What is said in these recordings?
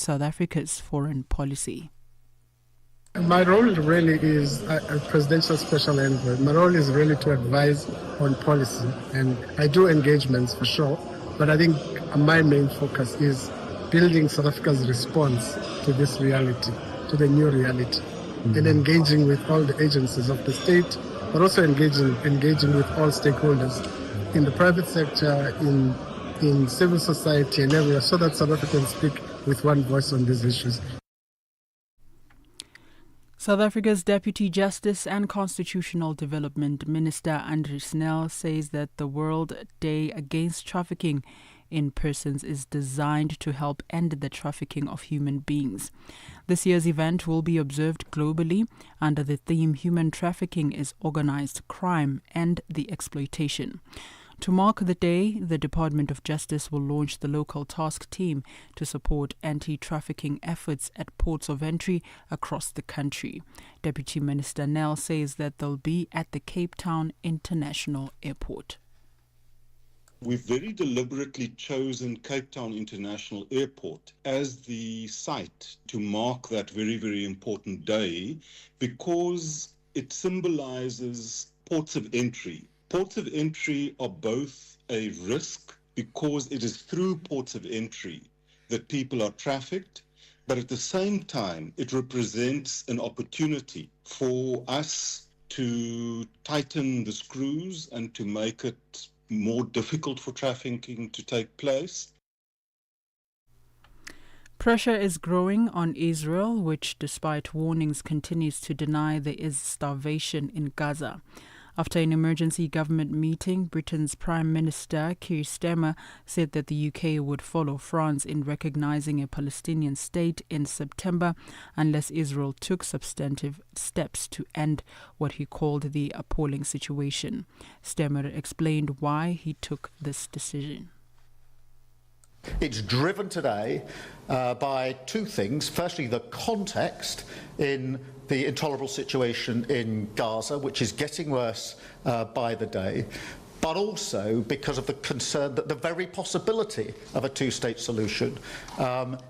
South Africa's foreign policy. My role really is a presidential special envoy. My role is really to advise on policy, and I do engagements for sure, but I think my main focus is building South Africa's response to this reality, to the new reality, and engaging with all the agencies of the state, but also engaging with all stakeholders in the private sector, in civil society and everywhere, so that South Africans speak with one voice on these issues. South Africa's Deputy Justice and Constitutional Development Minister Andries Nel says that the World Day Against Trafficking in Persons is designed to help end the trafficking of human beings. This year's event will be observed globally under the theme Human Trafficking is Organized Crime and the Exploitation. To mark the day, the Department of Justice will launch the local task team to support anti-trafficking efforts at ports of entry across the country. Deputy Minister Nel says that they'll be at the Cape Town International Airport. We've very deliberately chosen Cape Town International Airport as the site to mark that very, very important day because it symbolizes ports of entry. Ports of entry are both a risk because it is through ports of entry that people are trafficked, but at the same time, it represents an opportunity for us to tighten the screws and to make it more difficult for trafficking to take place. Pressure is growing on Israel, which, despite warnings, continues to deny there is starvation in Gaza. After an emergency government meeting, Britain's Prime Minister Keir Starmer said that the UK would follow France in recognizing a Palestinian state in September unless Israel took substantive steps to end what he called the appalling situation. Starmer explained why he took this decision. It's driven today by two things. Firstly, the context in the intolerable situation in Gaza, which is getting worse by the day, but also because of the concern that the very possibility of a two-state solution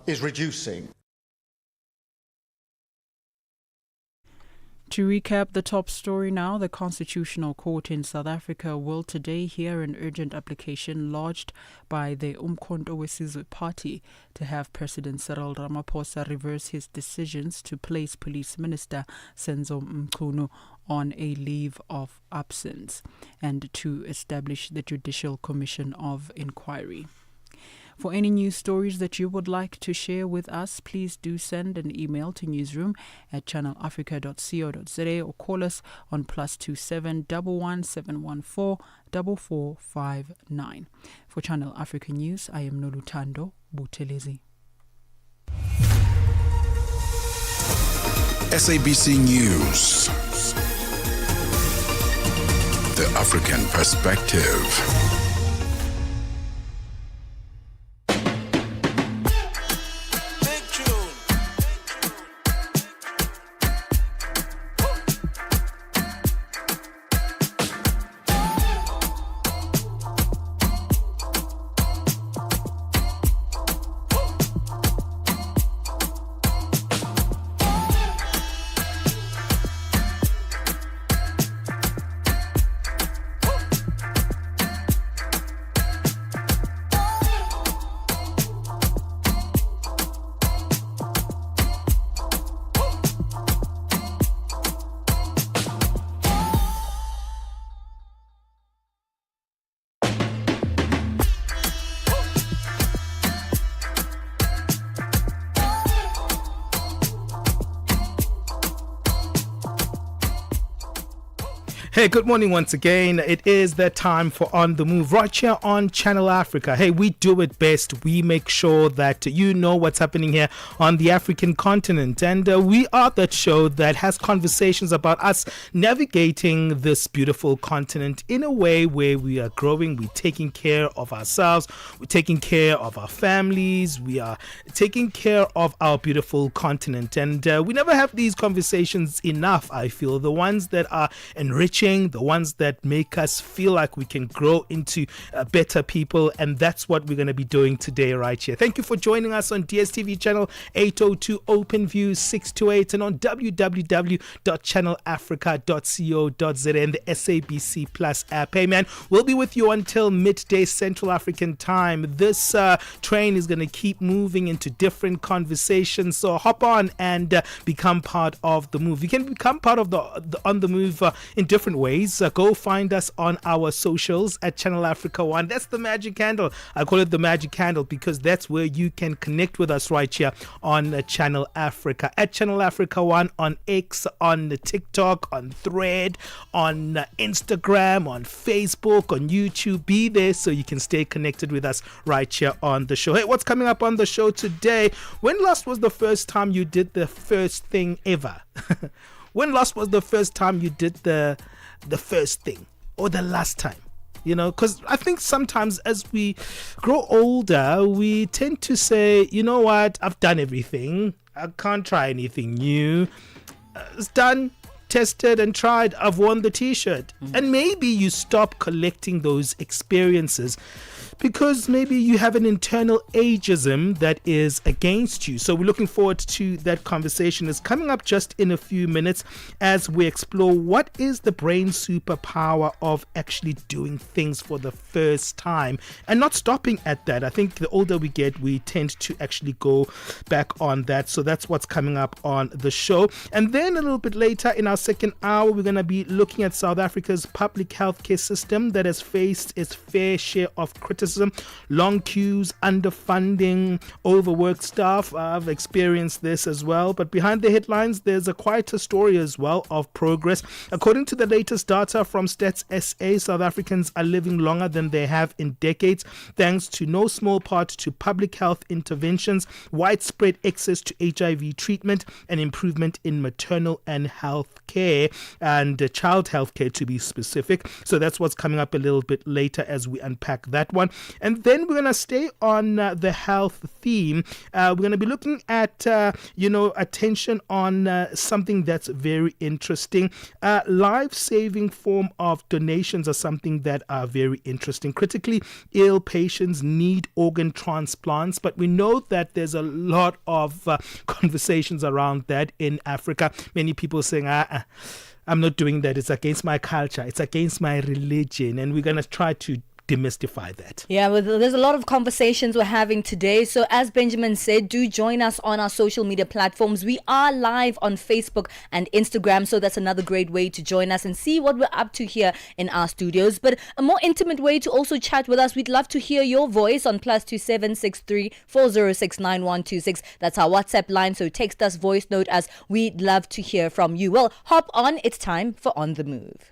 is reducing. To recap the top story now, the Constitutional Court in South Africa will today hear an urgent application lodged by the Umkhonto weSizwe Party to have President Cyril Ramaphosa reverse his decisions to place Police Minister Senzo Mchunu on a leave of absence and to establish the Judicial Commission of Inquiry. For any news stories that you would like to share with us, please do send an email to newsroom@channelafrica.co.za or call us on +27 11 714 4459. For Channel Africa News, I am Nolutando Butelezi. SABC News. The African Perspective. Hey, good morning once again. It is that time for On The Move right here on Channel Africa. Hey, we do it best. We make sure that you know what's happening here on the African continent. And we are that show that has conversations about us navigating this beautiful continent in a way where we are growing, we're taking care of ourselves, we're taking care of our families, we are taking care of our beautiful continent. And we never have these conversations enough, I feel. The ones that are enriching pushing, the ones that make us feel like we can grow into better people. And that's what we're going to be doing today right here. Thank you for joining us on DSTV channel 802, OpenView 628, and on www.channelafrica.co.za and the SABC Plus app. Hey man, we'll be with you until midday Central African time. This train is going to keep moving into different conversations, so hop on and become part of the move. You can become part of the On The Move in different ways. Go find us on our socials at Channel Africa 1. That's the magic handle. I call it the magic handle because that's where you can connect with us right here on Channel Africa. At Channel Africa 1 on X, on TikTok, on Thread, on Instagram, on Facebook, on YouTube. Be there so you can stay connected with us right here on the show. Hey, what's coming up on the show today? When last was the first time you did the first thing ever? When last was the first time you did the first thing, or the last time? You know, because I think sometimes as we grow older, we tend to say, you know what, I've done everything. I can't try anything new. It's done, tested and tried. I've worn the t-shirt. And maybe you stop collecting those experiences because maybe you have an internal ageism that is against you. So we're looking forward to that conversation. It's coming up just in a few minutes as we explore what is the brain superpower of actually doing things for the first time and not stopping at that. I think the older we get, we tend to actually go back on that. So that's what's coming up on the show. And then a little bit later in our second hour, we're going to be looking at South Africa's public healthcare system that has faced its fair share of criticism. Long queues, underfunding, overworked staff. I've experienced this as well. But behind the headlines, there's a quieter story as well of progress. According to the latest data from Stats SA, South Africans are living longer than they have in decades, thanks to no small part to public health interventions, widespread access to HIV treatment, and improvement in maternal and health care and child health care, to be specific. So that's what's coming up a little bit later as we unpack that one. And then we're going to stay on the health theme. We're going to be looking at, attention on something that's very interesting. Life-saving form of donations are something that are very interesting. Critically ill patients need organ transplants, but we know that there's a lot of conversations around that in Africa. Many people saying, I'm not doing that. It's against my culture. It's against my religion. And we're going to try to demystify that. Yeah, well, there's a lot of conversations we're having today. So as Benjamin said, do join us on our social media platforms. We are live on Facebook and Instagram, so that's another great way to join us and see what we're up to here in our studios. But a more intimate way to also chat with us, we'd love to hear your voice on +2763 406 9126. That's our WhatsApp line, so text us, voice note us. We'd love to hear from you. Well, hop on. It's time for On The Move.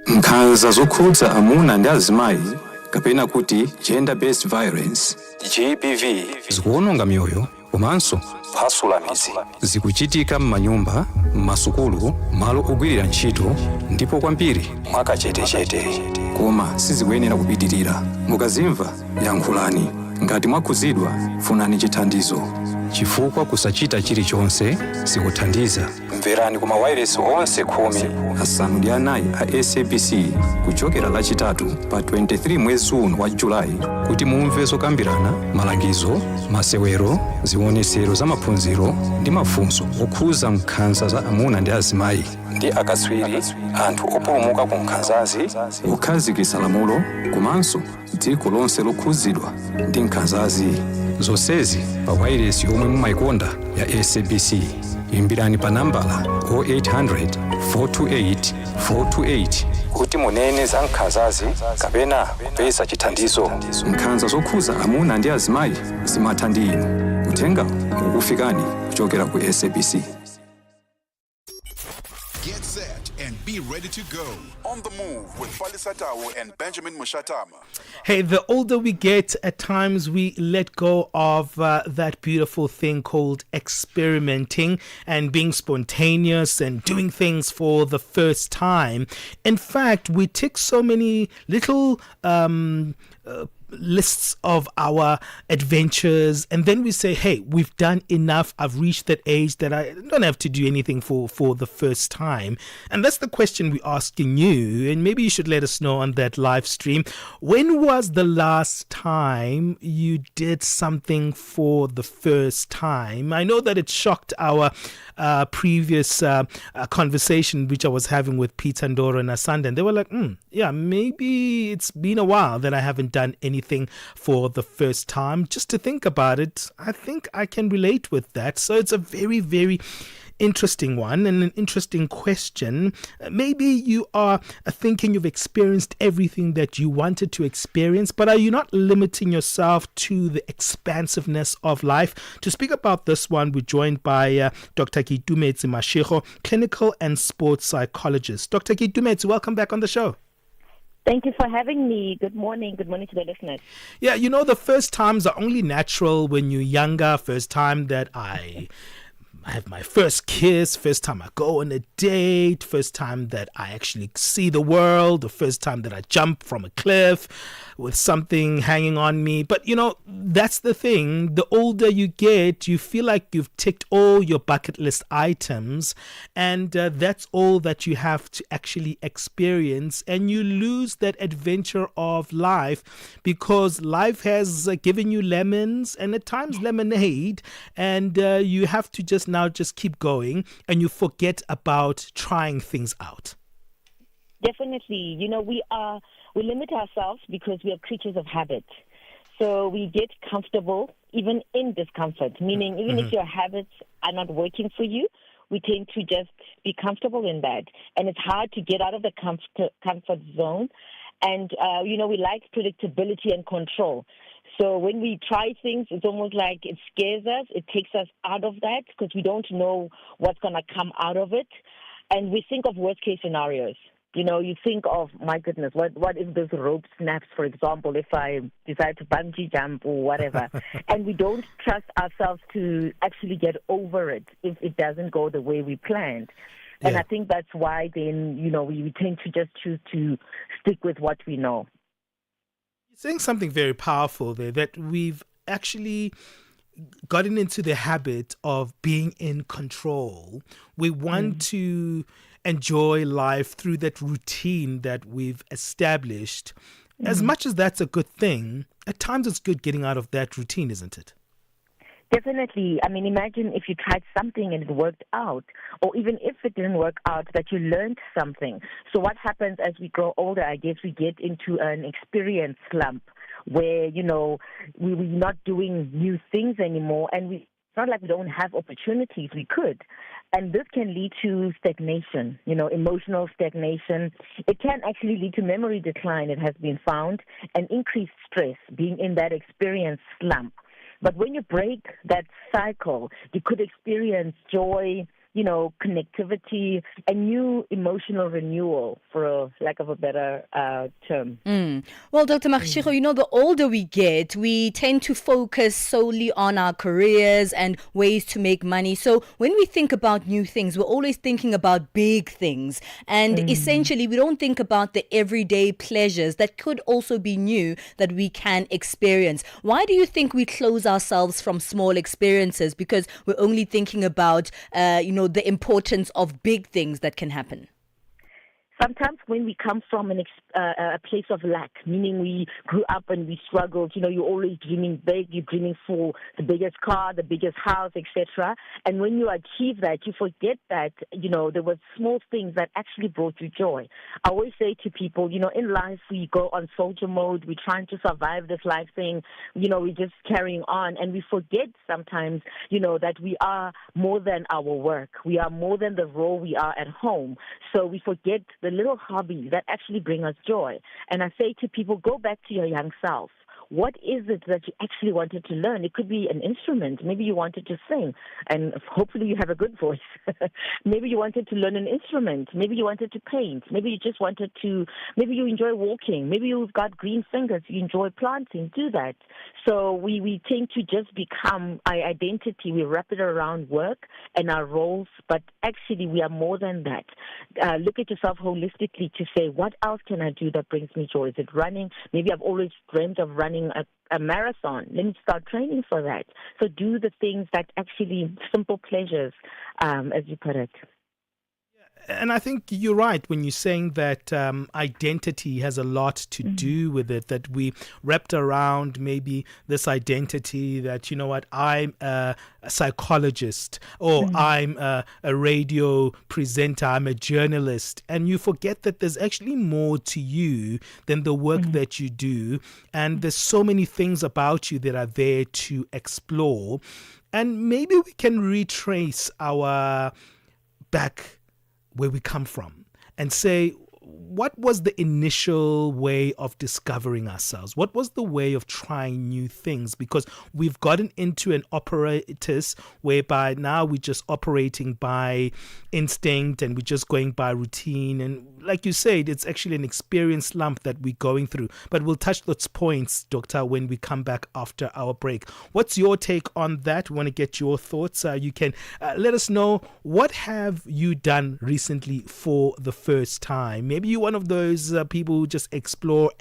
Nkhanza zokhudza amuna ndi azimayi kapena kuti gender based violence GBV zikuononga mioyo komanso kuphwasula mizi. Zikuchitika m'manyumba, m'masukulu, malo ogwirira ntchito ndipo kwambiri mwakachetechete, koma sizikuyenera kupitirira. Mukazimva yankhulani. Ngati mwakhuzidwa funani chithandizo, chifukwa kusachita chilichonse sikuthandiza. Mverani kuma wireless onse 14 a SABC kuchokera lachitatu pa 23 mwezi uno wa Julai kuti mumve zokambirana, malangizo, masewero, zionesero za maphunziro ndi mafunso okhuza nkhanza za amuna ndi azimayi ndi akatswiri, anthu opulumuka ku nkhanzazi, kukhazikitsa lamulo komanso dziko lonse lokhuzidwa ndi nkhanzazi. Zonsezi pa wireless yomwe mumayikonda ya SABC. Imbirani pa nambala 0800 428 428 kuti munene za nkhanzazi kapena kupeza chithandizo. Nkhanza zokhuza amuna ndi azimayi zimatha ndi inu. Uthenga ukufikani kuchokera ku SABC. Get set and be ready to go. On the Move with Palesa and Benjamin Moshatama. Hey, the older we get, at times we let go of that beautiful thing called experimenting and being spontaneous and doing things for the first time. In fact, we tick so many little lists of our adventures, and then we say, hey, we've done enough. I've reached that age that I don't have to do anything for the first time. And that's the question we're asking you, and maybe you should let us know on that live stream. When was the last time you did something for the first time? I know that it shocked our previous conversation which I was having with Peter Ndoro and Asanda, and they were like, yeah, maybe it's been a while that I haven't done anything for the first time. Just to think about it, I think I can relate with that. So it's a very, very interesting one and an interesting question. Maybe you are thinking you've experienced everything that you wanted to experience, but are you not limiting yourself to the expansiveness of life? To speak about this one, we're joined by Dr. Kitumetse Mashego, clinical and sports psychologist. Dr. Kitumetse, welcome back on the show. Thank you for having me. Good morning. Good morning to the listeners. Yeah, you know, the first times are only natural when you're younger. First time that I have my first kiss, first time I go on a date, first time that I actually see the world, the first time that I jump from a cliff with something hanging on me. But, you know, that's the thing. The older you get, you feel like you've ticked all your bucket list items, and that's all that you have to actually experience. And you lose that adventure of life because life has given you lemons and at times lemonade, and you have to just keep going, and you forget about trying things out. Definitely. You know, we limit ourselves because we are creatures of habit. So we get comfortable even in discomfort, meaning even if your habits are not working for you, we tend to just be comfortable in that. And it's hard to get out of the comfort zone. And, you know, we like predictability and control. So when we try things, it's almost like it scares us. It takes us out of that because we don't know what's going to come out of it. And we think of worst-case scenarios. You know, you think of, my goodness, what if this rope snaps, for example, if I decide to bungee jump or whatever. And we don't trust ourselves to actually get over it if it doesn't go the way we planned. Yeah. And I think that's why then, you know, we tend to just choose to stick with what we know. You're saying something very powerful there, that we've actually gotten into the habit of being in control. We want to enjoy life through that routine that we've established. As much as that's a good thing, at times it's good getting out of that routine, isn't it? Definitely. I mean, imagine if you tried something and it worked out, or even if it didn't work out, that you learned something. So what happens as we grow older, I guess we get into an experience slump where, you know, we're not doing new things anymore, and it's not like we don't have opportunities. We could. And this can lead to stagnation, you know, emotional stagnation. It can actually lead to memory decline, it has been found, and increased stress, being in that experience slump. But when you break that cycle, you could experience joy, you know, connectivity, and new emotional renewal, for a lack of a better term. Well, Dr. Mashego, you know, the older we get, we tend to focus solely on our careers and ways to make money. So when we think about new things, we're always thinking about big things. And essentially, we don't think about the everyday pleasures that could also be new that we can experience. Why do you think we close ourselves from small experiences? Because we're only thinking about, you know, the importance of big things that can happen. Sometimes when we come from a place of lack, meaning we grew up and we struggled, you know, you're always dreaming big, you're dreaming for the biggest car, the biggest house, etc. And when you achieve that, you forget that, you know, there were small things that actually brought you joy. I always say to people, you know, in life we go on soldier mode, we're trying to survive this life thing, you know, we're just carrying on, and we forget sometimes, you know, that we are more than our work. We are more than the role we are at home. So we forget the little hobbies that actually bring us joy. And I say to people, go back to your young self. What is it that you actually wanted to learn? It could be an instrument. Maybe you wanted to sing, and hopefully you have a good voice. Maybe you wanted to learn an instrument. Maybe you wanted to paint. Maybe you just wanted to, maybe you enjoy walking. Maybe you've got green fingers. You enjoy planting. Do that. So we tend to just become our identity. We wrap it around work and our roles, but actually we are more than that. Look at yourself holistically to say, what else can I do that brings me joy? Is it running? Maybe I've always dreamed of running running a marathon. Let me start training for that. So do the things that actually simple pleasures, as you put it. And I think you're right when you're saying that identity has a lot to do with it, that we wrapped around maybe this identity that, you know what, I'm a psychologist, or I'm a radio presenter, I'm a journalist. And you forget that there's actually more to you than the work that you do. And there's so many things about you that are there to explore. And maybe we can retrace our back where we come from and say, what was the initial way of discovering ourselves? What was the way of trying new things? Because we've gotten into an apparatus whereby now we're just operating by instinct and we're just going by routine. And like you said, it's actually an experience lump that we're going through. But we'll touch those points, Doctor, when we come back after our break. What's your take on that? We want to get your thoughts. You can let us know, what have you done recently for the first time? Maybe you're one of those people who just explore.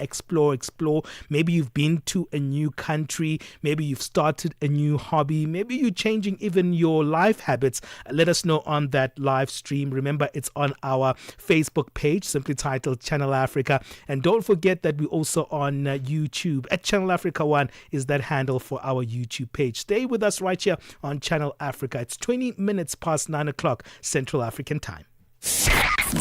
Maybe you've been to a new country. Maybe you've started a new hobby. Maybe you're changing even your life habits. Let us know on that live stream. Remember, it's on our Facebook page, simply titled Channel Africa. And don't forget that we're also on YouTube. At Channel Africa 1 is that handle for our YouTube page. Stay with us right here on Channel Africa. It's 20 minutes past 9 o'clock Central African time.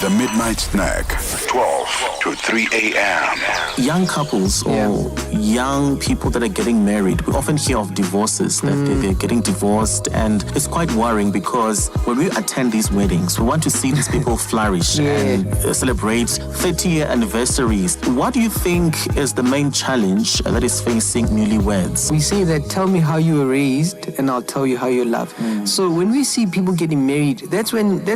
The Midnight Snack, 12 to 3 a.m. Young couples or young people that are getting married, we often hear of divorces, that they're getting divorced, and it's quite worrying because when we attend these weddings, we want to see these people flourish and celebrate 30-year anniversaries. What do you think is the main challenge that is facing newlyweds? We say that, tell me how you were raised and I'll tell you how you love. So when we see people getting married, that's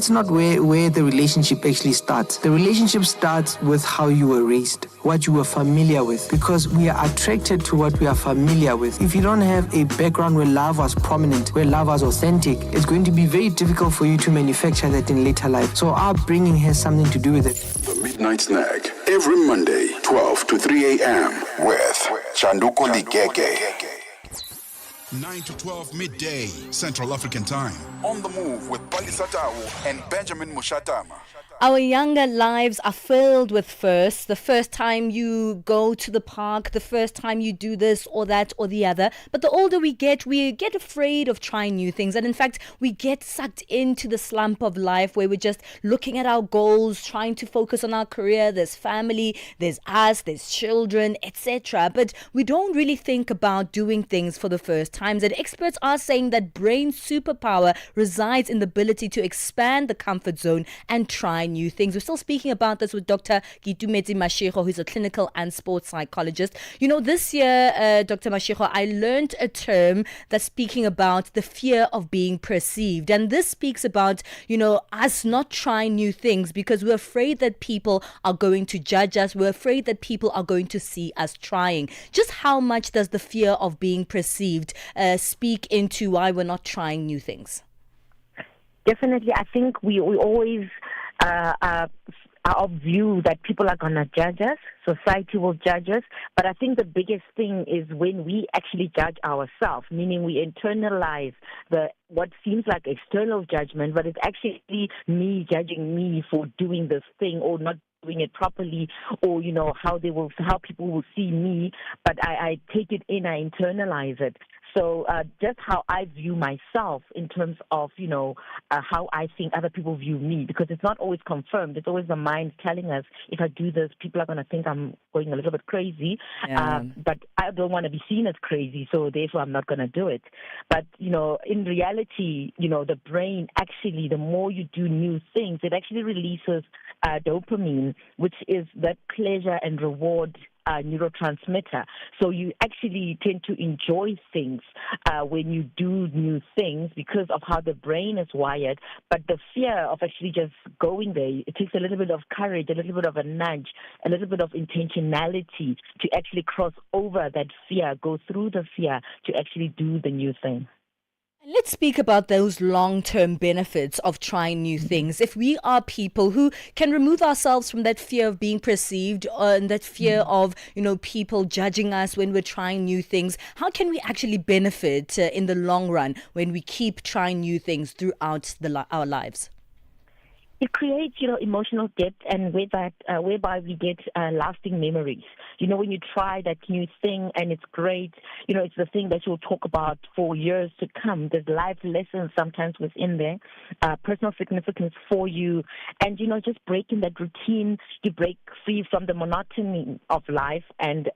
not where the relationship actually starts. The relationship starts with how you were raised, what you were familiar with, because we are attracted to what we are familiar with. If you don't have a background where love was prominent, where love was authentic, it's going to be very difficult for you to manufacture that in later life. So our upbringing has something to do with it. The Midnight Snack, every Monday, 12 to 3 a.m. with Chanduko Ligege. 9 to 12 midday, Central African Time. On the Move with Palesa and Benjamin Moshatama. Our younger lives are filled with firsts. The first time you go to the park, the first time you do this or that or the other. But the older we get afraid of trying new things. And in fact, we get sucked into the slump of life where we're just looking at our goals, trying to focus on our career. There's family, there's us, there's children, etc. But we don't really think about doing things for the first times. And experts are saying that brain superpower resides in the ability to expand the comfort zone and try new things. We're still speaking about this with Dr. Gitumeti Mashego, who's a clinical and sports psychologist. You know, this year, Dr. Mashego, I learned a term that's speaking about the fear of being perceived. And this speaks about, you know, us not trying new things because we're afraid that people are going to judge us. We're afraid that people are going to see us trying. Just how much does the fear of being perceived speak into why we're not trying new things? Definitely. I think we always are of view that people are going to judge us, society will judge us, but I think the biggest thing is when we actually judge ourselves, meaning we internalize what seems like external judgment, but it's actually me judging me for doing this thing or not doing it properly, or you know how people will see me, but I take it in, I internalize it. So just how I view myself in terms of, you know, how I think other people view me, because it's not always confirmed. It's always the mind telling us, if I do this, people are going to think I'm going a little bit crazy. Yeah. But I don't want to be seen as crazy, so therefore I'm not going to do it. But, you know, in reality, you know, the brain actually, the more you do new things, it actually releases dopamine, which is that pleasure and reward neurotransmitter. So you actually tend to enjoy things when you do new things because of how the brain is wired. But the fear of actually just going there, it takes a little bit of courage, a little bit of a nudge, a little bit of intentionality to actually cross over that fear, go through the fear to actually do the new thing. Let's speak about those long-term benefits of trying new things. If we are people who can remove ourselves from that fear of being perceived and that fear of, people judging us when we're trying new things, how can we actually benefit in the long run when we keep trying new things throughout our lives? It creates, emotional depth, and whereby we get lasting memories. When you try that new thing and it's great, it's the thing that you'll talk about for years to come. There's life lessons sometimes within there, personal significance for you, and, just breaking that routine. You break free from the monotony of life, and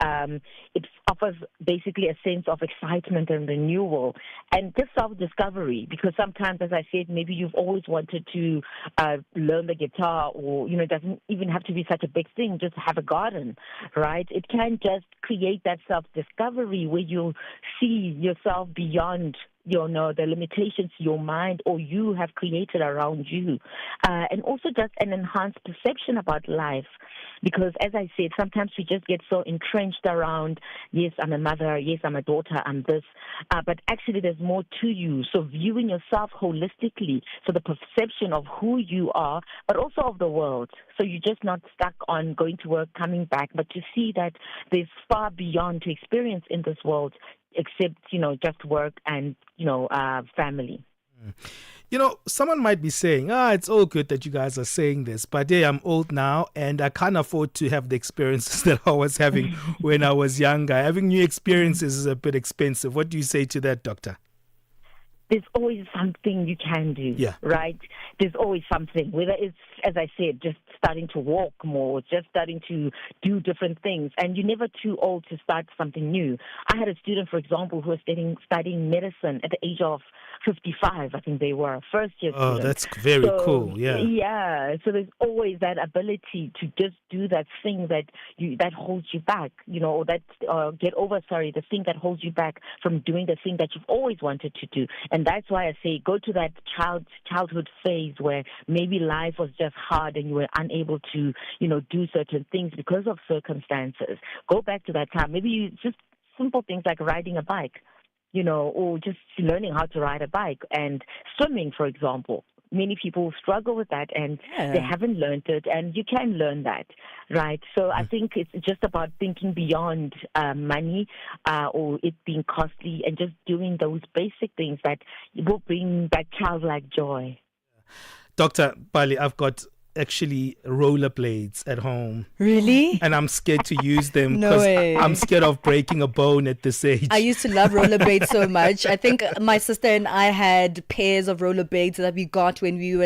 it offers basically a sense of excitement and renewal and just self-discovery, because sometimes, as I said, maybe you've always wanted to learn the guitar, or it doesn't even have to be such a big thing, just have a garden, right? It can just create that self-discovery where you see yourself beyond the limitations your mind or you have created around you, and also just an enhanced perception about life, because as I said, sometimes we just get so entrenched around, yes, I'm a mother, yes, I'm a daughter, I'm this, but actually there's more to you. So viewing yourself holistically, so the perception of who you are, but also of the world. So you're just not stuck on going to work, coming back, but to see that there's far beyond to experience in this world, except, just work and, family. Someone might be saying, it's all good that you guys are saying this, but I'm old now and I can't afford to have the experiences that I was having when I was younger. Having new experiences is a bit expensive. What do you say to that, Doctor? There's always something you can do, right? There's always something, whether it's, as I said, just starting to walk more, just starting to do different things. And you're never too old to start something new. I had a student, for example, who was studying medicine at the age of 55, I think they were, first year students. Oh, that's very cool, yeah. Yeah, so there's always that ability to just do that thing that holds you back, or that, the thing that holds you back from doing the thing that you've always wanted to do. And that's why I say go to that childhood phase where maybe life was just hard and you were unable to, do certain things because of circumstances. Go back to that time. Maybe just simple things like riding a bike, or just learning how to ride a bike, and swimming, for example. Many people struggle with that and they haven't learned it, and you can learn that, right? So I think it's just about thinking beyond money or it being costly, and just doing those basic things that will bring that childlike joy. Dr. Bali, I've got actually rollerblades at home. Really? And I'm scared to use them because I'm scared of breaking a bone at this age. I used to love rollerblades so much. I think my sister and I had pairs of rollerblades that we got when we were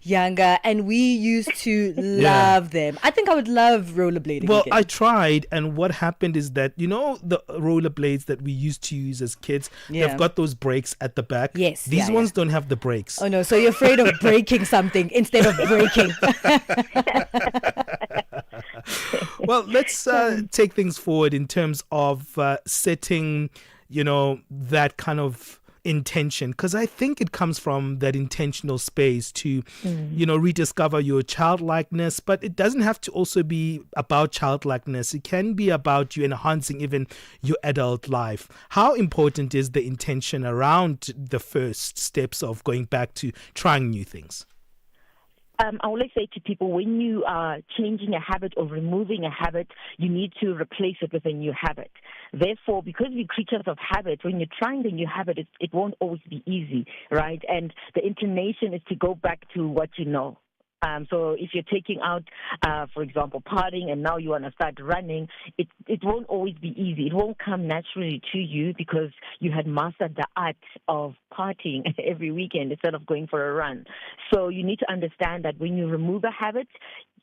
younger, and we used to love them. I think I would love rollerblading Well, again. I tried, and what happened is that, the rollerblades that we used to use as kids, they've got those brakes at the back. Yes. These ones don't have the brakes. Oh no, so you're afraid of breaking something instead of breaking. Well, let's take things forward in terms of setting, that kind of intention, because I think it comes from that intentional space to, rediscover your childlikeness. But it doesn't have to also be about childlikeness. It can be about you enhancing even your adult life. How important is the intention around the first steps of going back to trying new things? I always say to people, when you are changing a habit or removing a habit, you need to replace it with a new habit. Therefore, because we're creatures of habit, when you're trying the new habit, it won't always be easy, right? And the inclination is to go back to what you know. So if you're taking out, for example, partying, and now you want to start running, it won't always be easy. It won't come naturally to you because you had mastered the art of partying every weekend instead of going for a run. So you need to understand that when you remove a habit,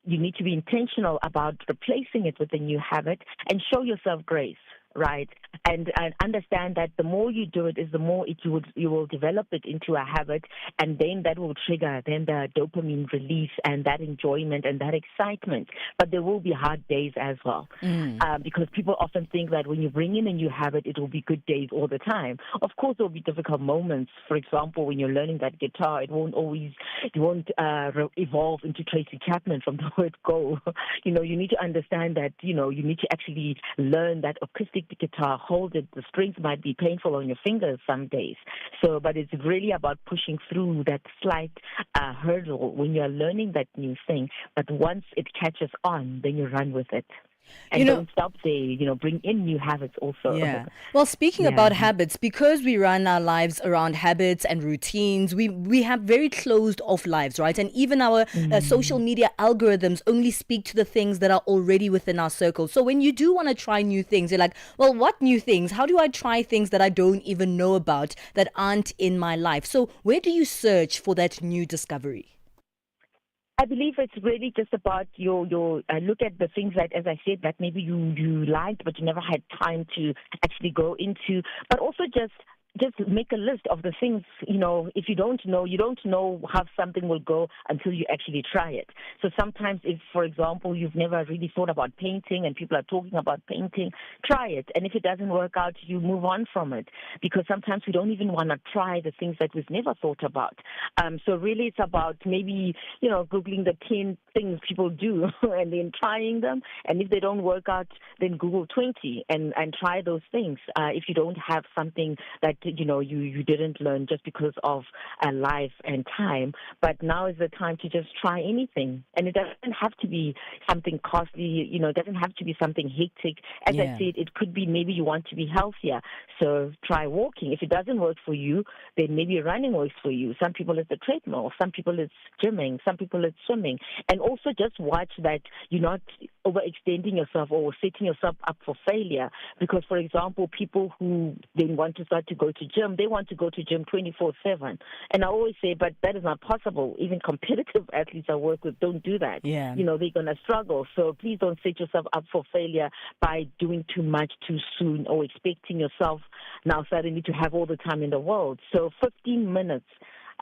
you need to be intentional about replacing it with a new habit and show yourself grace. Right, and understand that the more you do it, is the more you will develop it into a habit, and then that will trigger then the dopamine release and that enjoyment and that excitement. But there will be hard days as well, because people often think that when you bring in a new habit, it will be good days all the time. Of course, there will be difficult moments. For example, when you're learning that guitar, it won't evolve into Tracy Chapman from the word go. You need to understand that you need to actually learn that acoustic the guitar, hold it. The strings might be painful on your fingers some days. So, but it's really about pushing through that slight hurdle when you're learning that new thing. But once it catches on, then you run with it. And don't stop there, bring in new habits also. Yeah. Well, speaking about habits, because we run our lives around habits and routines, we have very closed off lives, right? And even our social media algorithms only speak to the things that are already within our circle. So when you do want to try new things, you're like, well, what new things? How do I try things that I don't even know about that aren't in my life? So where do you search for that new discovery? I believe it's really just about your look at the things that, as I said, that maybe you liked, but you never had time to actually go into. But also just make a list of the things, if you don't know how something will go until you actually try it. So sometimes if, for example, you've never really thought about painting and people are talking about painting, try it. And if it doesn't work out, you move on from it. Because sometimes we don't even want to try the things that we've never thought about. So really it's about maybe, Googling the 10 things people do and then trying them. And if they don't work out, then Google 20 and try those things. If you don't have something that you didn't learn just because of life and time, but now is the time to just try anything. And it doesn't have to be something costly, it doesn't have to be something hectic. As I said, it could be maybe you want to be healthier, so try walking. If it doesn't work for you, then maybe running works for you. Some people it's the treadmill, some people it's gymming, some people it's swimming. And also just watch that you're not overextending yourself or setting yourself up for failure. Because, for example, people who then want to start to go to gym, they want to go to gym 24/7. And I always say, but that is not possible. Even competitive athletes I work with don't do that. Yeah. They're going to struggle. So please don't set yourself up for failure by doing too much too soon or expecting yourself now suddenly to have all the time in the world. So 15 minutes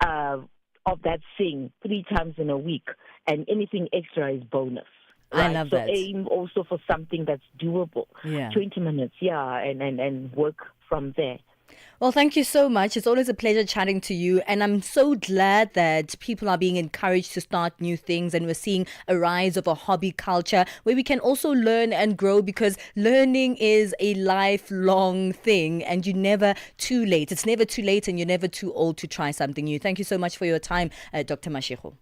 of that thing 3 times in a week, and anything extra is bonus. Right? I love that. So aim also for something that's doable. Yeah. 20 minutes, and work from there. Well, thank you so much. It's always a pleasure chatting to you. And I'm so glad that people are being encouraged to start new things. And we're seeing a rise of a hobby culture where we can also learn and grow, because learning is a lifelong thing and you're never too late. It's never too late and you're never too old to try something new. Thank you so much for your time, Dr. Mashego.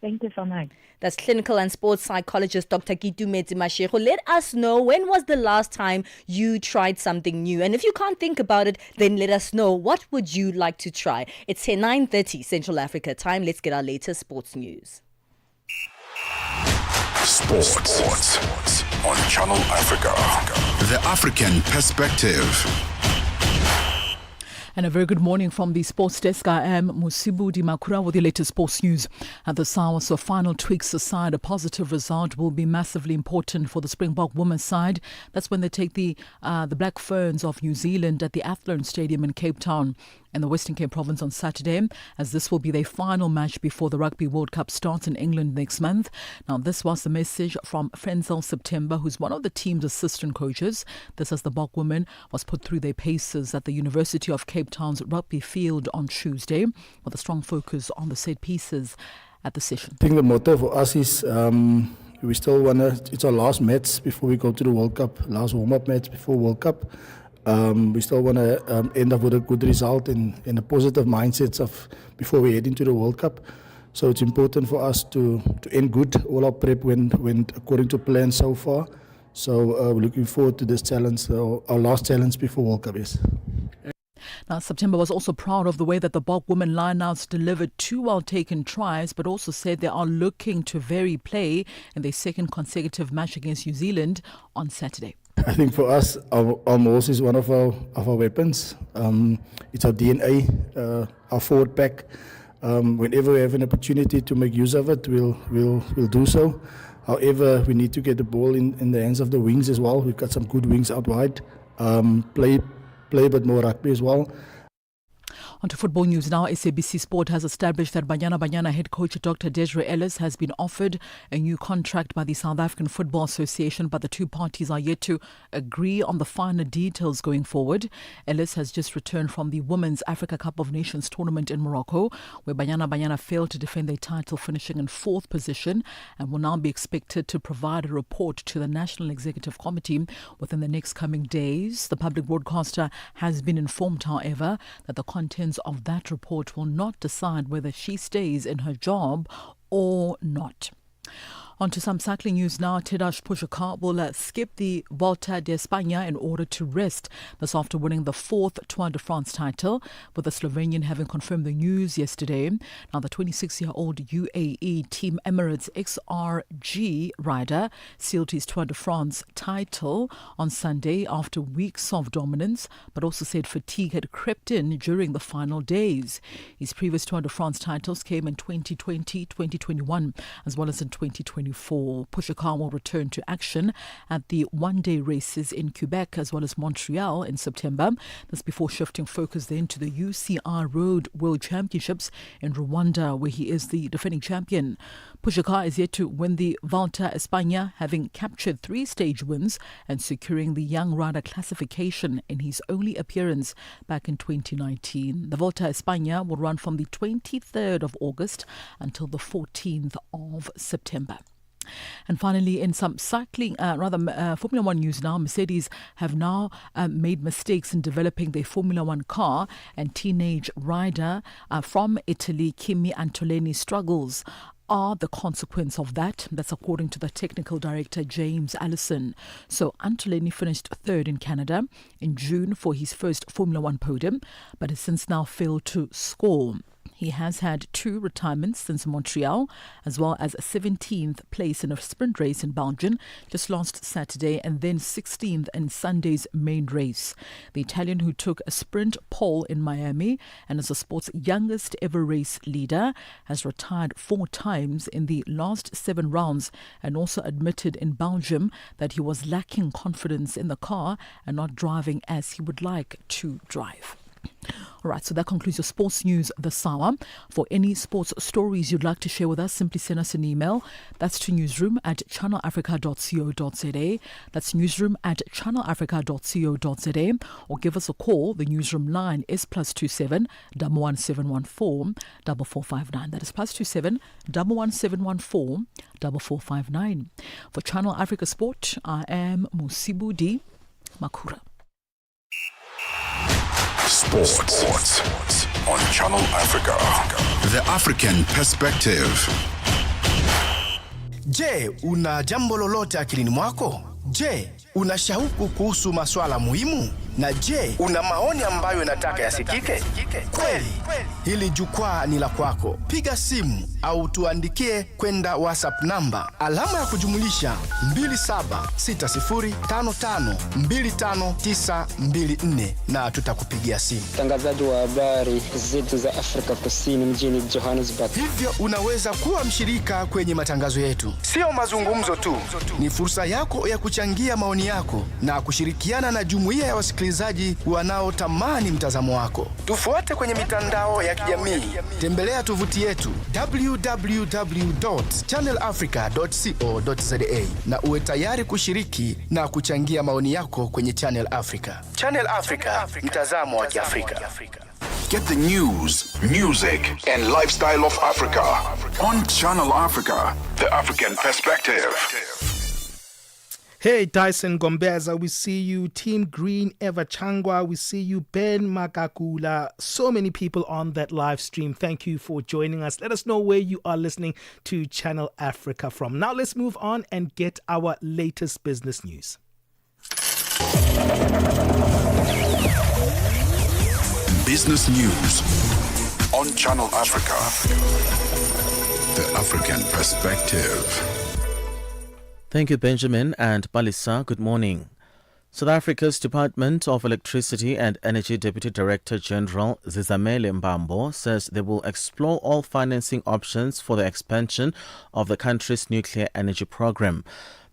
Thank you so much. That's clinical and sports psychologist Dr. Kitumetse Mashego. Let us know, when was the last time you tried something new? And if you can't think about it, then let us know. What would you like to try? It's 9:30 Central Africa time. Let's get our latest sports news. Sports on Channel Africa. The African perspective. And a very good morning from the sports desk. I am Musibu Dimakura with the latest sports news at this hour. So final tweaks aside, a positive result will be massively important for the Springbok women's side. That's when they take the Black Ferns of New Zealand at the Athlone Stadium in Cape Town in the Western Cape province on Saturday, as this will be their final match before the Rugby World Cup starts in England next month. Now, this was the message from Frenzel September, who's one of the team's assistant coaches. This as the Bok women was put through their paces at the University of Cape Town's rugby field on Tuesday, with a strong focus on the set pieces at the session. I think the motto for us is we still want to, it's our last match before we go to the World Cup, last warm-up match before World Cup. We still want to end up with a good result and a positive mindset of before we head into the World Cup. So it's important for us to end good. All our prep went according to plan so far. So we're looking forward to this challenge, our last challenge before World Cup, yes. Now, September was also proud of the way that the Bok women lineouts delivered 2 well-taken tries, but also said they are looking to vary play in their second consecutive match against New Zealand on Saturday. I think for us, our Moss is one of our weapons. It's our DNA, our forward pack. Whenever we have an opportunity to make use of it, we'll do so. However, we need to get the ball in the hands of the wings as well. We've got some good wings out wide. Play a bit more rugby as well. On to football news now. SABC Sport has established that Banyana head coach Dr. Desiree Ellis has been offered a new contract by the South African Football Association, but the two parties are yet to agree on the finer details going forward. Ellis has just returned from the Women's Africa Cup of Nations tournament in Morocco, where Banyana failed to defend their title, finishing in 4th position, and will now be expected to provide a report to the National Executive Committee within the next coming days. The public broadcaster has been informed, however, that the contents of that report will not decide whether she stays in her job or not. On to some cycling news now. Tadej Pogačar will skip the Volta de España in order to rest. This after winning the 4th Tour de France title, with the Slovenian having confirmed the news yesterday. Now, the 26-year-old UAE Team Emirates XRG rider sealed his Tour de France title on Sunday after weeks of dominance, but also said fatigue had crept in during the final days. His previous Tour de France titles came in 2020, 2021, as well as in 2024. Pogačar will return to action at the one-day races in Quebec as well as Montreal in September. This before shifting focus then to the UCI Road World Championships in Rwanda, where he is the defending champion. Pogačar is yet to win the Volta España, having captured 3 stage wins and securing the young rider classification in his only appearance back in 2019. The Volta España will run from the 23rd of August until the 14th of September. And finally, in some cycling, Formula One news now, Mercedes have now made mistakes in developing their Formula One car, and teenage rider from Italy, Kimi Antonelli's struggles are the consequence of that. That's according to the technical director, James Allison. So Antonelli finished 3rd in Canada in June for his first Formula One podium, but has since now failed to score. He has had 2 retirements since Montreal, as well as a 17th place in a sprint race in Belgium just last Saturday, and then 16th in Sunday's main race. The Italian, who took a sprint pole in Miami and is the sport's youngest ever race leader, has retired 4 times in the last 7 rounds, and also admitted in Belgium that he was lacking confidence in the car and not driving as he would like to drive. All right, so that concludes your sports news this hour. For any sports stories you'd like to share with us, simply send us an email. That's to newsroom@channelafrica.co.za. That's newsroom@channelafrica.co.za. Or give us a call. The newsroom line is +27 11714 4459. That is +27 11714 4459. For Channel Africa Sport, I am Musibudi Makura. Sports on Channel Africa. The African Perspective. Je, una jambo lolote akilini mwako? Je, una shauku kuhusu masuala muhimu? Na je, una maoni ambayo unataka yasikike? Kweli, hili jukwaa ni la kwako. Piga simu au tuandikie kwenda WhatsApp namba alama ya kujumulisha 2760552594 na tutakupigia simu. Mtangazaji wa habari zetu za Afrika Kusini mjini Johannesburg. Hivyo unaweza kuwa mshirika kwenye matangazo yetu. Sio mazungumzo tu, ni fursa yako ya kuchangia maoni yako na kushirikiana na jumuiya ya wasikilizaji wanaotamani mtazamo wako. Tufuate kwenye mitandao ya kijamii. Tembelea tovuti yetu www.channelafrica.co.za na uwe tayari kushiriki na kuchangia maoni yako kwenye Channel Africa. Channel Africa, mtazamo wa Kiafrika. Get the news, music, and lifestyle of Africa on Channel Africa, the African Perspective. Hey, Dyson Gombeza, we see you. Team Green, Eva Changwa, we see you. Ben Makakula, so many people on that live stream. Thank you for joining us. Let us know where you are listening to Channel Africa from. Now let's move on and get our latest business news. Business news on Channel Africa, the African Perspective. Thank you, Benjamin and Palesa. Good morning. South Africa's Department of Electricity and Energy Deputy Director General Zizamele Mbambo says they will explore all financing options for the expansion of the country's nuclear energy program.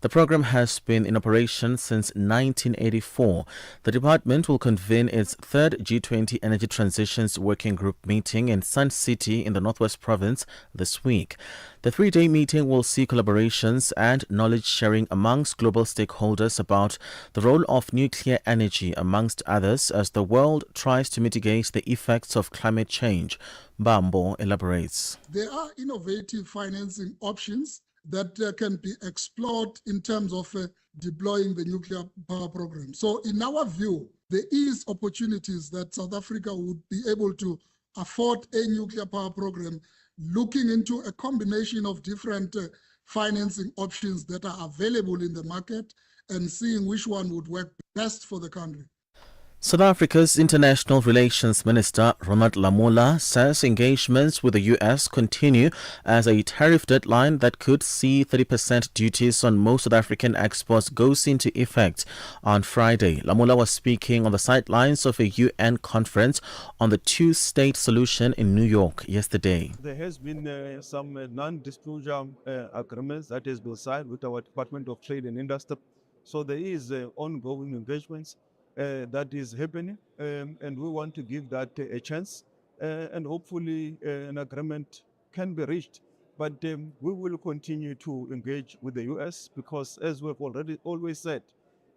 The program has been in operation since 1984. The department will convene its third G20 Energy Transitions Working Group meeting in Sun City in the Northwest Province this week. The three-day meeting will see collaborations and knowledge sharing amongst global stakeholders about the role of nuclear energy, amongst others, as the world tries to mitigate the effects of climate change. Bambo elaborates. There are innovative financing options that can be explored in terms of deploying the nuclear power program. So in our view, there is opportunities that South Africa would be able to afford a nuclear power program, looking into a combination of different financing options that are available in the market and seeing which one would work best for the country. South Africa's International Relations Minister Ronald Lamola says engagements with the U.S. continue as a tariff deadline that could see 30% duties on most South African exports goes into effect on Friday. Lamola was speaking on the sidelines of a UN conference on the two-state solution in New York yesterday. There has been some non-disclosure agreements that has been signed with our Department of Trade and Industry. So there is ongoing engagements that is happening, and we want to give that a chance, and hopefully an agreement can be reached. But we will continue to engage with the U.S. because, as we've already always said,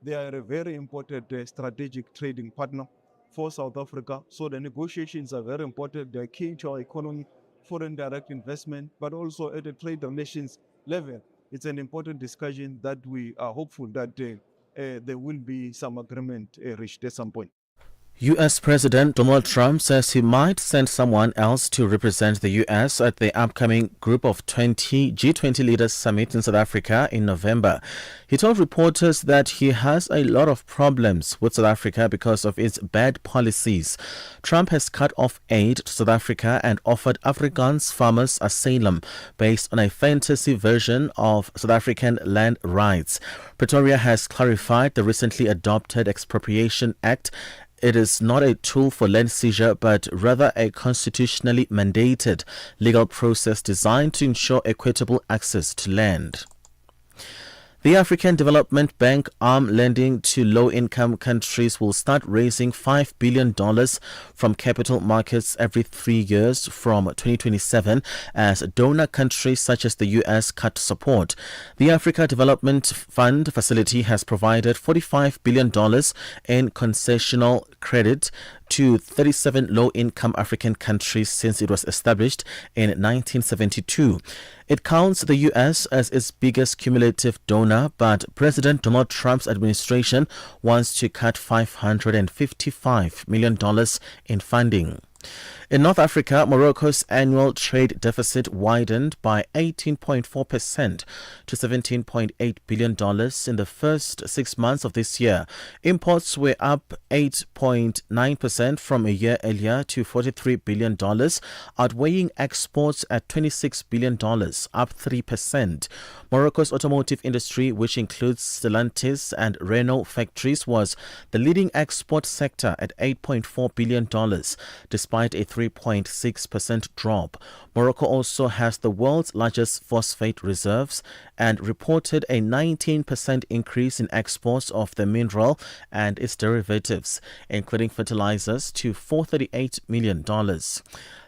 they are a very important strategic trading partner for South Africa. So the negotiations are very important. They are key to our economy, foreign direct investment, but also at the trade relations level. It's an important discussion that we are hopeful that there will be some agreement reached at some point. U.S. President Donald Trump says he might send someone else to represent the U.S. at the upcoming Group of 20 G20 Leaders Summit in South Africa in November. He told reporters that he has a lot of problems with South Africa because of its bad policies. Trump has cut off aid to South Africa and offered Afrikaans farmers asylum based on a fantasy version of South African land rights. Pretoria has clarified the recently adopted Expropriation Act. It is not a tool for land seizure, but rather a constitutionally mandated legal process designed to ensure equitable access to land. The African Development Bank arm lending to low-income countries will start raising $5 billion from capital markets every 3 years from 2027 as donor countries such as the U.S. cut support. The Africa Development Fund facility has provided $45 billion in concessional credit to 37 low-income African countries since it was established in 1972. It counts the U.S. as its biggest cumulative donor, but President Donald Trump's administration wants to cut $555 million in funding. In North Africa, Morocco's annual trade deficit widened by 18.4% to $17.8 billion in the first 6 months of this year. Imports were up 8.9% from a year earlier to $43 billion, outweighing exports at $26 billion, up 3%. Morocco's automotive industry, which includes Stellantis and Renault factories, was the leading export sector at $8.4 billion, despite a 3.6% drop. Morocco also has the world's largest phosphate reserves and reported a 19% increase in exports of the mineral and its derivatives, including fertilizers, to $438 million.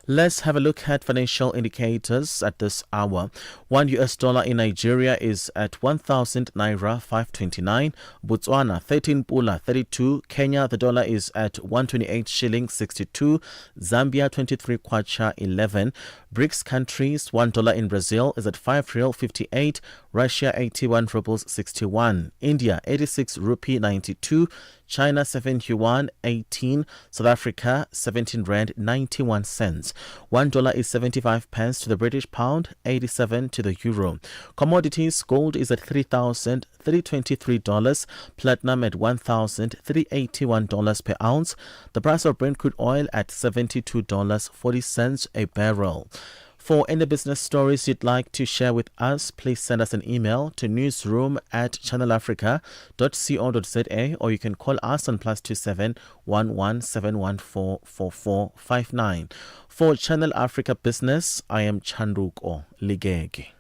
Let's have a look at financial indicators at this hour. $1 in Nigeria is at 1,000 naira 529. Botswana 13 pula 32. Kenya, the dollar is at 128 shilling 62. Zambia 23 kwacha 11. BRICS countries, $1 in Brazil is at 5 real 58. Russia 81 rubles 61. India 86 rupee 92. China 7 yuan 18. South Africa 17 rand 91 cents. $1 is 75 pence to the British pound, 87 to the euro. Commodities: gold is at $3,323, platinum at $1,381 per ounce. The price of Brent crude oil at $72.40 a barrel. For any business stories you'd like to share with us, please send us an email to newsroom@channelafrica.co.za, or you can call us on +27 11 714 4459. For Channel Africa Business, I am Chanduko Ligege.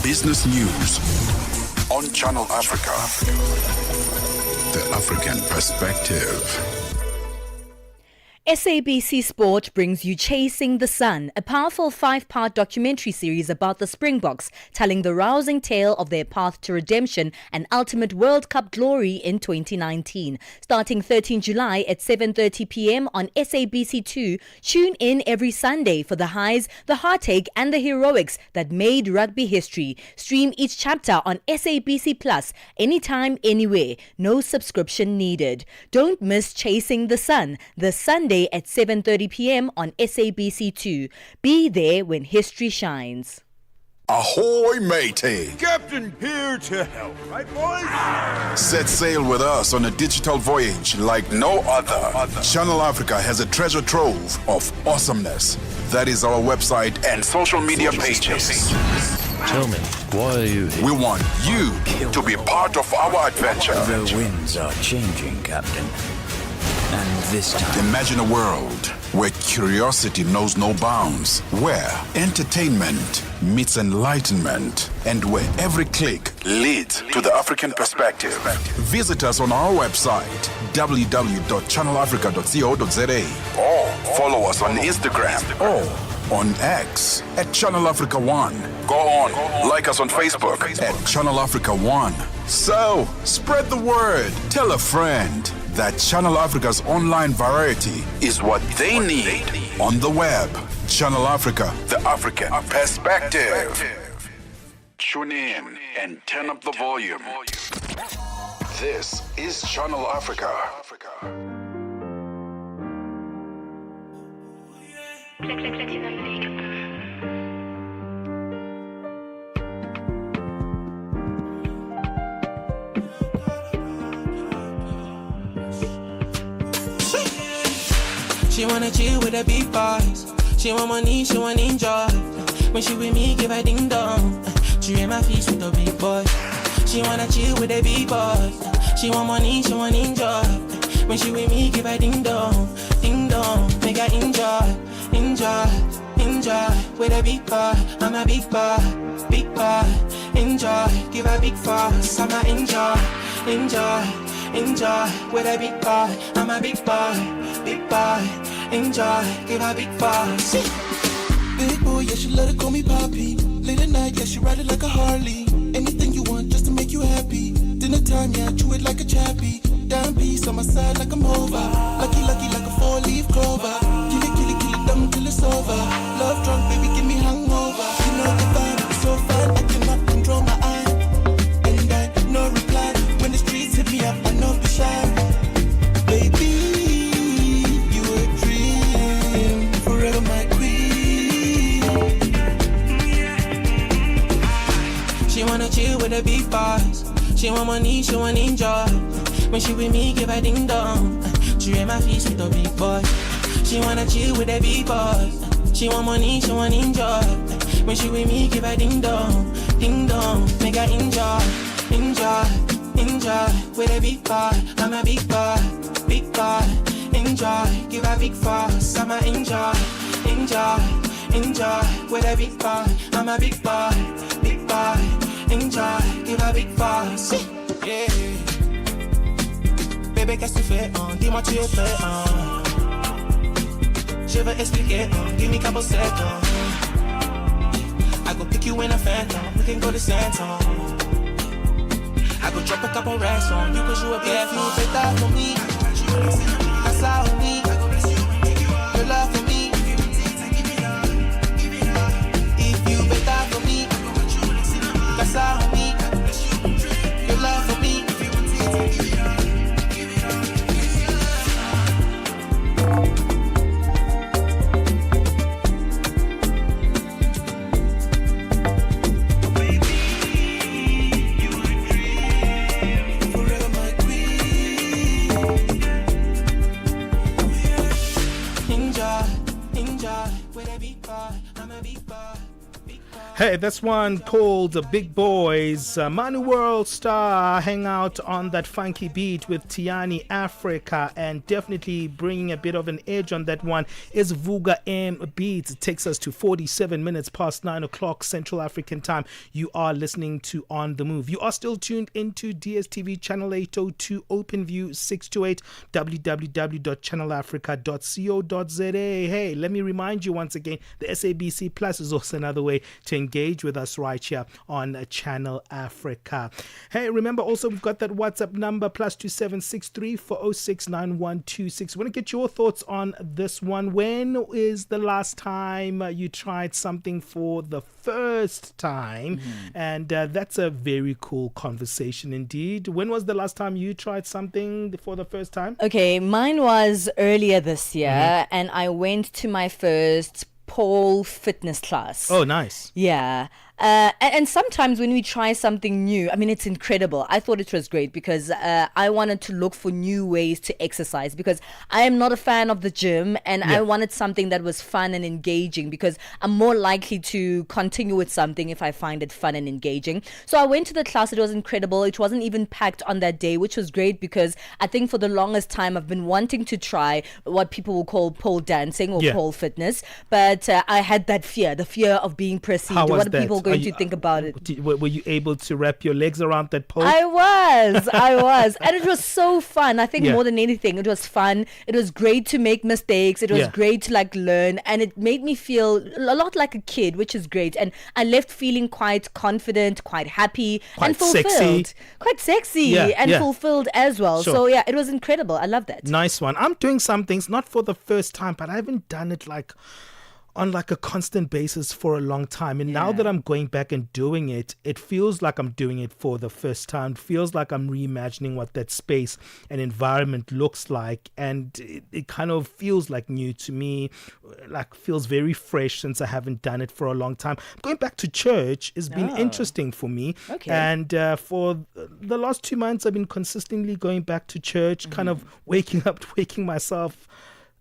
business news on Channel Africa. The African Perspective. SABC Sport brings you Chasing the Sun, a powerful 5-part documentary series about the Springboks, telling the rousing tale of their path to redemption and ultimate World Cup glory in 2019. Starting 13 July at 7:30 p.m. on SABC2, tune in every Sunday for the highs, the heartache and the heroics that made rugby history. Stream each chapter on SABC Plus, anytime, anywhere. No subscription needed. Don't miss Chasing the Sun, the Sunday at 7:30 p.m. on SABC2. Be there when history shines. Ahoy, matey! Captain here to help, right, boys? Set sail with us on a digital voyage like no other. Channel Africa has a treasure trove of awesomeness. That is our website and social media pages. Tell me, why are you here? We want you to be part of our adventure. The winds are changing, Captain. And this time... Imagine a world where curiosity knows no bounds, where entertainment meets enlightenment, and where every click leads to the African perspective. Visit us on our website, www.channelafrica.co.za, or follow us on Instagram or on X at Channel Africa 1. Go on, like us on Facebook at Channel Africa 1. So, spread the word. Tell a friend that Channel Africa's online variety is what they need on the web. Channel Africa, the African perspective. Tune in and turn up the volume. This is Channel Africa. She wanna chill with the big boys. She want money, she want enjoy. When she with me, give her ding dong. She in my feast with the big boys. She wanna chill with the big boys. She want money, she want enjoy. When she with me, give her ding dong, make her enjoy, enjoy, enjoy. With a big boy, I'm a big boy, enjoy. Give her big fuss, I'm a enjoy, enjoy, enjoy. With a big boy, I'm a big boy, enjoy. Give her big fuss. Big boy, yeah, she let it call me Poppy. Late at night, yeah, she ride it like a Harley. Anything you want just to make you happy. Dinner time, yeah, I chew it like a chappy. Down piece on my side like I'm over. Lucky like a 4-leaf clover. Kill it, dumb till it's over. Love drunk, baby, give me hangover. You know the vibe is so fine, I cannot control my eye. And I no reply when the streets hit me up, I know be shy. Baby, you a dream, forever my queen. She wanna chill with the big boys. She want money, she want enjoy. When she with me, give her ding dong. She in my feast with the big boy. She wanna chill with the big boys. She want money, she want enjoy. When she with me, give her ding dong, make her enjoy, enjoy, enjoy. With a big boy, I'm a big boy, enjoy. Give her big fuss, I'm a enjoy, enjoy, enjoy. With a big boy, I'm a big boy, enjoy. Give her big fuss, yeah. Bébé, qu'est-ce que tu fais, dis-moi tu es prêt, Je veux expliquer, give me couple seconds. I go pick you in a phantom, we can go to Santa. I go drop a couple racks on you, cause you a bad fool. You bet that for me, that's all on me. Your love for me, if you bet that for me, that's all on me. Your love for me. Hey, that's one called Big Boys. Manu World Star hang out on that funky beat with Tiani Africa, and definitely bringing a bit of an edge on that one is Vuga M Beats. It takes us to 47 minutes past 9 o'clock Central African time. You are listening to On The Move. You are still tuned into DSTV Channel 802 OpenView 628 www.channelafrica.co.za. Hey, let me remind you once again, the SABC Plus is also another way to engage with us right here on Channel Africa. Hey, remember also we've got that WhatsApp number +2763 406 9126. I want to get your thoughts on this one. When is the last time you tried something for the first time? And that's a very cool conversation indeed. When was the last time you tried something for the first time? Okay, mine was earlier this year, and I went to my first pole fitness class. Oh, nice. Yeah. And sometimes when we try something new, I mean, it's incredible. I thought it was great because I wanted to look for new ways to exercise because I am not a fan of the gym, and I wanted something that was fun and engaging because I'm more likely to continue with something if I find it fun and engaging. So I went to the class. It was incredible. It wasn't even packed on that day, which was great because I think for the longest time I've been wanting to try what people will call pole dancing or pole fitness, but I had that fear, the fear of being perceived. How was what are that? people going to think about it? Were you able to wrap your legs around that pole? I was. And it was so fun. I think more than anything, it was fun. It was great to make mistakes. It was great to learn. And it made me feel a lot like a kid, which is great. And I left feeling quite confident, quite happy, and fulfilled. Quite sexy and fulfilled as well. Sure. So yeah, it was incredible. I love that. Nice one. I'm doing some things, not for the first time, but I haven't done it on a constant basis for a long time. And now that I'm going back and doing it, it feels like I'm doing it for the first time. It feels like I'm reimagining what that space and environment looks like. And it kind of feels like new to me, feels very fresh since I haven't done it for a long time. Going back to church has been interesting for me. Okay. And for the last 2 months, I've been consistently going back to church, kind of waking myself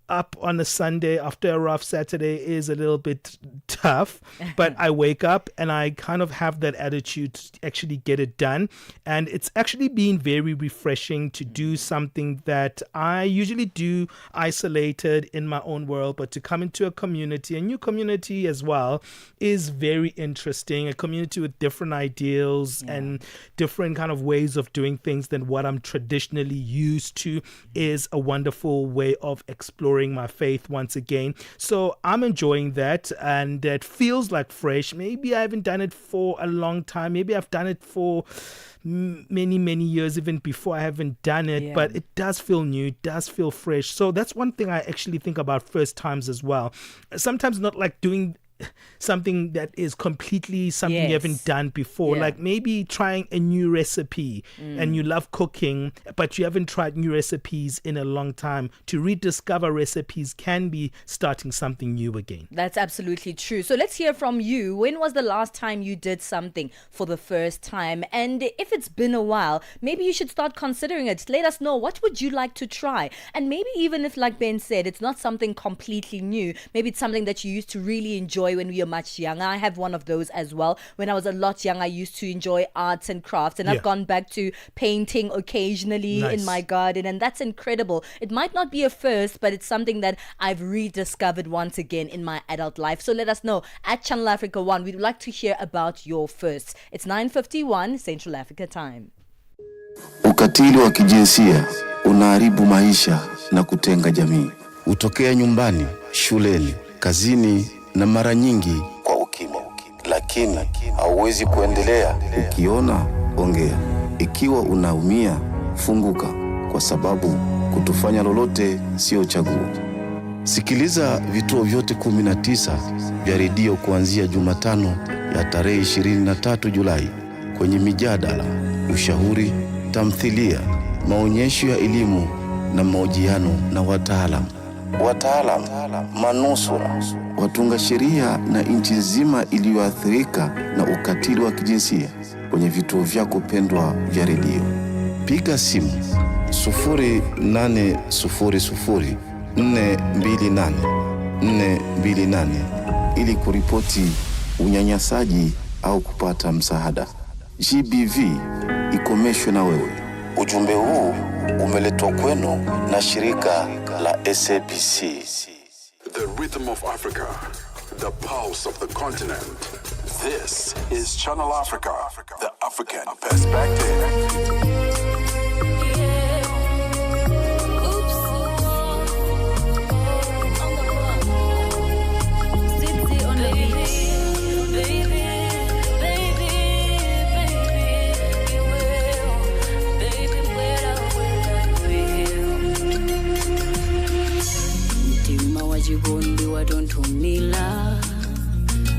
up on a Sunday after a rough Saturday is a little bit tough, but I wake up and I kind of have that attitude to actually get it done. And it's actually been very refreshing to do something that I usually do isolated in my own world, but to come into a community, a new community as well, is very interesting. A community with different ideals and different kind of ways of doing things than what I'm traditionally used to is a wonderful way of exploring my faith once again. So I'm enjoying that, and it feels like fresh. Maybe I haven't done it for a long time. Maybe I've done it for many years even before I haven't done it, but it does feel new, it does feel fresh. So that's one thing I actually think about first times as well. Sometimes not like doing something that is completely something you haven't done before, like maybe trying a new recipe and you love cooking, but you haven't tried new recipes in a long time. To rediscover recipes can be starting something new again. That's absolutely true. So let's hear from you. When was the last time you did something for the first time? And if it's been a while, maybe you should start considering it. Let us know, what would you like to try? And maybe even if, like Ben said, it's not something completely new, maybe it's something that you used to really enjoy when we were much younger. I have one of those as well. When I was a lot younger, I used to enjoy arts and crafts, and I've gone back to painting occasionally in my garden, and that's incredible. It might not be a first, but it's something that I've rediscovered once again in my adult life. So let us know at Channel Africa 1. We'd like to hear about your firsts. It's 9:51 Central Africa time. Ukatili wa kijinsia unaharibu maisha na kutenga jamii. Hutokea nyumbani, shuleni, kazini na mara nyingi kwa ukimya. Lakini hauwezi kuendelea. Ukiona, ongea. Ikiwa unaumia, funguka, kwa sababu kutofanya lolote sio chaguo. Sikiliza vituo vyote 19 vya redio kuanzia Jumatano ya tarehe 23 Julai kwenye mijadala, ushauri, tamthilia, maonyesho ya elimu na mahojiano na wataalamu, manusura, watunga sheria na nchi nzima iliyoathirika na ukatili wa kijinsia kwenye vituo vyako pendwa vya redio. Piga simu 0800 428 ili kuripoti unyanyasaji au kupata msaada. GBV ikomeshwe na wewe. Ujumbe huu umeletwa kwenu na shirika la SABC. The rhythm of Africa, the pulse of the continent. This is Channel Africa, the African perspective. Jibondi wadontumila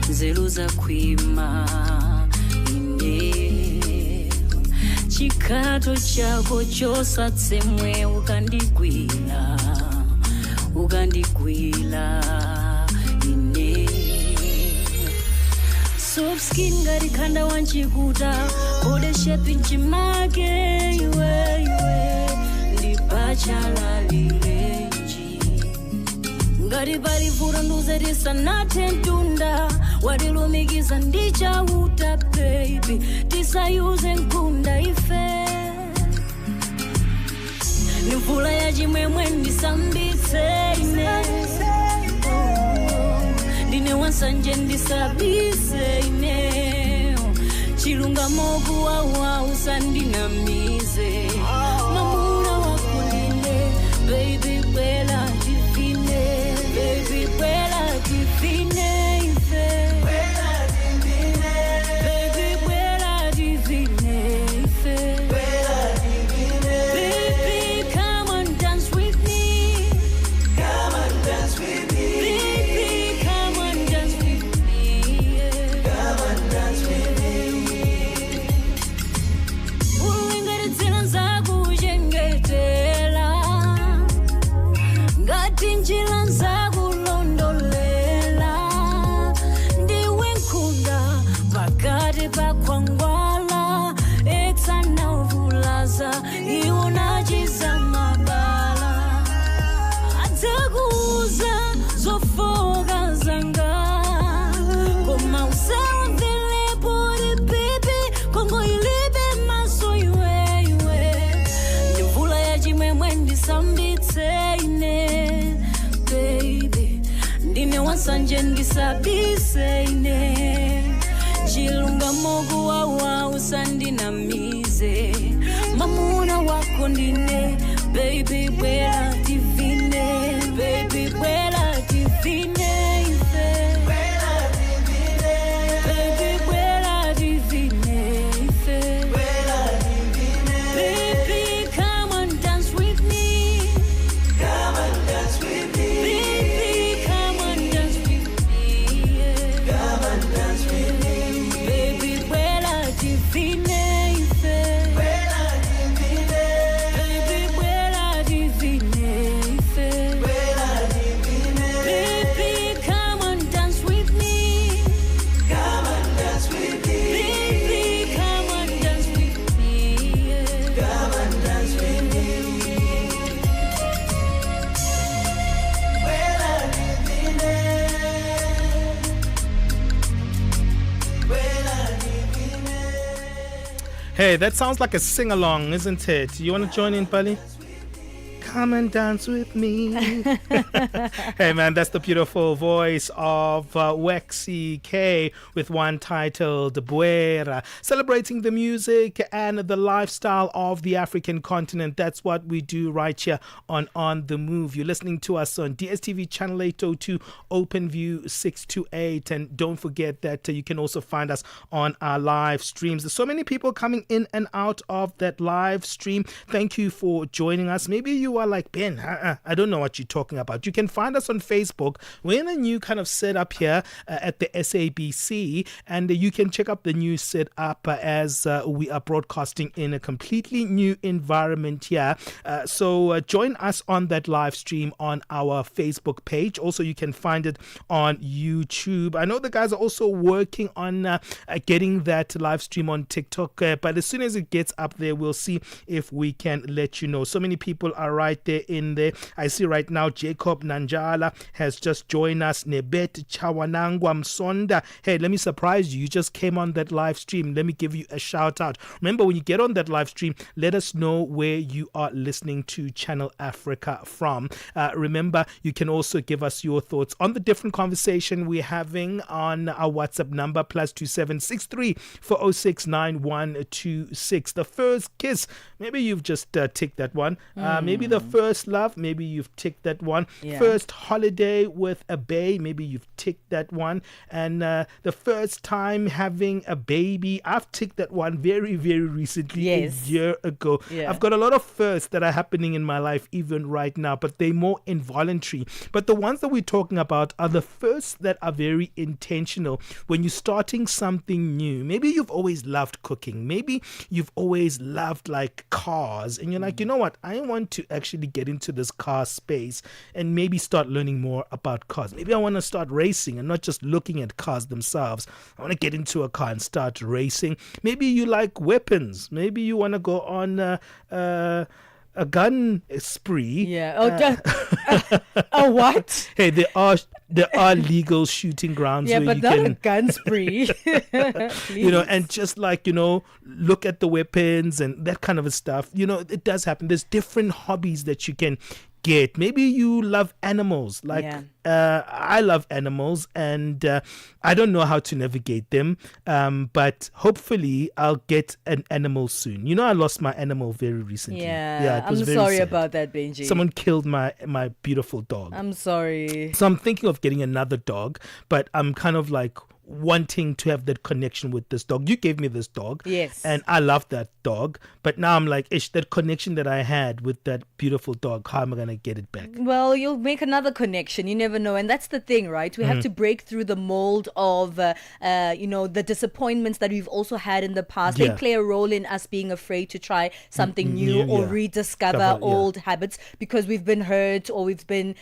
zeluza kwima ine chikato chako chosatsemwe ukandigwila ine soft skin ngari kanda wanchikuta body shape nchimake iwe ndipachalalirenji ngari balivura nduzerisa natentunda wadilumikiza ndichauta baby tisayuze nkunda ife nimvula ya chimwemwe ndisambitse ine ndine wansanje ndisabise ine chilungamo kuwawa usandinamize mamuna wako ndine baby bwela divine baby bwela divine ife baby bwela divine ife baby come on dance with me baby come on dance with me ulingaritsila nzakuchengetela ngati njila nzakulondolela ndiwe nkunda pakati pakhwangwala eksana uvulaza iwonachiza mabala adzakuuza zofoka zanga koma usawamvele poti baby kongo ilibe maso iwe ndimvula ya chimwemwe ndisambitse ine baby ndine wansanje ndisabise ine chilungamo kuwawa usandinamize mamuna wako ndine baby bwela divine baby bwela divine ife baby bwela divine ife baby come on dance with me baby come on dance with me baby bwela divine ife baby bwela divine ife baby come on dance with me baby come on dance with me Hey, that sounds like a sing-along, isn't it? You want to join in, Pali? Come and dance with me. Hey, man, that's the beautiful voice of Wexy K with one titled Buera, celebrating the music and the lifestyle of the African continent. That's what we do right here on The Move. You're listening to us on DSTV Channel 802, OpenView 628. And don't forget that you can also find us on our live streams. There's so many people coming in and out of that live stream. Thank you for joining us. Maybe you are like, Ben, I don't know what you're talking about. You can find us on Facebook. We're in a new kind of setup here at the SABC, and you can check out the new setup as we are broadcasting in a completely new environment here. So join us on that live stream on our Facebook page. Also, you can find it on YouTube. I know the guys are also working on getting that live stream on TikTok, but as soon as it gets up there, we'll see if we can let you know. So many people are right right there in there. I see right now Jacob Nanjala has just joined us. Nebet Chawanangwa Msonda. Hey, let me surprise you. You just came on that live stream. Let me give you a shout out. Remember, when you get on that live stream, let us know where you are listening to Channel Africa from. Remember, you can also give us your thoughts on the different conversation we're having on our WhatsApp number, +2763 406 9126. The first kiss, maybe you've just ticked that one. Maybe the first love, maybe you've ticked that one. Yeah. First holiday with a bae, maybe you've ticked that one. And the first time having a baby, I've ticked that one very, very recently, Yes. a year ago. Yeah. I've got a lot of firsts that are happening in my life even right now, but they're more involuntary. But the ones that we're talking about are the firsts that are very intentional. When you're starting something new, maybe you've always loved cooking, maybe you've always loved like cars, and you're like, you know what, I want to actually get into this car space and maybe start learning more about cars. Maybe I want to start racing and not just looking at cars themselves. I want to get into a car and start racing. Maybe you like weapons. Maybe you want to go on a gun spree. Yeah. Okay. A what? Hey, there are legal shooting grounds Yeah, where but you not can, a gun spree. and just like, look at the weapons and that kind of stuff. It does happen. There's different hobbies that you can get. Maybe you love animals. Like, I love animals, and I don't know how to navigate them. But hopefully I'll get an animal soon. I lost my animal very recently. Yeah, it was I'm very sorry sad. about that, Benji. Someone killed my beautiful dog. I'm sorry. So I'm thinking of getting another dog, but I'm kind of like wanting to have that connection with this dog. You gave me this dog. Yes. And I love that dog. But now I'm like, that connection that I had with that beautiful dog, how am I going to get it back? Well, you'll make another connection. You never know. And that's the thing, right? We have to break through the mold of, the disappointments that we've also had in the past. They play a role in us being afraid to try something new or rediscover old habits because we've been hurt or we've been,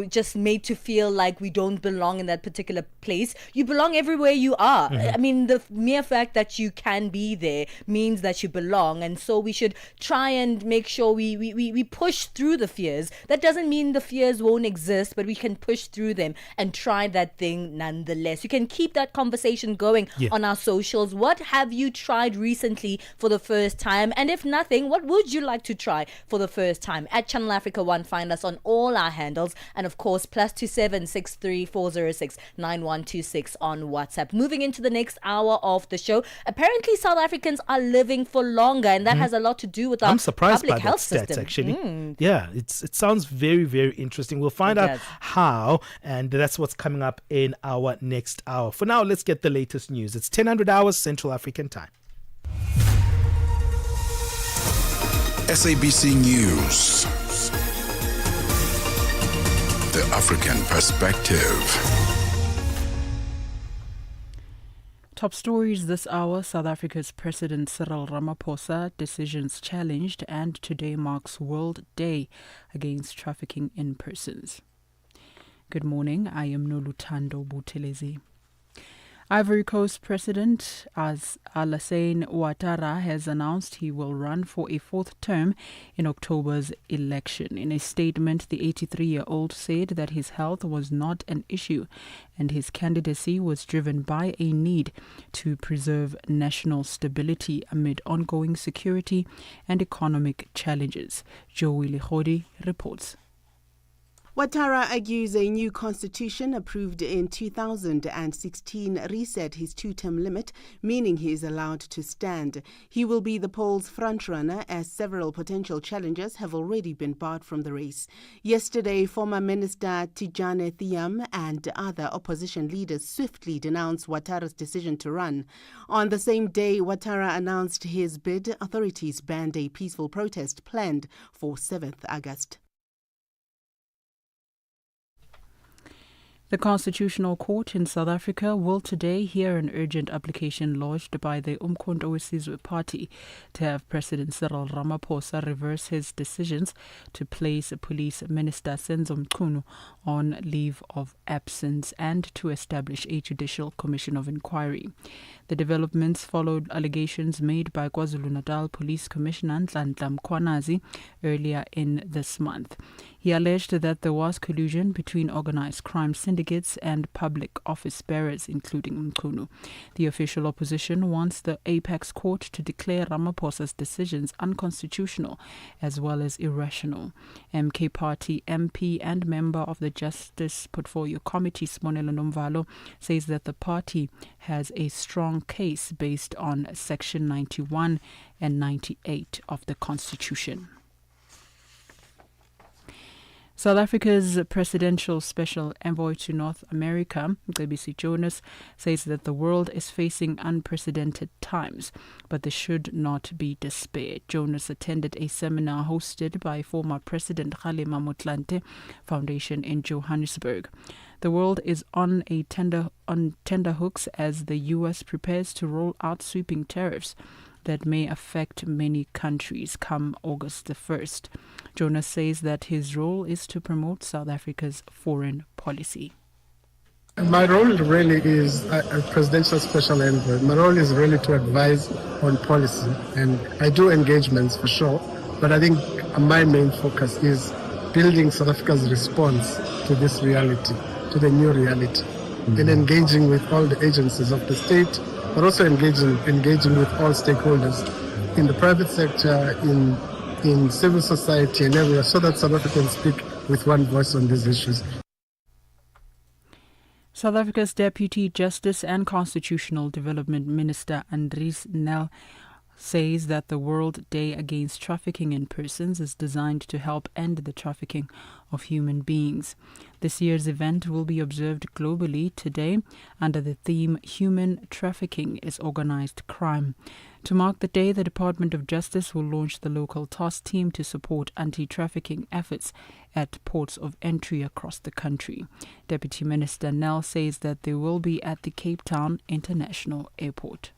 just made to feel like we don't belong in that particular place. You belong everywhere you are. I mean, the mere fact that you can be there means that you belong, and so we should try and make sure we push through the fears. That doesn't mean the fears won't exist, but we can push through them and try that thing nonetheless. You can keep that conversation going on our socials. What have you tried recently for the first time? And if nothing, what would you like to try for the first time? At Channel Africa 1, find us on all our handles, and of course +27 63 406 9126 on WhatsApp. Moving into the next hour of the show, apparently South Africans are living for longer, and that has a lot to do with our I'm surprised public by health that stats, system. actually. Yeah, it sounds very, very interesting. We'll find out how, and that's what's coming up in our next hour. For now, let's get the latest news. It's 10:00 hours Central African time. SABC News. The African Perspective. Top stories this hour: South Africa's President Cyril Ramaphosa, decisions challenged, and today marks World Day Against Trafficking in Persons. Good morning, I am Nolutando Buthelezi. Ivory Coast President Alassane Ouattara has announced he will run for a fourth term in October's election. In a statement, the 83-year-old said that his health was not an issue and his candidacy was driven by a need to preserve national stability amid ongoing security and economic challenges. Joey Lihodi reports. Ouattara argues a new constitution approved in 2016 reset his two-term limit, meaning he is allowed to stand. He will be the poll's frontrunner as several potential challengers have already been barred from the race. Yesterday, former Minister Tijane Thiam and other opposition leaders swiftly denounced Ouattara's decision to run. On the same day Ouattara announced his bid, authorities banned a peaceful protest planned for 7th August. The Constitutional Court in South Africa will today hear an urgent application lodged by the Umkhonto weSizwe Party to have President Cyril Ramaphosa reverse his decisions to place Police Minister Senzo Mchunu on leave of absence and to establish a judicial commission of inquiry. The developments followed allegations made by KwaZulu-Natal Police Commissioner Nhlanhla Mkhwanazi earlier in this month. He alleged that there was collusion between organized crime syndicates and public office bearers, including Mkhunu. The official opposition wants the Apex Court to declare Ramaphosa's decisions unconstitutional as well as irrational. MK Party MP and member of the Justice Portfolio Committee, Smonelo Nomvalo, says that the party has a strong case based on Section 91 and 98 of the Constitution. South Africa's presidential special envoy to North America, Mcebisi Jonas, says that the world is facing unprecedented times, but there should not be despair. Jonas attended a seminar hosted by former President Kgalema Motlanthe Foundation in Johannesburg. The world is on tender hooks as the U.S. prepares to roll out sweeping tariffs that may affect many countries come August the 1st. Jonas says that his role is to promote South Africa's foreign policy. My role really is a presidential special envoy. My role is really to advise on policy, and I do engagements for sure, but I think my main focus is building South Africa's response to this reality, to the new reality, and engaging with all the agencies of the state, but also engaging with all stakeholders in the private sector, in civil society and everywhere, so that South Africans speak with one voice on these issues. South Africa's Deputy Justice and Constitutional Development Minister Andries Nel says that the World Day Against Trafficking in Persons is designed to help end the trafficking of human beings. This year's event will be observed globally today under the theme Human Trafficking is Organized Crime. To mark the day, the Department of Justice will launch the local task team to support anti-trafficking efforts at ports of entry across the country. Deputy Minister Nel says that they will be at the Cape Town International Airport.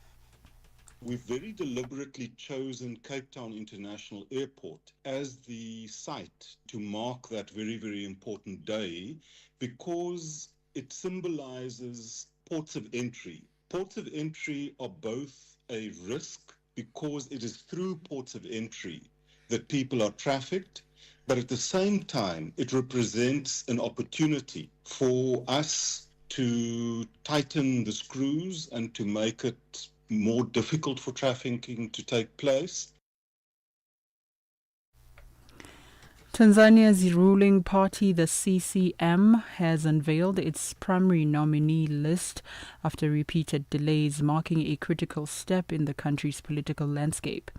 We've very deliberately chosen Cape Town International Airport as the site to mark that very, very important day because it symbolizes ports of entry. Ports of entry are both a risk because it is through ports of entry that people are trafficked, but at the same time, it represents an opportunity for us to tighten the screws and to make it more difficult for trafficking to take place. Tanzania's ruling party, the CCM, has unveiled its primary nominee list after repeated delays, marking a critical step in the country's political landscape.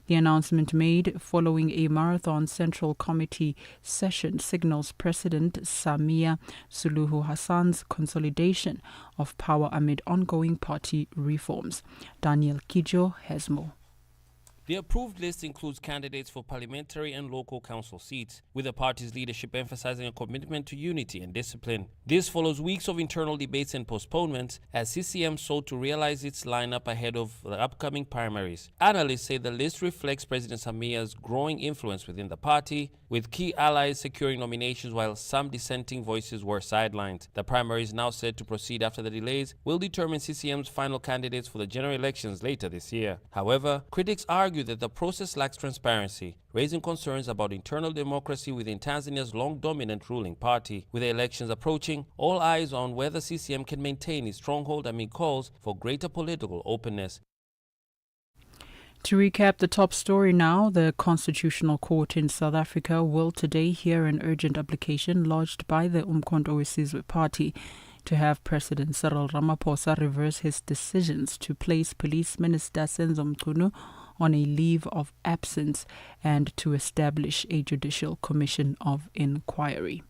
The announcement made following a marathon Central Committee session signals President Samia Suluhu Hassan's consolidation of power amid ongoing party reforms. Daniel Kijo has more. The approved list includes candidates for parliamentary and local council seats, with the party's leadership emphasizing a commitment to unity and discipline. This follows weeks of internal debates and postponements as CCM sought to realize its lineup ahead of the upcoming primaries. Analysts say the list reflects President Samia's growing influence within the party, with key allies securing nominations while some dissenting voices were sidelined. The primaries, now set to proceed after the delays, will determine CCM's final candidates for the general elections later this year. However, critics argue that the process lacks transparency, raising concerns about internal democracy within Tanzania's long-dominant ruling party. With the elections approaching, all eyes on whether CCM can maintain its stronghold amid calls for greater political openness. To recap the top story now, the Constitutional Court in South Africa will today hear an urgent application lodged by the Umkhonto weSizwe Party to have President Cyril Ramaphosa reverse his decisions to place Police Minister Senzo Mchunu on a leave of absence and to establish a judicial commission of inquiry.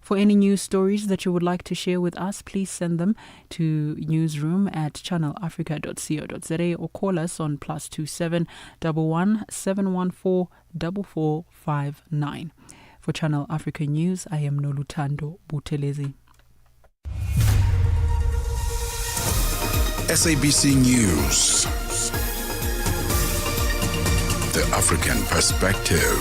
For any news stories that you would like to share with us, please send them to newsroom@channelafrica.co.za or call us on +27 11 714 4459. For Channel Africa News, I am Nolutando Butelezi. SABC News. The African Perspective.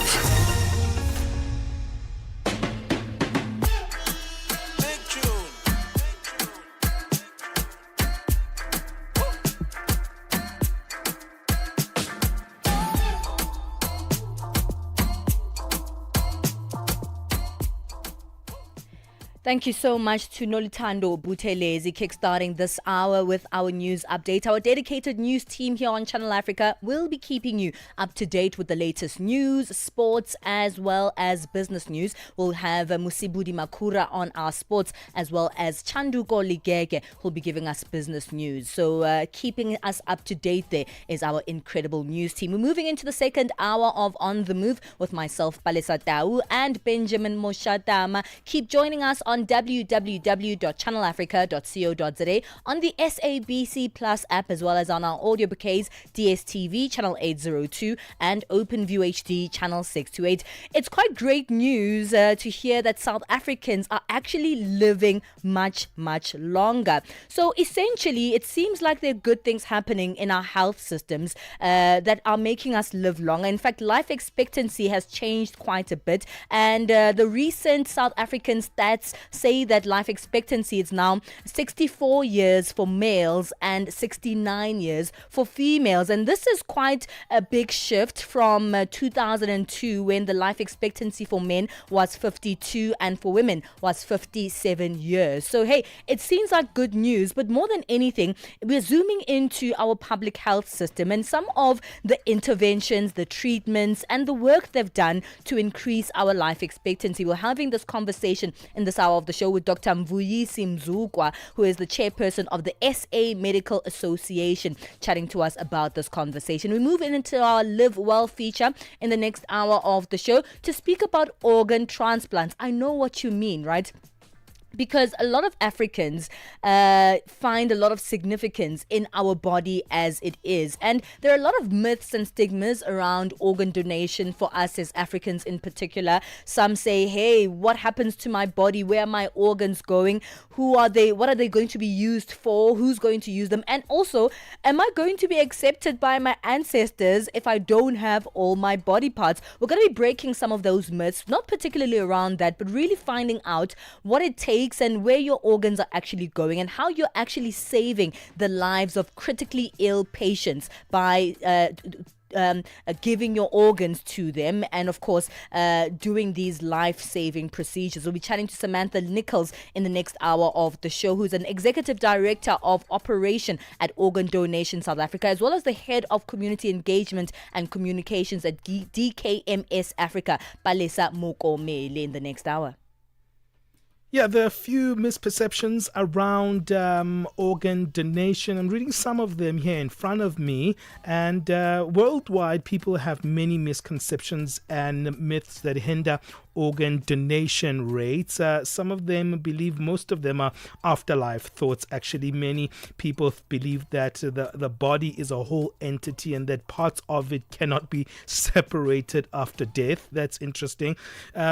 Thank you so much to Nolitando Buthelezi, kickstarting this hour with our news update. Our dedicated news team here on Channel Africa will be keeping you up to date with the latest news, sports, as well as business news. We'll have Musibudi Makura on our sports, as well as Chanduko Ligege, who'll be giving us business news. So keeping us up to date there is our incredible news team. We're moving into the second hour of On the Move with myself, Palesa and Benjamin Moshatama. Keep joining us on www.channelafrica.co.za, on the SABC Plus app, as well as on our audio bouquets, DSTV channel 802 and OpenView HD channel 628. It's quite great news to hear that South Africans are actually living much, much longer. So essentially, it seems like there are good things happening in our health systems that are making us live longer. In fact, life expectancy has changed quite a bit, and the recent South African stats say that life expectancy is now 64 years for males and 69 years for females. And this is quite a big shift from 2002, when the life expectancy for men was 52 and for women was 57 years. So, hey, it seems like good news, but more than anything, we're zooming into our public health system and some of the interventions, the treatments, and the work they've done to increase our life expectancy. We're having this conversation in this hour of the show with Dr. Mvuyisi Mzukwa, who is the chairperson of the SA Medical Association, chatting to us about this conversation. We move into our Live Well feature in the next hour of the show to speak about organ transplants. I know what you mean, right? Because a lot of Africans find a lot of significance in our body as it is. And there are a lot of myths and stigmas around organ donation for us as Africans in particular. Some say, hey, what happens to my body? Where are my organs going? Who are they? What are they going to be used for? Who's going to use them? And also, am I going to be accepted by my ancestors if I don't have all my body parts? We're going to be breaking some of those myths, not particularly around that, but really finding out what it takes and where your organs are actually going and how you're actually saving the lives of critically ill patients by giving your organs to them, and of course doing these life-saving procedures. We'll be chatting to Samantha Nichols in the next hour of the show, who's an executive director of operation at Organ Donation South Africa, as well as the head of community engagement and communications at DKMS Africa, Palesa Mokomele, in the next hour. Yeah, there are a few misperceptions around organ donation. I'm reading some of them here in front of me. And worldwide, people have many misconceptions and myths that hinder organ donation rates. Some of them believe, most of them are afterlife thoughts. Actually, many people believe that the body is a whole entity and that parts of it cannot be separated after death. That's interesting.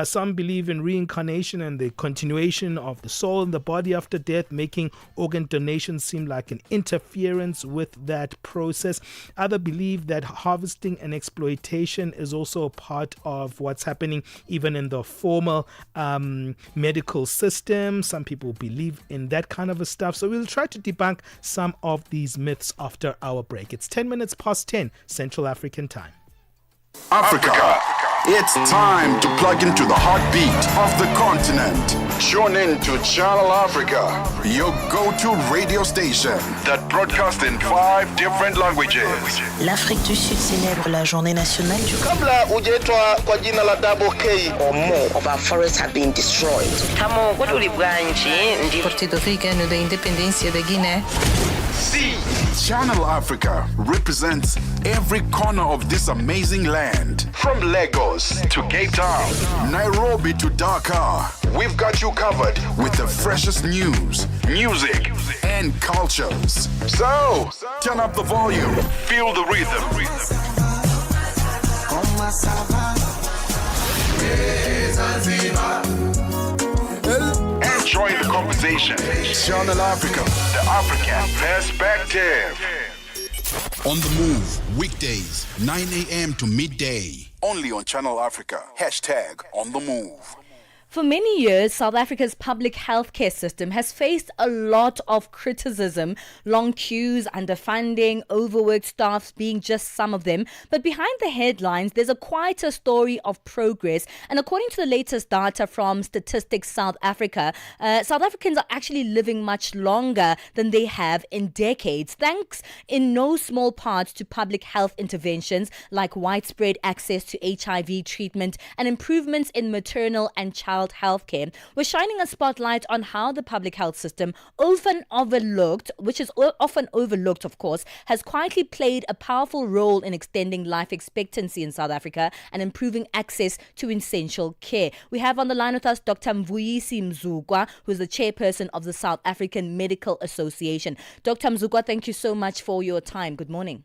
Some believe in reincarnation and the continuation of the soul in the body after death, making organ donation seem like an interference with that process. Others believe that harvesting and exploitation is also a part of what's happening even in the formal medical system. Some people believe in that kind of a stuff. So we'll try to debunk some of these myths after our break. It's 10 minutes past 10 Central African time. Africa. It's time to plug into the heartbeat of the continent. Tune in to Channel Africa, your go-to radio station that broadcasts in 5 different languages. L'Afrique du Sud célèbre la journée nationale du Kabla hujaitwa kwa jina la Double K or more of our forests have been destroyed. Tamo Partido Africano da Independência da Guiné. See, Channel Africa represents every corner of this amazing land. From Lagos to Cape Town, Nairobi to Dakar, we've got you covered with the freshest news, music, and cultures. So, turn up the volume, feel the rhythm. And join the conversation. Channel Africa, the African perspective. On the Move, weekdays, 9 a.m. to midday. Only on Channel Africa. #On the Move. For many years, South Africa's public healthcare system has faced a lot of criticism, long queues, underfunding, overworked staffs being just some of them. But behind the headlines, there's a quieter story of progress. And according to the latest data from Statistics South Africa, South Africans are actually living much longer than they have in decades, thanks in no small part to public health interventions like widespread access to HIV treatment and improvements in maternal and child healthcare. We're shining a spotlight on how the public health system, often overlooked, of course, has quietly played a powerful role in extending life expectancy in South Africa and improving access to essential care. We have on the line with us Dr. Mvuyisi Mzukwa, who's the chairperson of the South African Medical Association. Dr. Mzukwa, thank you so much for your time. Good morning.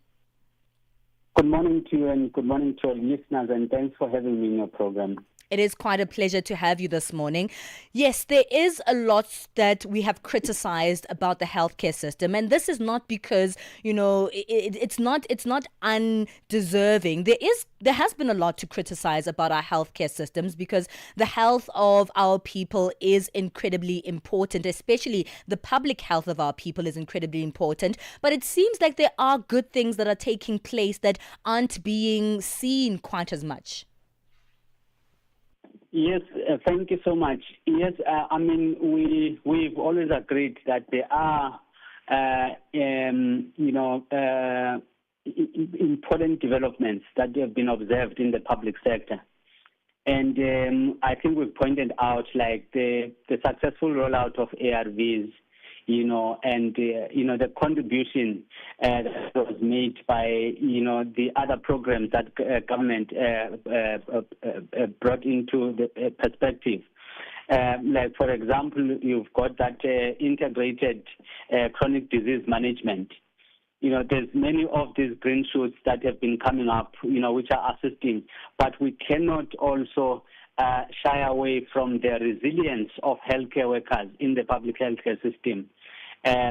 Good morning to you and good morning to our listeners, and thanks for having me in your program. It is quite a pleasure to have you this morning. Yes, there is a lot that we have criticized about the healthcare system, and this is not because, it's not undeserving. There has been a lot to criticize about our healthcare systems because the health of our people is incredibly important, especially the public health of our people is incredibly important. But it seems like there are good things that are taking place that aren't being seen quite as much. Yes, thank you so much. Yes, we've always agreed that there are, important developments that have been observed in the public sector. And I think we've pointed out like the successful rollout of ARVs, the contribution that was made by, the other programs that government brought into the perspective. Like, for example, you've got that integrated chronic disease management. There's many of these green shoots that have been coming up, which are assisting, but we cannot also shy away from the resilience of healthcare workers in the public healthcare system.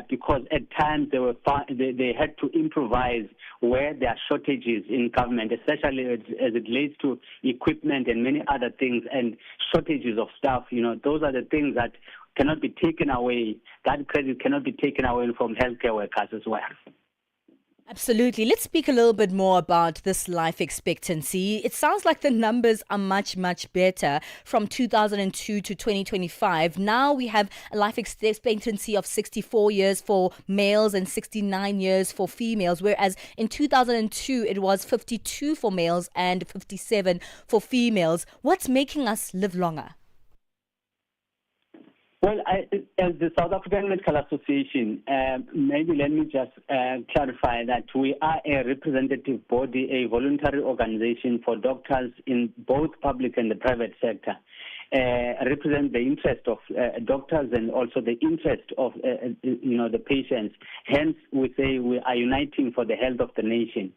Because at times they had to improvise where there are shortages in government, especially as it relates to equipment and many other things, and shortages of staff. Those are the things that cannot be taken away. That credit cannot be taken away from healthcare workers as well. Absolutely. Let's speak a little bit more about this life expectancy. It sounds like the numbers are much, much better from 2002 to 2025. Now we have a life expectancy of 64 years for males and 69 years for females, whereas in 2002 it was 52 for males and 57 for females. What's making us live longer? Well, as the South African Medical Association, maybe let me just clarify that we are a representative body, a voluntary organization for doctors in both public and the private sector. Represent the interest of doctors and also the interest of the patients. Hence, we say we are uniting for the health of the nation.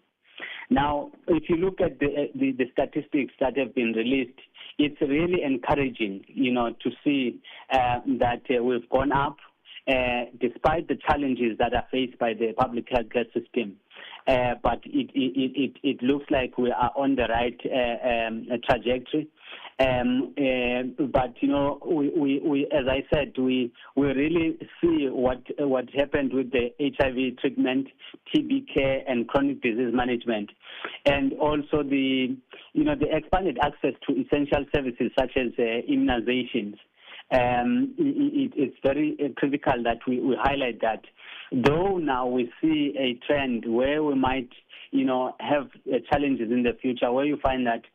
Now, if you look at the statistics that have been released, it's really encouraging, to see that we've gone up despite the challenges that are faced by the public healthcare system. But it looks like we are on the right trajectory. But we as I said, we really see what happened with the HIV treatment, TB care, and chronic disease management, and also the expanded access to essential services such as immunizations. It's very critical that we highlight that. Though now we see a trend where we might, have challenges in the future, where you find that,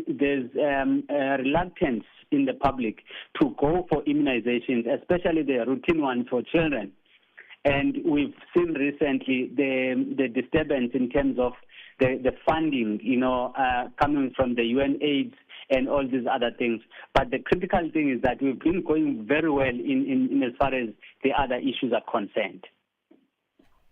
there's a reluctance in the public to go for immunizations, especially the routine ones for children. And we've seen recently the disturbance in terms of the funding, coming from the UNAIDS and all these other things. But the critical thing is that we've been going very well in as far as the other issues are concerned.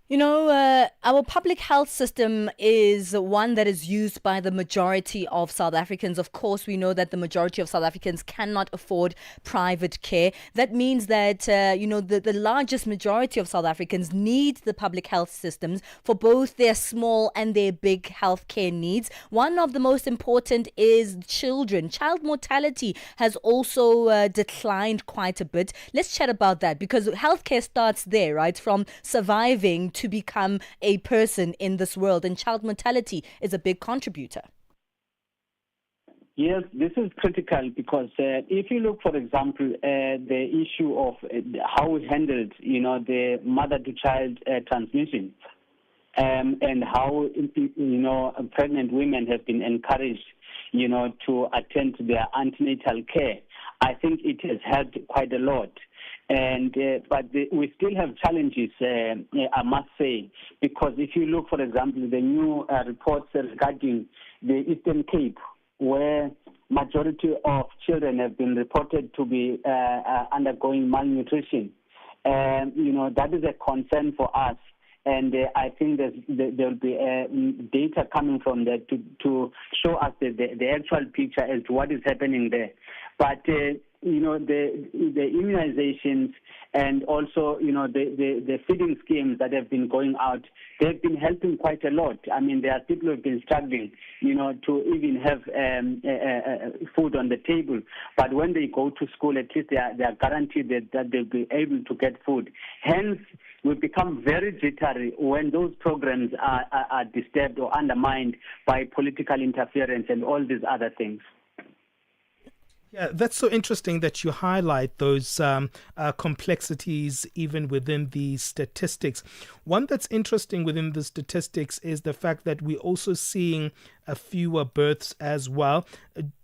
You know, our public health system is one that is used by the majority of South Africans. Of course, we know that the majority of South Africans cannot afford private care. That means that, the largest majority of South Africans need the public health systems for both their small and their big healthcare needs. One of the most important is children. Child mortality has also declined quite a bit. Let's chat about that, because healthcare starts there, right? From surviving to become a person in this world, and child mortality is a big contributor. Yes, this is critical because if you look, for example, the issue of how we handled, the mother-to-child transmission, and how, pregnant women have been encouraged, to attend to their antenatal care, I think it has helped quite a lot. We still have challenges, I must say, because if you look, for example, the new reports regarding the Eastern Cape, where majority of children have been reported to be undergoing malnutrition, that is a concern for us. And I think there will be data coming from that to show us the actual picture as to what is happening there. But the immunizations and also the feeding schemes that have been going out, they've been helping quite a lot. I mean, there are people who have been struggling, to even have food on the table. But when they go to school, at least they are guaranteed that they'll be able to get food. Hence, we become very jittery when those programs are disturbed or undermined by political interference and all these other things. Yeah, that's so interesting that you highlight those complexities even within the statistics. One that's interesting within the statistics is the fact that we're also seeing fewer births as well.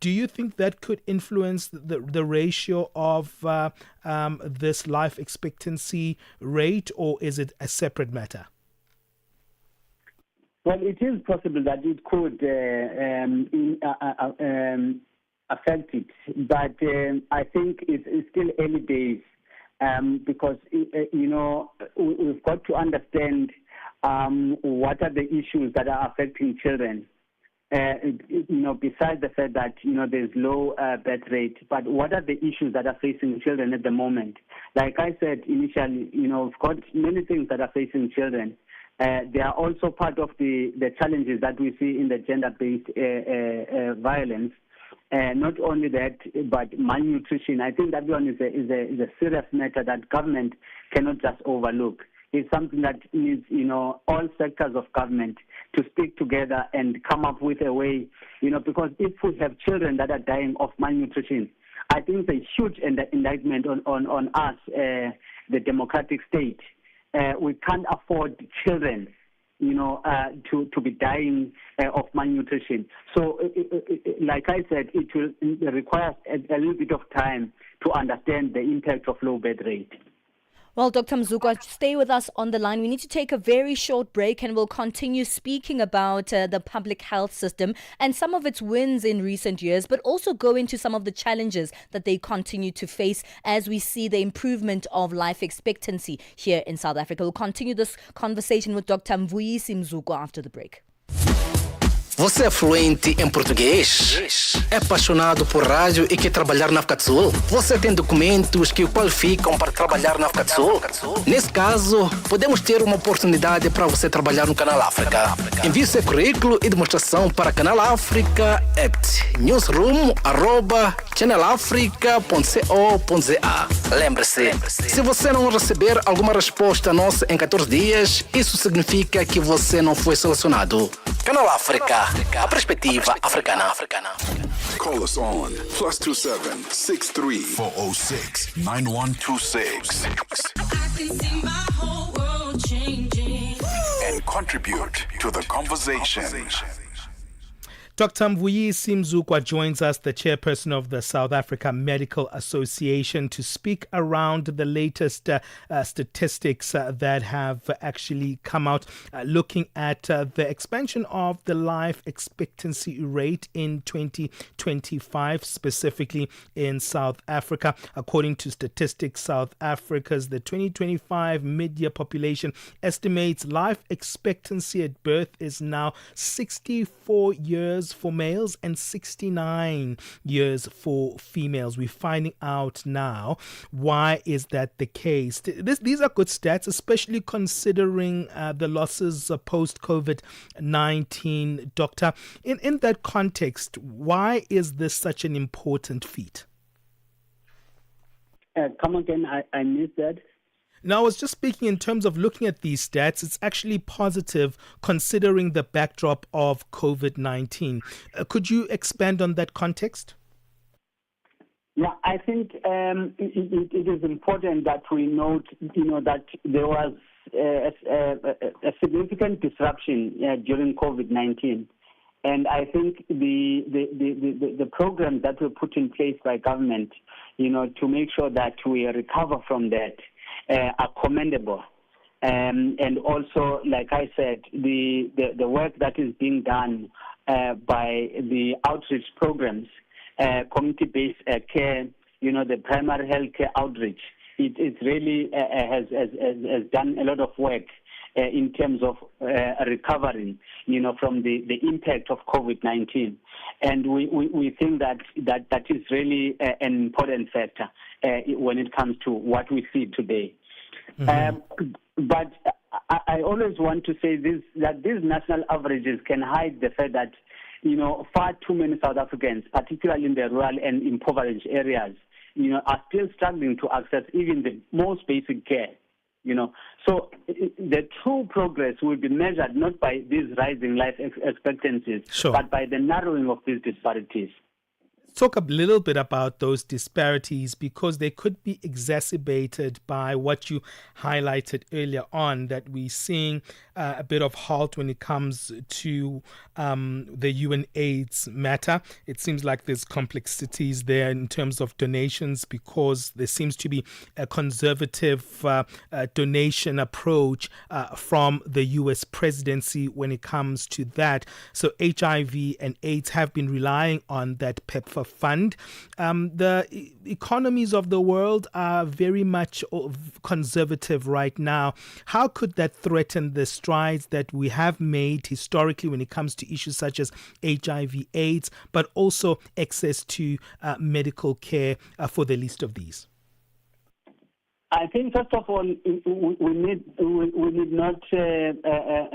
Do you think that could influence the ratio of this life expectancy rate, or is it a separate matter? Well, it is possible that it could affect it, but I think it's still early days because we've got to understand what are the issues that are affecting children. Besides the fact that there's low birth rate, but what are the issues that are facing children at the moment? Like I said initially, we've got many things that are facing children. They are also part of the challenges that we see in the gender-based violence. Not only that, but malnutrition. I think that one is a serious matter that government cannot just overlook. It's something that needs, all sectors of government to stick together and come up with a way, because if we have children that are dying of malnutrition, I think it's a huge indictment on us, the democratic state. We can't afford children to be dying of malnutrition. So, like I said, it will require a little bit of time to understand the impact of low birth rate. Well, Dr. Mzukwa, stay with us on the line. We need to take a very short break and we'll continue speaking about the public health system and some of its wins in recent years, but also go into some of the challenges that they continue to face as we see the improvement of life expectancy here in South Africa. We'll continue this conversation with Dr. Mvuyisi Mzukwa after the break. Você é fluente em português? É apaixonado por rádio e quer trabalhar na África do Sul? Você tem documentos que o qualificam para trabalhar na África do Sul? Nesse caso, podemos ter uma oportunidade para você trabalhar no Canal África. Envie seu currículo e demonstração para Canal África at newsroom@channelafrica.co.za. Lembre-se, se você não receber alguma resposta nossa em 14 dias, isso significa que você não foi selecionado. Canal África. A perspectiva africana. Call us on +27 63 406 9126 and contribute to the conversation. Dr. Mvuyi Simzukwa joins us, the chairperson of the South Africa Medical Association, to speak around the latest statistics that have actually come out, looking at the expansion of the life expectancy rate in 2025, specifically in South Africa. According to statistics, South Africa's the 2025 mid-year population estimates life expectancy at birth is now 64 years for males and 69 years for females. We're finding out now why is that the case. These are good stats, especially considering the losses post-COVID-19, Doctor. In that context, why is this such an important feat? Come again, I missed that. Now, I was just speaking in terms of looking at these stats. It's actually positive considering the backdrop of COVID-19. Could you expand on that context? Yeah, I think it is important that we note, that there was a significant disruption during COVID-19. And I think the programs that were put in place by government, to make sure that we recover from that, are commendable. And also, like I said, the work that is being done by the outreach programs, community-based care, the primary health care outreach, it really has done a lot of work in terms of recovering, from the impact of COVID-19. And we think that is really an important factor when it comes to what we see today. Mm-hmm. But I always want to say this, that these national averages can hide the fact that, far too many South Africans, particularly in the rural and impoverished areas, are still struggling to access even the most basic care. So the true progress will be measured not by these rising life expectancies, sure, but by the narrowing of these disparities. Talk a little bit about those disparities, because they could be exacerbated by what you highlighted earlier on, that we're seeing a bit of halt when it comes to the UN-AIDS matter. It seems like there's complexities there in terms of donations, because there seems to be a conservative donation approach from the US presidency when it comes to that. So HIV and AIDS have been relying on that PEPFAR fund. The economies of the world are very much conservative right now. How could that threaten the strides that we have made historically when it comes to issues such as HIV, AIDS, but also access to medical care for the least of these? I think, first of all, we need not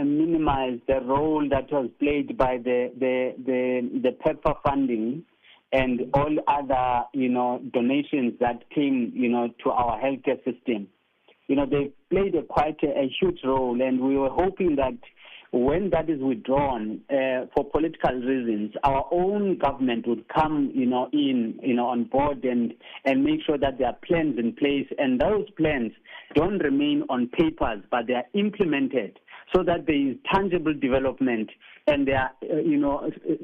minimize the role that was played by the PEPFAR funding and all other, donations that came, to our healthcare system. They played quite a huge role, and we were hoping that when that is withdrawn for political reasons, our own government would come, on board and make sure that there are plans in place, and those plans don't remain on papers, but they are implemented so that there is tangible development, and there are,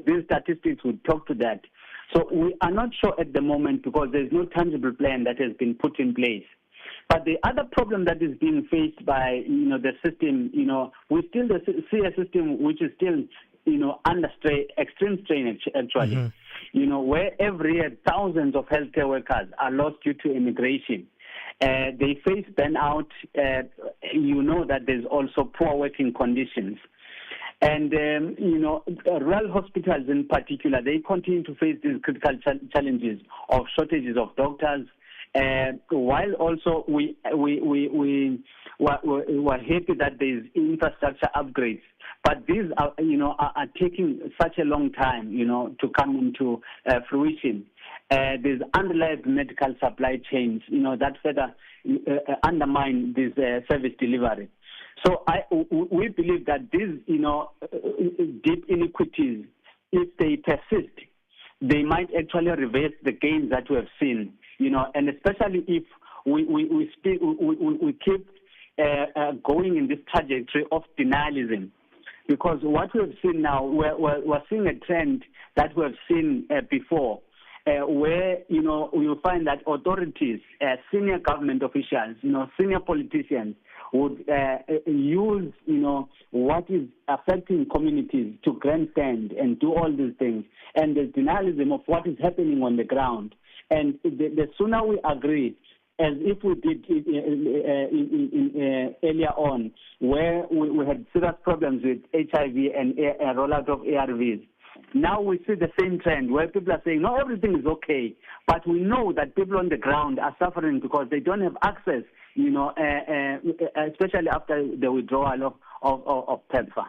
these statistics would talk to that. So we are not sure at the moment, because there's no tangible plan that has been put in place. But the other problem that is being faced by, the system, we still see a system which is still, under extreme strain, actually. Mm-hmm. Where every year thousands of healthcare workers are lost due to immigration. They face burnout. That there's also poor working conditions. And, rural hospitals in particular, they continue to face these critical challenges of shortages of doctors, while also we were happy that there's infrastructure upgrades. But these are taking such a long time, to come into fruition. There's unreliable medical supply chains, that further undermine this service delivery. So we believe that these, deep inequities, if they persist, they might actually reverse the gains that we have seen, and especially if we keep going in this trajectory of denialism, Because what we've seen now, we're seeing a trend that we've seen before, where, you find that authorities, senior government officials, senior politicians would use, what is affecting communities to grandstand and do all these things. And the denialism of what is happening on the ground. And the sooner we agree, as if we did earlier on, where we had serious problems with HIV and rollout of ARVs. Now we see the same trend where people are saying, no, everything is okay. But we know that people on the ground are suffering because they don't have access, especially after the withdrawal of PEPFAR.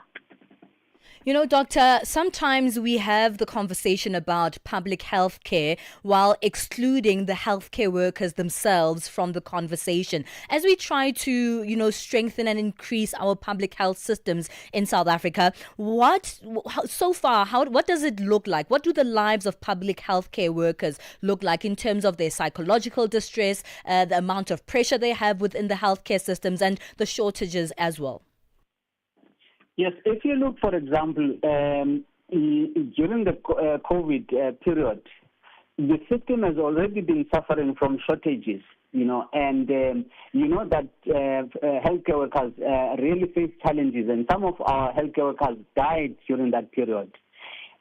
Doctor, sometimes we have the conversation about public health care while excluding the healthcare workers themselves from the conversation. As we try to, strengthen and increase our public health systems in South Africa, what does it look like? What do the lives of public healthcare workers look like in terms of their psychological distress, the amount of pressure they have within the healthcare systems, and the shortages as well? Yes, if you look, for example, during the COVID period, the system has already been suffering from shortages, and that healthcare workers really face challenges, and some of our healthcare workers died during that period.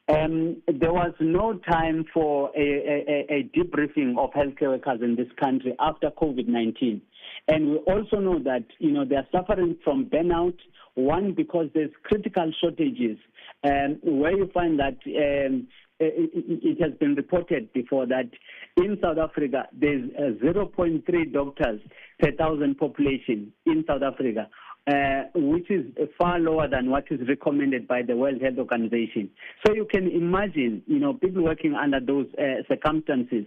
There was no time for a debriefing of healthcare workers in this country after COVID-19. And we also know that, they are suffering from burnout, one, because there's critical shortages, where you find that it has been reported before that in South Africa, there's 0.3 doctors per thousand population in South Africa, which is far lower than what is recommended by the World Health Organization. So you can imagine, people working under those circumstances.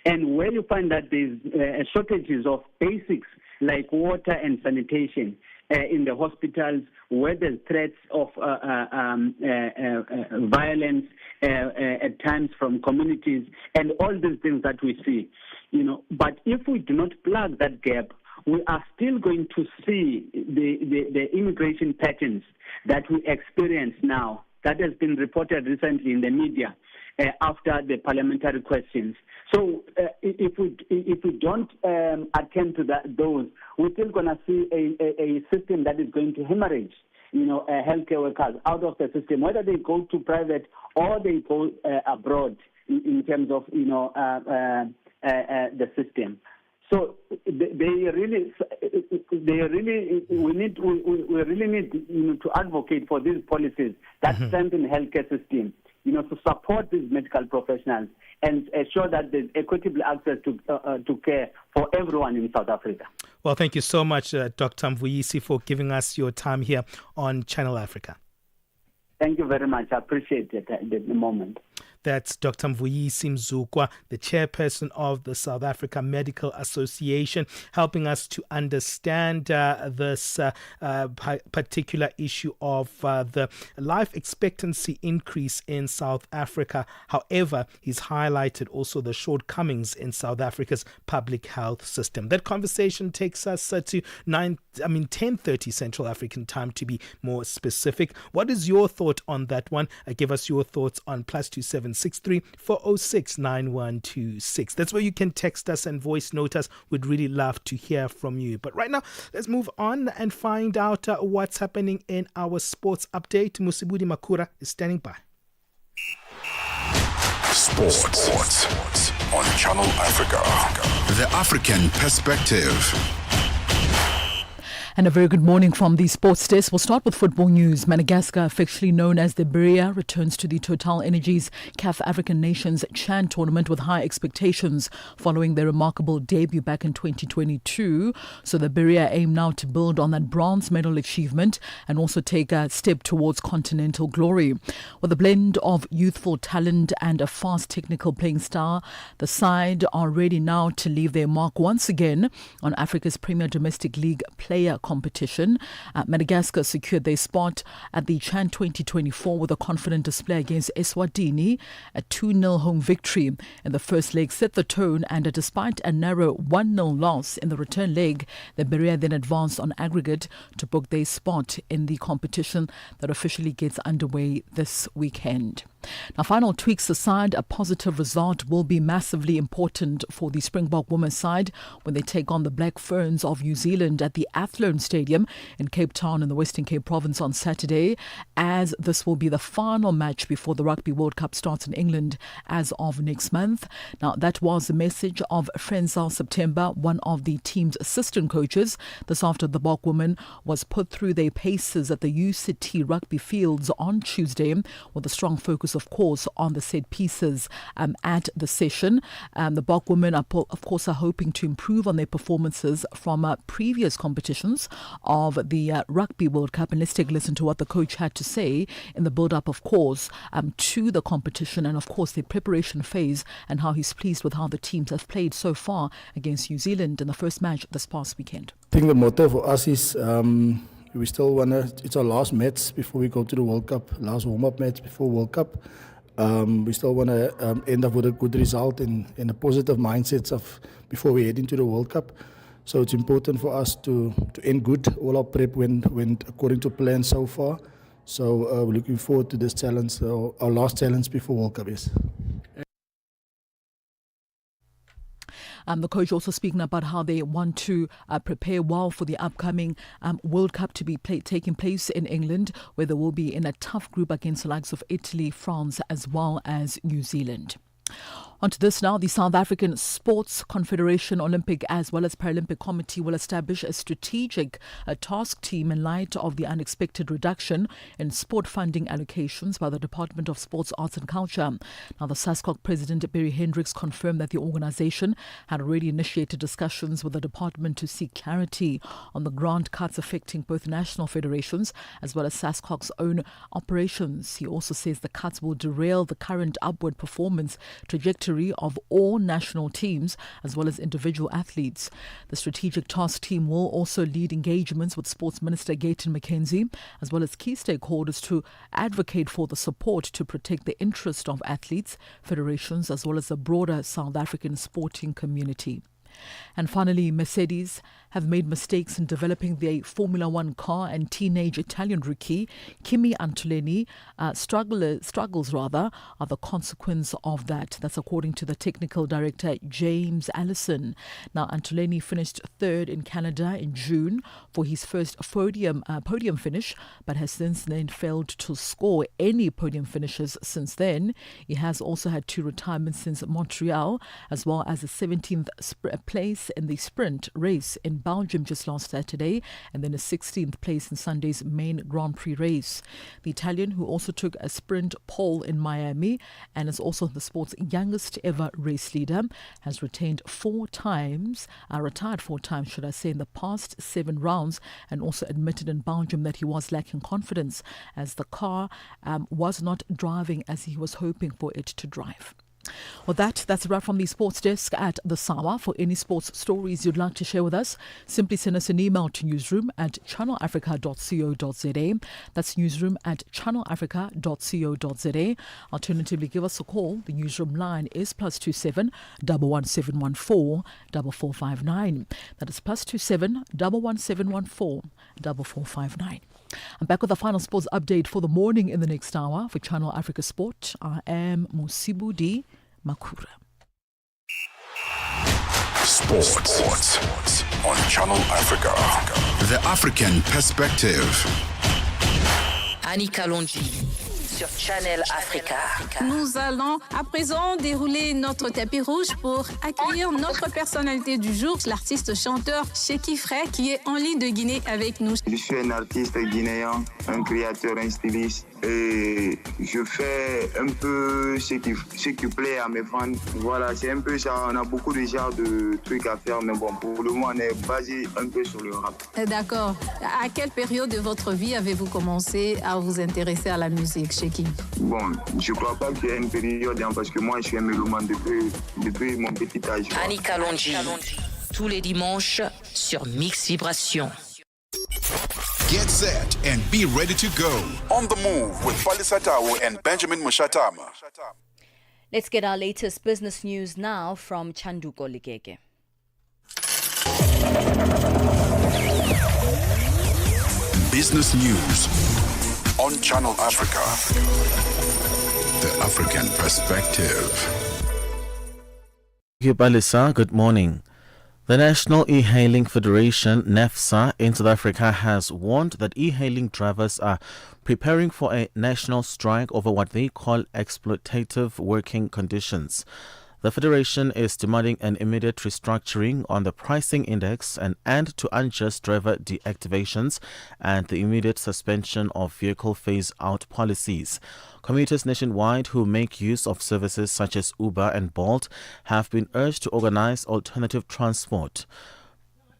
And where you find that there's shortages of basics like water and sanitation in the hospitals, where there's threats of violence at times from communities, and all these things that we see. But if we do not plug that gap, we are still going to see the immigration patterns that we experience now. That has been reported recently in the media after the parliamentary questions. So if we don't attend to those, we're still going to see a system that is going to hemorrhage, healthcare workers out of the system, whether they go to private or they go abroad in terms of, the system. So we really need to advocate for these policies that strengthen the healthcare system, to support these medical professionals and ensure that there's equitable access to care for everyone in South Africa. Well, thank you so much, Dr. Mvuyisi, for giving us your time here on Channel Africa. Thank you very much. I appreciate the moment. That's Dr. Mvuyisi Mzukwa, the chairperson of the South Africa Medical Association, helping us to understand this particular issue of the life expectancy increase in South Africa. However, he's highlighted also the shortcomings in South Africa's public health system. That conversation takes us to 10:30 Central African time, to be more specific. What is your thought on that one? Give us your thoughts on +27 63 406 9126. That's where you can text us and voice note us. We'd really love to hear from you. But right now, let's move on and find out what's happening in our sports update. Musibudi Makura is standing by. Sports on Channel Africa. The African perspective. And a very good morning from the sports desk. We'll start with football news. Madagascar, affectionately known as the Berea, returns to the Total Energies CAF African Nations CHAN tournament with high expectations following their remarkable debut back in 2022. So the Berea aim now to build on that bronze medal achievement and also take a step towards continental glory. With a blend of youthful talent and a fast technical playing style, the side are ready now to leave their mark once again on Africa's premier domestic league player competition. Madagascar secured their spot at the CHAN 2024 with a confident display against Eswatini. A 2-0 home victory in the first leg set the tone, and despite a narrow 1-0 loss in the return leg, the Berea then advanced on aggregate to book their spot in the competition that officially gets underway this weekend. Now, final tweaks aside, a positive result will be massively important for the Springbok women's side when they take on the Black Ferns of New Zealand at the Athlone Stadium in Cape Town in the Western Cape Province on Saturday, as this will be the final match before the Rugby World Cup starts in England as of next month. Now, that was the message of Frenzal September, one of the team's assistant coaches. This after the Bok women was put through their paces at the UCT rugby fields on Tuesday, with a strong focus, of course, on the set pieces at the session. The Bok women, are hoping to improve on their performances from previous competitions of the Rugby World Cup. And let's take a listen to what the coach had to say in the build-up, of course, to the competition and, of course, the preparation phase, and how he's pleased with how the teams have played so far against New Zealand in the first match this past weekend. I think the motto for us is we still want to, it's our last match before we go to the World Cup, last warm-up match before World Cup. We still want to end up with a good result in a positive mindset of before we head into the World Cup. So it's important for us to end good. All our prep went according to plan so far. So we're looking forward to this challenge, our last challenge before World Cup, yes. The coach also speaking about how they want to prepare well for the upcoming World Cup to be taking place in England, where they will be in a tough group against the likes of Italy, France, as well as New Zealand. On to this now. The South African Sports Confederation Olympic as well as Paralympic Committee will establish a strategic task team in light of the unexpected reduction in sport funding allocations by the Department of Sports, Arts and Culture. Now, the SASCOC President Barry Hendricks confirmed that the organisation had already initiated discussions with the department to seek clarity on the grant cuts affecting both national federations as well as SASCOC's own operations. He also says the cuts will derail the current upward performance trajectory of all national teams as well as individual athletes. The strategic task team will also lead engagements with Sports Minister Gayton McKenzie as well as key stakeholders to advocate for the support to protect the interest of athletes, federations as well as the broader South African sporting community. And finally, Mercedes have made mistakes in developing their Formula One car, and teenage Italian rookie Kimi Antonelli struggles are the consequence of that. That's according to the technical director James Allison. Now, Antonelli finished third in Canada in June for his first podium finish, but has since then failed to score any podium finishes since then. He has also had 2 retirements since Montreal, as well as a 17th place in the sprint race in Belgium just last Saturday, and then a 16th place in Sunday's main Grand Prix race. The Italian, who also took a sprint pole in Miami and is also the sport's youngest ever race leader, has retired 4 times, in the past 7 rounds, and also admitted in Belgium that he was lacking confidence as the car was not driving as he was hoping for it to drive. Well, that's a wrap from the sports desk at the Sawa. For any sports stories you'd like to share with us, simply send us an email to newsroom@channelafrica.co.za. That's newsroom@channelafrica.co.za. Alternatively, give us a call. The newsroom line is +27 11714 4459. That is +27 11714 4459. I'm back with the final sports update for the morning in the next hour for Channel Africa Sport. I am Musibudi Makura. Sports on Channel Africa. The African Perspective. Annika Longi sur Channel Africa. Nous allons à présent dérouler notre tapis rouge pour accueillir notre personnalité du jour, l'artiste chanteur Sheki Frey, qui est en ligne de Guinée avec nous. Je suis un artiste guinéen, un créateur, un styliste, et je fais un peu ce qui plaît à mes fans. Voilà, c'est un peu ça. On a beaucoup de genres de trucs à faire, mais bon, pour le moment, on est basé un peu sur le rap. D'accord. À quelle période de votre vie avez-vous commencé à vous intéresser à la musique, Sheki? Bon, je crois pas qu'il y ait une période, parce que moi, je suis un mélomane depuis mon petit âge. Annika Longi, tous les dimanches sur Mix Vibration. Get set and be ready to go. On the Move with Palesa and Benjamin Moshatama. Let's get our latest business news now from Chanduko Ligege. Business news on Channel Africa. The African perspective. Thank you, Palesa. Good morning. The National E-Hailing Federation, NEFSA, in South Africa has warned that e-hailing drivers are preparing for a national strike over what they call exploitative working conditions. The Federation is demanding an immediate restructuring on the pricing index, an end to unjust driver deactivations, and the immediate suspension of vehicle phase-out policies. Commuters nationwide who make use of services such as Uber and Bolt have been urged to organize alternative transport.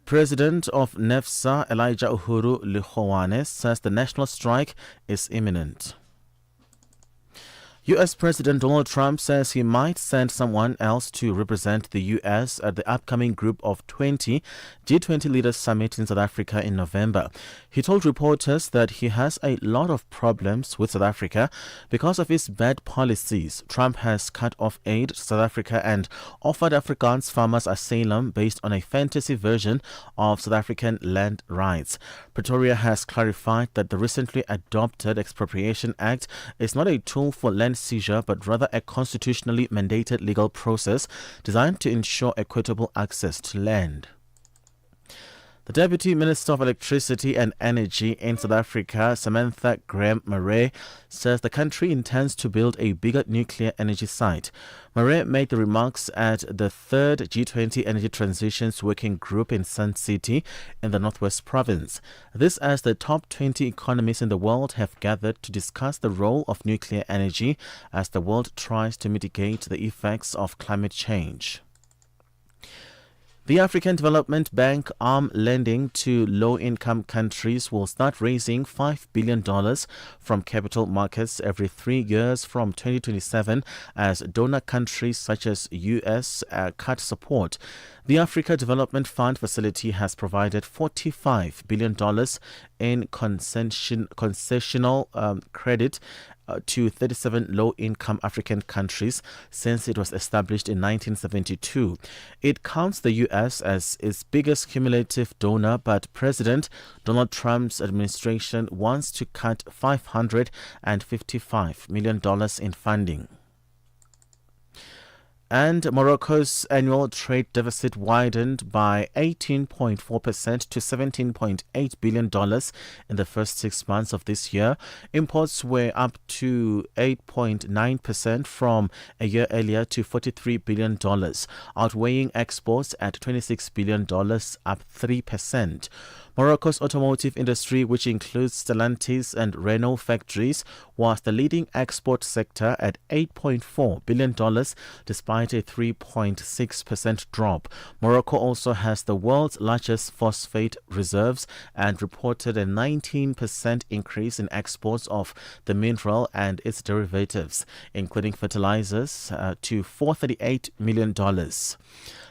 President of NEFSA, Elijah Uhuru Lihowane, says the national strike is imminent. U.S. President Donald Trump says he might send someone else to represent the U.S. at the upcoming Group of 20 G20 Leaders Summit in South Africa in November. He told reporters that he has a lot of problems with South Africa because of its bad policies. Trump has cut off aid to South Africa and offered Afrikaans farmers asylum based on a fantasy version of South African land rights. Pretoria has clarified that the recently adopted Expropriation Act is not a tool for land seizure, but rather a constitutionally mandated legal process designed to ensure equitable access to land. The Deputy Minister of Electricity and Energy in South Africa, Samantha Graham-Murray, says the country intends to build a bigger nuclear energy site. Murray made the remarks at the third G20 Energy Transitions Working Group in Sun City in the Northwest Province. This as the top 20 economies in the world have gathered to discuss the role of nuclear energy as the world tries to mitigate the effects of climate change. The African Development Bank arm lending to low-income countries will start raising $5 billion from capital markets every 3 years from 2027 as donor countries such as U.S. cut support. The Africa Development Fund facility has provided $45 billion in concessional credit to 37 low-income African countries since it was established in 1972. It counts the U.S. as its biggest cumulative donor, but President Donald Trump's administration wants to cut $555 million in funding. And Morocco's annual trade deficit widened by 18.4% to $17.8 billion in the first 6 months of this year. Imports were up to 8.9% from a year earlier to $43 billion, outweighing exports at $26 billion, up 3%. Morocco's automotive industry, which includes Stellantis and Renault factories, was the leading export sector at $8.4 billion, despite a 3.6% drop. Morocco also has the world's largest phosphate reserves and reported a 19% increase in exports of the mineral and its derivatives, including fertilizers, to $438 million.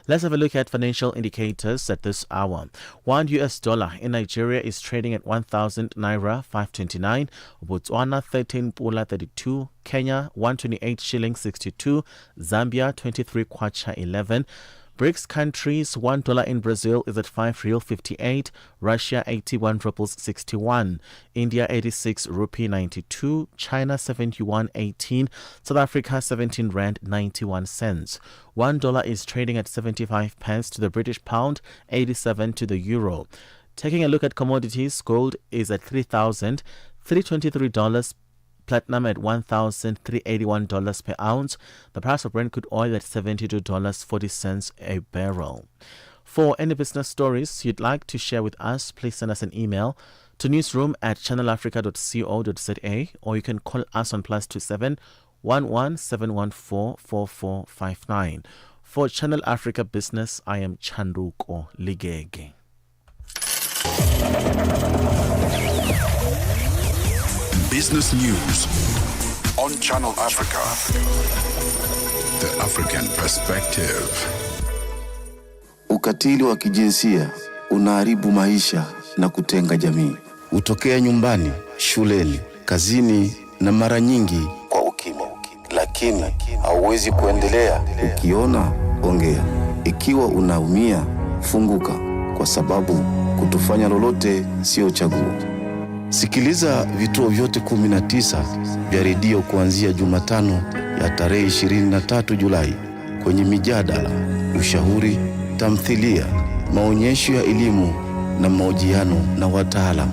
Let's have a look at financial indicators at this hour. $1 in Nigeria is trading at 1,000 Naira 529, Botswana 13 Pula 32, Kenya 128 shillings 62, Zambia 23 Kwacha 11. BRICS countries, $1 in Brazil is at 5 Real 58, Russia 81 rubles 61, India 86 rupee 92, China 71.18, South Africa 17 rand 91 cents. $1 is trading at 75 pence to the British pound, 87 to the euro. Taking a look at commodities, gold is at $3,323. Platinum at $1,381 per ounce. The price of Brent crude oil at $72.40 a barrel. For any business stories you'd like to share with us, please send us an email to newsroom@channelafrica.co.za, or you can call us on +27 11 714 4459. For Channel Africa Business, I am Chanduko Ligege. Business news on Channel Africa. The African perspective. Ukatili wa kijinsia unaharibu maisha na kutenga jamii. Hutokea nyumbani, shuleni, kazini na mara nyingi kwa ukimya. Lakini hauwezi kuendelea. Ukiona, ongea. Ikiwa unaumia, funguka, kwa sababu kutofanya lolote sio chaguo. Sikiliza vituo vyote 19 vya redio kuanzia Jumatano ya tarehe 23 Julai kwenye mijadala, ushauri, tamthilia, maonyesho ya elimu na mahojiano na wataalamu,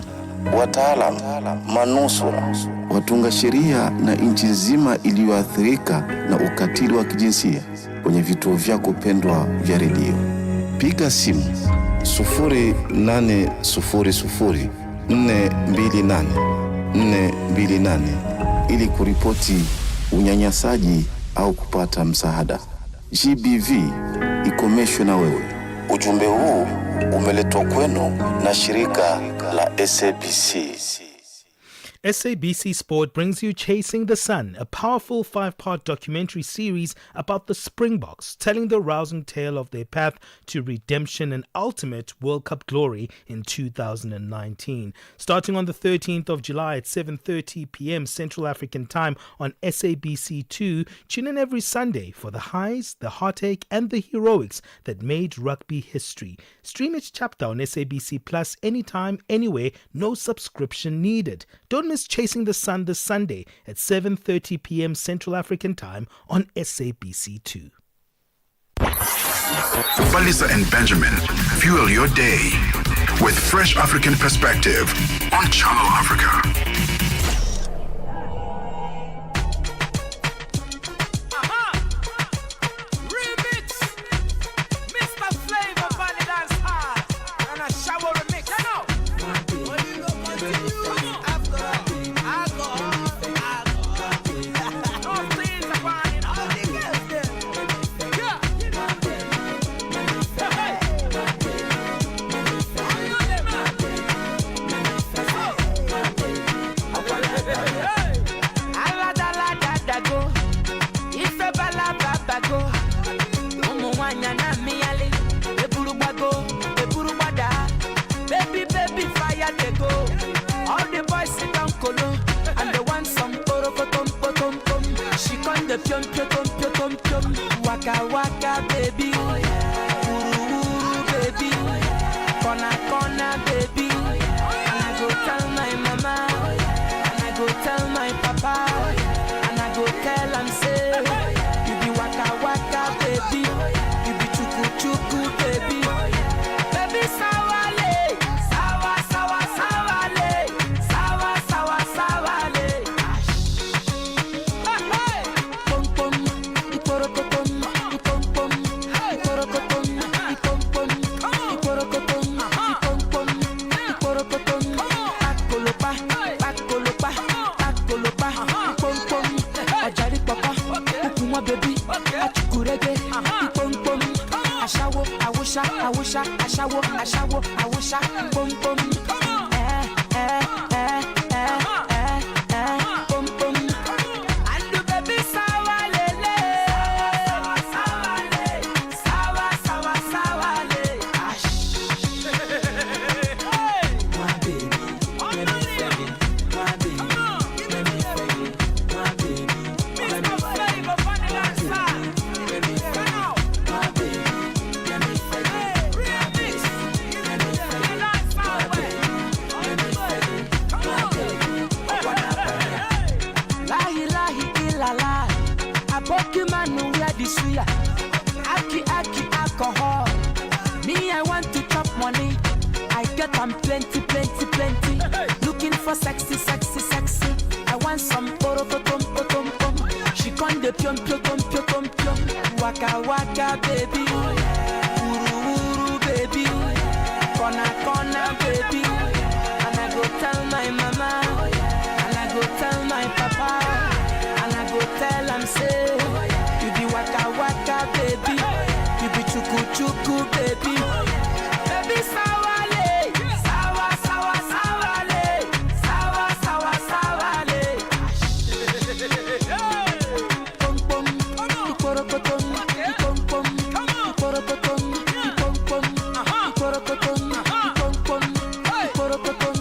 manusura, watunga sheria na nchi nzima iliyoathirika na ukatili wa kijinsia kwenye vituo vyako pendwa vya redio. Piga simu 0800 428 ili kuripoti unyanyasaji au kupata msaada. GBV ikomeshwe na wewe. Ujumbe huu umeletwa kwenu na shirika la SABC. SABC Sport brings you Chasing the Sun, a powerful 5-part documentary series about the Springboks, telling the rousing tale of their path to redemption and ultimate World Cup glory in 2019. Starting on the 13th of July at 7:30 p.m. Central African Time on SABC2, tune in every Sunday for the highs, the heartache and the heroics that made rugby history. Stream each chapter on SABC Plus anytime, anywhere, no subscription needed. Don't miss Chasing the Sun this Sunday at 7:30 p.m. Central African Time on SABC2. Palesa and Benjamin fuel your day with fresh African perspective on Channel Africa. Waka waka baby, uru baby, corner baby, and I go tell my mama, and I go tell my papa, and I go tell am say, you be waka waka baby, you be chuku chuku baby, baby sawale, sawa sawa sawale, sawa sawa sawale. Pom pom, iporokotom. Ashawo, pom pom. Pom pom. And the baby sawa lele. Sawa le. My baby, let me feel it. My baby, let me feel it. My baby, let me feel it. Let me feel it. My baby, let me feel it. Pokemon where the suya, aki alcohol. Me I want to chop money, I get them plenty. Looking for sexy. I want some pom. She con the pion. Waka baby, uru baby, corner baby. And I go tell my mama, and I go tell my papa, and I go tell am say, you be waka baby, you be chuku baby, baby sawale, sawa sawale, sawa sawale. Pom pom, iporokotom, pom pom, iporokotom, pom pom, iporokotom, pom pom, iporokotom,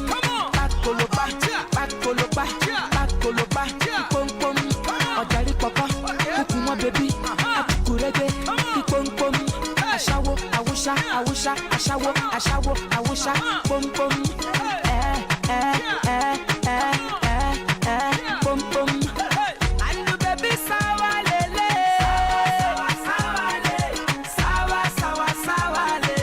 awusha, awusha, ashawo, ashawo, awusha, boom, boom. Boom, boom. And the baby sawa lele. Sawa le. Sawa, sawa, sawa le.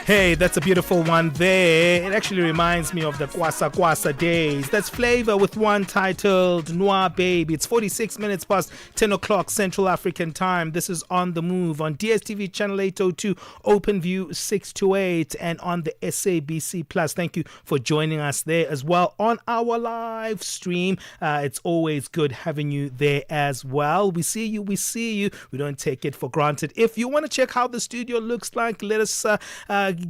Hey, that's a beautiful one there. It actually reminds me of the Kwasa Kwasa days. That's Flavor with one titled Noir Baby. It's 46 minutes past 10 o'clock Central African time. This is On The Move on DSTV channel 802, OpenView 628, and on the SABC Plus. Thank you for joining us there as well on our live stream. It's always good having you there as well. We see you. We don't take it for granted. If you want to check how the studio looks like, let us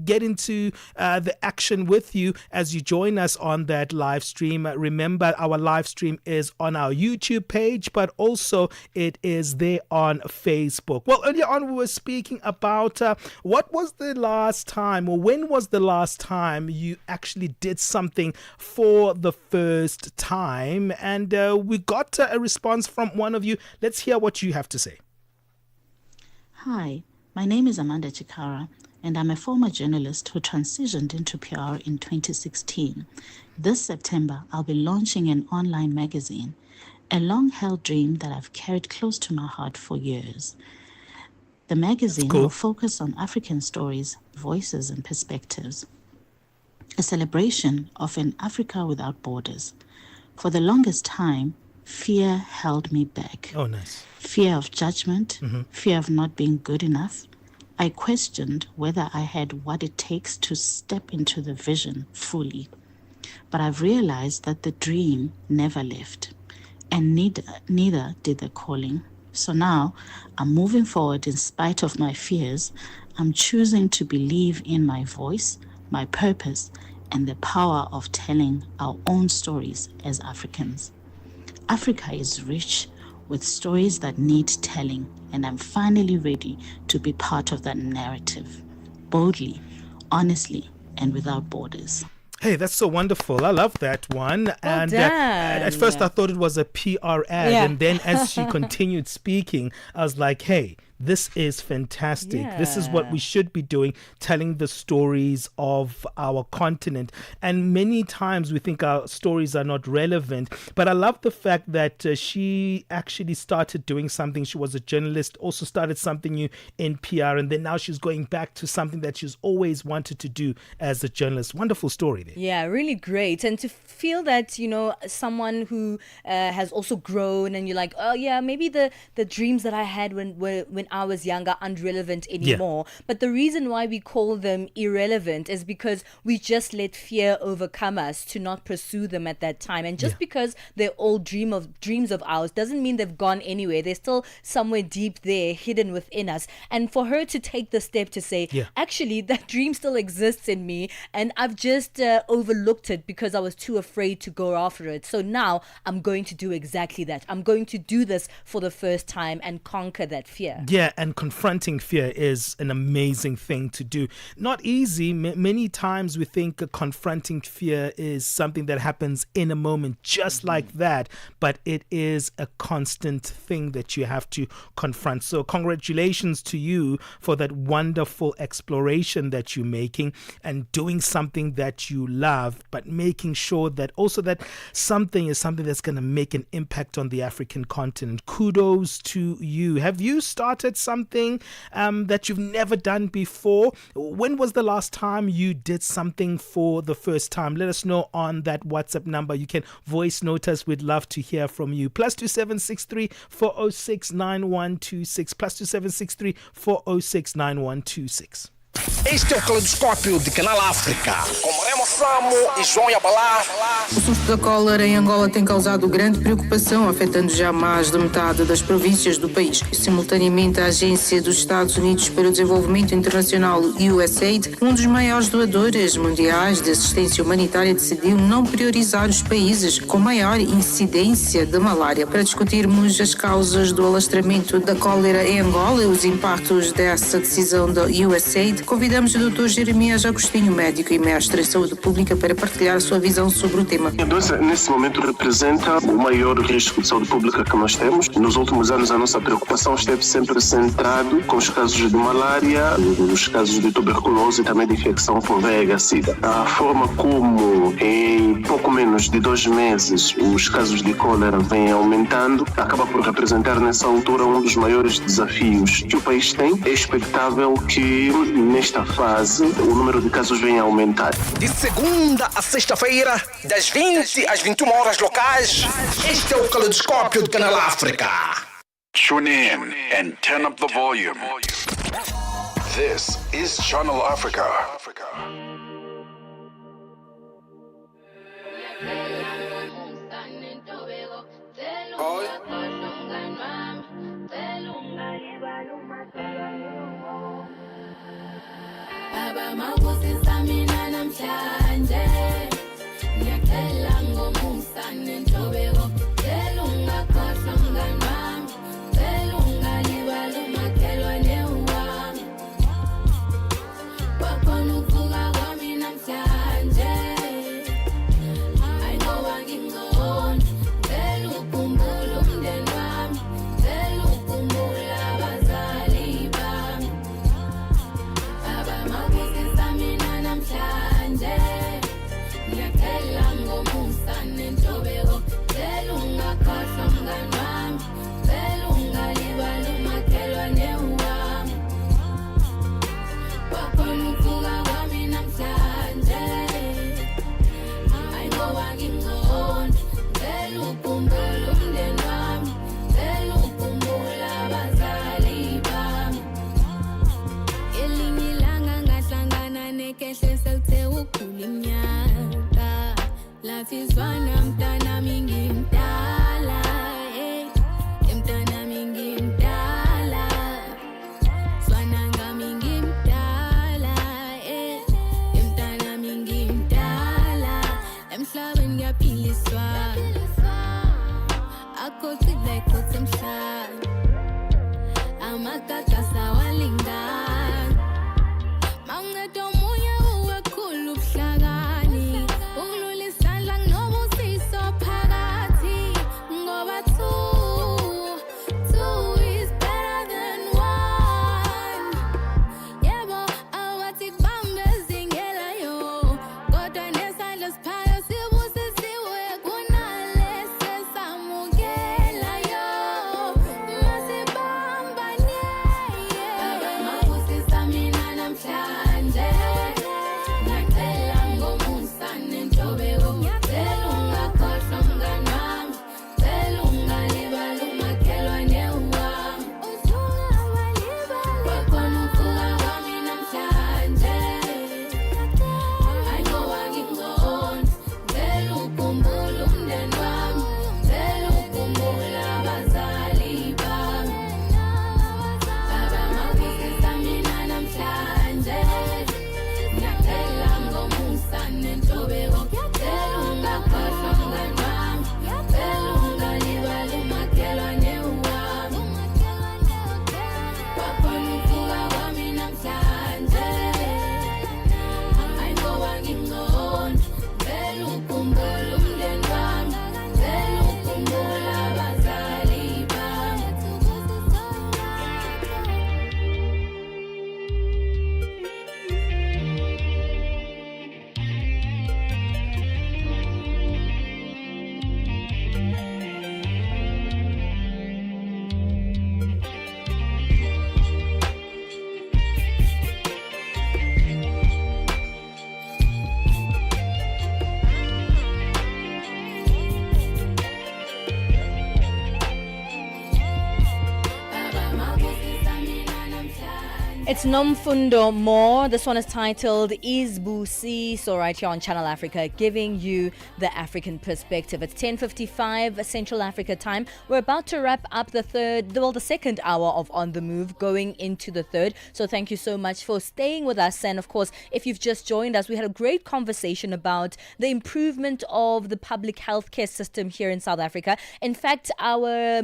get into the action with you as you join us on that live stream. Remember, our live stream is on our YouTube page, but also it is there on Facebook. Well, earlier on we were speaking about what was the last time, or when was the last time you actually did something for the first time, and we got a response from one of you. Let's hear what you have to say. Hi, my name is Amanda Chikara, and I'm a former journalist who transitioned into PR in 2016. This September, I'll be launching an online magazine, a long-held dream that I've carried close to my heart for years. The magazine will focus on African stories, voices, and perspectives, a celebration of an Africa without borders. For the longest time, fear held me back. Oh, nice. Fear of judgment, fear of not being good enough. I questioned whether I had what it takes to step into the vision fully. But I've realized that the dream never left, and neither did the calling. So now I'm moving forward in spite of my fears. I'm choosing to believe in my voice, my purpose, and the power of telling our own stories as Africans. Africa is rich with stories that need telling, and I'm finally ready to be part of that narrative, boldly, honestly, and without borders. Hey, that's so wonderful. I love that one. And at first I thought it was a PR ad. Yeah. And then as she continued speaking, I was like, hey, this is fantastic. Yeah. This is what we should be doing, telling the stories of our continent. And many times we think our stories are not relevant. But I love the fact that she actually started doing something. She was a journalist, also started something new in PR. And then now she's going back to something that she's always wanted to do as a journalist. Wonderful story there. Yeah, really great. And to feel that, you know, someone who has also grown, and you're like, oh yeah, maybe the dreams that I had when I was younger aren't relevant anymore. Yeah. But the reason why we call them irrelevant is because we just let fear overcome us to not pursue them at that time. And just because they're all dreams of ours doesn't mean they've gone anywhere. They're still somewhere deep there, hidden within us. And for her to take the step to say, actually, that dream still exists in me, and I've just overlooked it because I was too afraid to go after it. So now I'm going to do exactly that. I'm going to do this for the first time and conquer that fear. Yeah, and confronting fear is an amazing thing to do. Not easy. Many times we think confronting fear is something that happens in a moment, just like that. But it is a constant thing that you have to confront. So congratulations to you for that wonderful exploration that you're making and doing something that you love, but making sure that also that something is something that's going to make an impact on the African continent. Kudos to you. Have you started something that you've never done before? When was the last time you did something for the first time? Let us know on that WhatsApp number. You can voice note us. We'd love to hear from you. +2763 406 9126. +2763 406 9126. Este é o Caleidoscópio de Canal África, com Moreno Samo e João Yabalá. O surto da cólera em Angola tem causado grande preocupação, afetando já mais de metade das províncias do país. Simultaneamente, a Agência dos Estados Unidos para o Desenvolvimento Internacional, USAID, um dos maiores doadores mundiais de assistência humanitária, decidiu não priorizar os países com maior incidência de malária. Para discutirmos as causas do alastramento da cólera em Angola e os impactos dessa decisão da USAID, convidamos o Dr. Jeremias Agostinho, médico e mestre em saúde pública, para partilhar a sua visão sobre o tema. A doença, nesse momento, representa o maior risco de saúde pública que nós temos. Nos últimos anos, a nossa preocupação esteve sempre centrado com os casos de malária, os casos de tuberculose e também de infecção por VIH-Sida. A forma como, em pouco menos de 2 meses, os casos de cólera vêm aumentando, acaba por representar, nessa altura, um dos maiores desafios que o país tem. É expectável que, nesta fase, o número de casos venha a aumentar. De segunda a sexta-feira, das 20 às 21 horas locais, este é o Caleidoscópio de Canal África. Tune in and turn up the volume. This is Channel Africa. Baba mawusisa mina namhlanje ngiyacela ngomusa nentobeko cela ungakhohlwa mngani wami cela ungalibali umakhelwane wami wakhona ukuvuka kwami namhlanje I know angingcono cela ukhumbule umndeni wami cela ukhumbule abazali bami Baba mawusisa mina namhlanje ngiyacela ngomusa nentobeko cela ungakhohlwa mngani wami cela ungalibali umakhelwane wami wakhona ukuvuka kwami namhlanje I know angingcono cela ukhumbule umndeni wami cela ukhumbule abazali bami Elinye ilanga ngahlangana nekehle selithe ukhula iminyaka lathi zwana mntanami ngimdala mntanami ngimdala zwana ngami ngimdala mntanami ngimdala emhlabeni ngiyaphiliswa akhothile khothe emhlabeni amagata sawalingana mawunceda umoya uwekhulu ubuhlakani ukulula isandla nginobusiso It's Nomfundo More. This one is titled Izbusi. So right here on Channel Africa, giving you the African perspective. It's 10:55 Central Africa time. We're about to wrap up the second hour of On the Move, going into the third. So thank you so much for staying with us. And of course, if you've just joined us, we had a great conversation about the improvement of the public healthcare system here in South Africa. In fact, our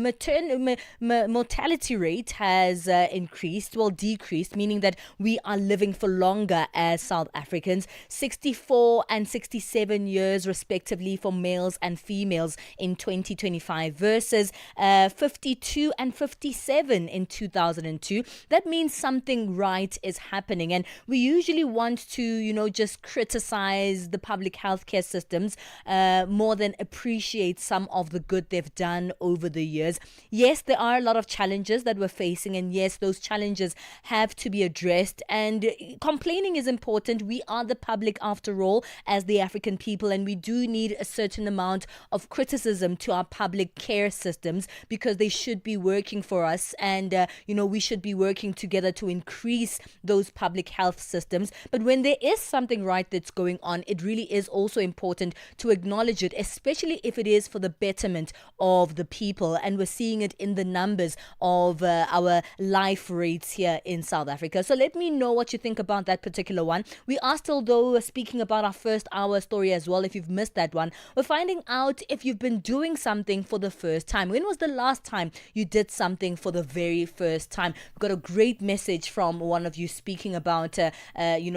mortality rate has decreased, meaning that we are living for longer as South Africans, 64 and 67 years respectively for males and females in 2025 versus 52 and 57 in 2002. That means something right is happening, and we usually want to, just criticize the public healthcare systems more than appreciate some of the good they've done over the years. Yes, there are a lot of challenges that we're facing, and yes, those challenges have to be addressed, and complaining is important. We are the public after all as the African people, and we do need a certain amount of criticism to our public care systems because they should be working for us, and we should be working together to increase those public health systems. But when there is something right that's going on, it really is also important to acknowledge it, especially if it is for the betterment of the people, and we're seeing it in the numbers of our life rates here in South Africa. So let me know what you think about that particular one. We are still, though, speaking about our first hour story as well. If you've missed that one, we're finding out if you've been doing something for the first time. When was the last time you did something for the very first time? We've got a great message from one of you speaking about,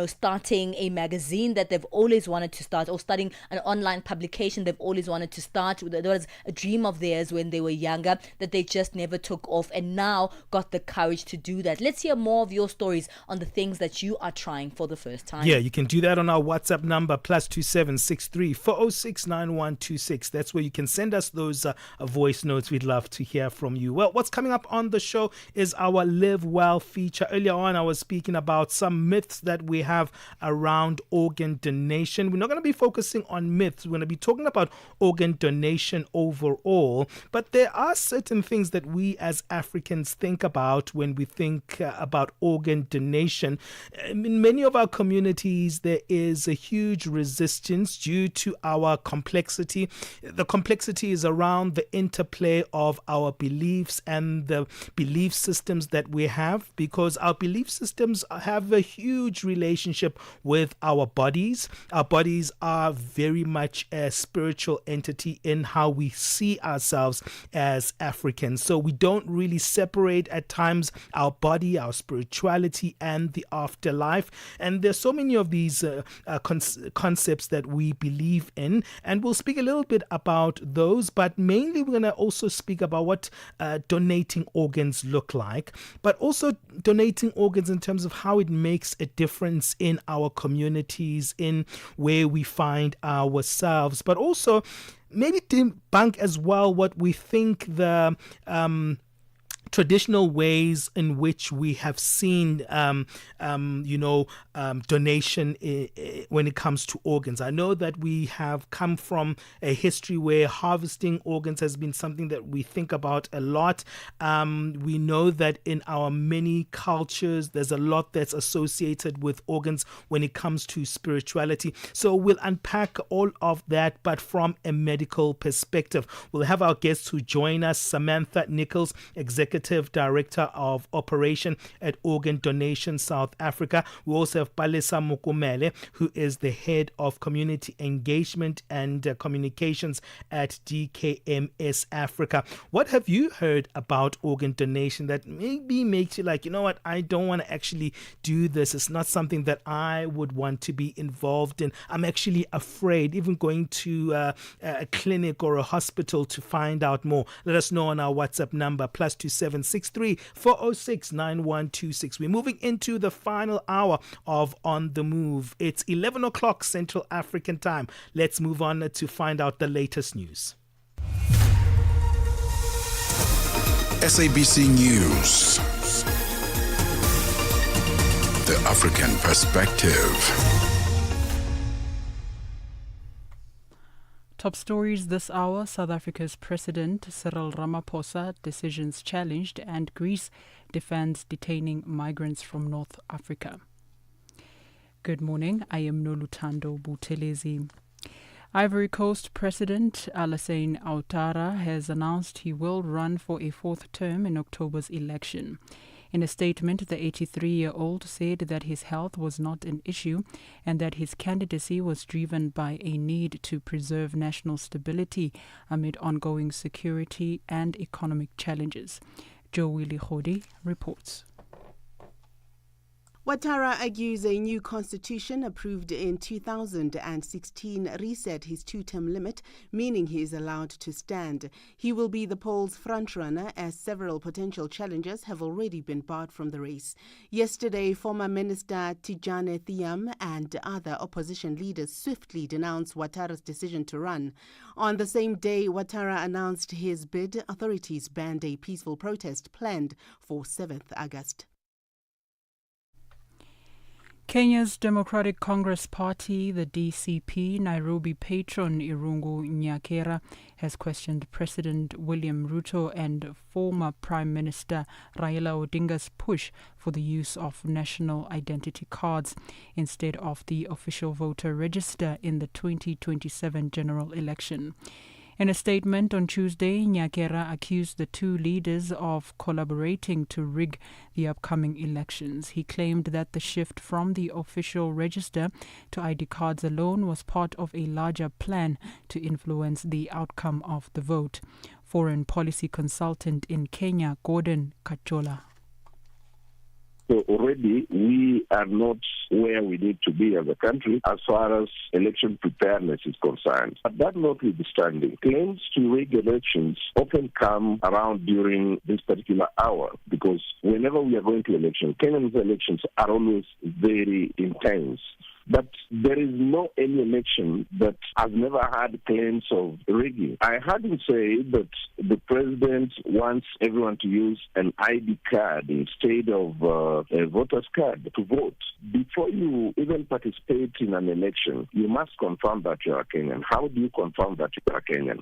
starting a magazine that they've always wanted to start, or starting an online publication they've always wanted to start. There was a dream of theirs when they were younger that they just never took off, and now got the courage to do that. Let's hear more of your stories on the things that you are trying for the first time. Yeah, you can do that on our WhatsApp number, +2763 406 9126. That's where you can send us those voice notes. We'd love to hear from you. Well, what's coming up on the show is our Live Well feature. Earlier on, I was speaking about some myths that we have around organ donation. We're not going to be focusing on myths. We're going to be talking about organ donation overall. But there are certain things that we as Africans think about when we think about organ donation. In many of our communities, there is a huge resistance due to our complexity. The complexity is around the interplay of our beliefs and the belief systems that we have, because our belief systems have a huge relationship with our bodies. Our bodies are very much a spiritual entity in how we see ourselves as Africans. So we don't really separate at times our body, our spirituality, and the afterlife. And there's so many of these concepts that we believe in, and we'll speak a little bit about those, but mainly we're going to also speak about what donating organs look like, but also donating organs in terms of how it makes a difference in our communities, in where we find ourselves, but also maybe debunk as well what we think the traditional ways in which we have seen, donation when it comes to organs. I know that we have come from a history where harvesting organs has been something that we think about a lot. We know that in our many cultures, there's a lot that's associated with organs when it comes to spirituality. So we'll unpack all of that, but from a medical perspective. We'll have our guests who join us, Samantha Nichols, Executive Director of Operation at Organ Donation South Africa. We also have Palesa Mokomele, who is the Head of Community Engagement and Communications at DKMS Africa. What have you heard about organ donation that maybe makes you like, you know what, I don't want to actually do this. It's not something that I would want to be involved in. I'm actually afraid, even going to a clinic or a hospital to find out more. Let us know on our WhatsApp number, +2763 406 9126. We're moving into the final hour of On the Move. It's 11 o'clock Central African time. Let's move on to find out the latest news. SABC News. The African Perspective. Top stories this hour: South Africa's President Cyril Ramaphosa, decisions challenged, and Greece defends detaining migrants from North Africa. Good morning, I am Nolutando Buthelezi. Ivory Coast President Alassane Ouattara has announced he will run for a fourth term in October's election. In a statement, the 83-year-old said that his health was not an issue and that his candidacy was driven by a need to preserve national stability amid ongoing security and economic challenges. Joe Willie Hodi reports. Ouattara argues a new constitution approved in 2016 reset his two-term limit, meaning he is allowed to stand. He will be the poll's frontrunner as several potential challengers have already been barred from the race. Yesterday, former Minister Tijane Thiam and other opposition leaders swiftly denounced Ouattara's decision to run. On the same day Ouattara announced his bid, authorities banned a peaceful protest planned for 7th August. Kenya's Democratic Congress Party, the DCP, Nairobi patron Irungu Nyakera has questioned President William Ruto and former Prime Minister Raila Odinga's push for the use of national identity cards instead of the official voter register in the 2027 general election. In a statement on Tuesday, Nyakera accused the two leaders of collaborating to rig the upcoming elections. He claimed that the shift from the official register to ID cards alone was part of a larger plan to influence the outcome of the vote. Foreign policy consultant in Kenya, Gordon Kachola. So already we are not where we need to be as a country as far as election preparedness is concerned. But that notwithstanding, claims to rig elections often come around during this particular hour because whenever we are going to elections, Kenya's elections are always very intense. But there is no any election that has never had claims of rigging. I heard him say that the president wants everyone to use an ID card instead of a voter's card to vote. Before you even participate in an election, you must confirm that you are Kenyan. How do you confirm that you are Kenyan?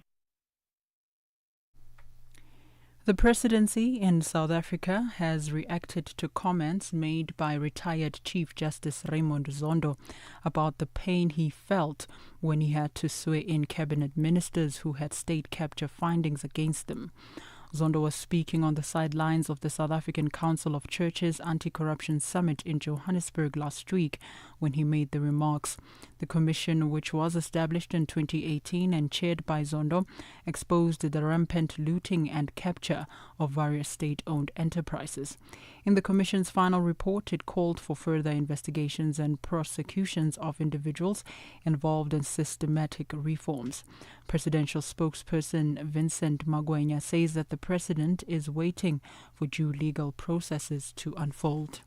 The presidency in South Africa has reacted to comments made by retired Chief Justice Raymond Zondo about the pain he felt when he had to swear in cabinet ministers who had state capture findings against them. Zondo was speaking on the sidelines of the South African Council of Churches Anti-Corruption Summit in Johannesburg last week when he made the remarks. The commission, which was established in 2018 and chaired by Zondo, exposed the rampant looting and capture of various state-owned enterprises. In the commission's final report, it called for further investigations and prosecutions of individuals involved in systematic reforms. Presidential spokesperson Vincent Magwenya says that the president is waiting for due legal processes to unfold.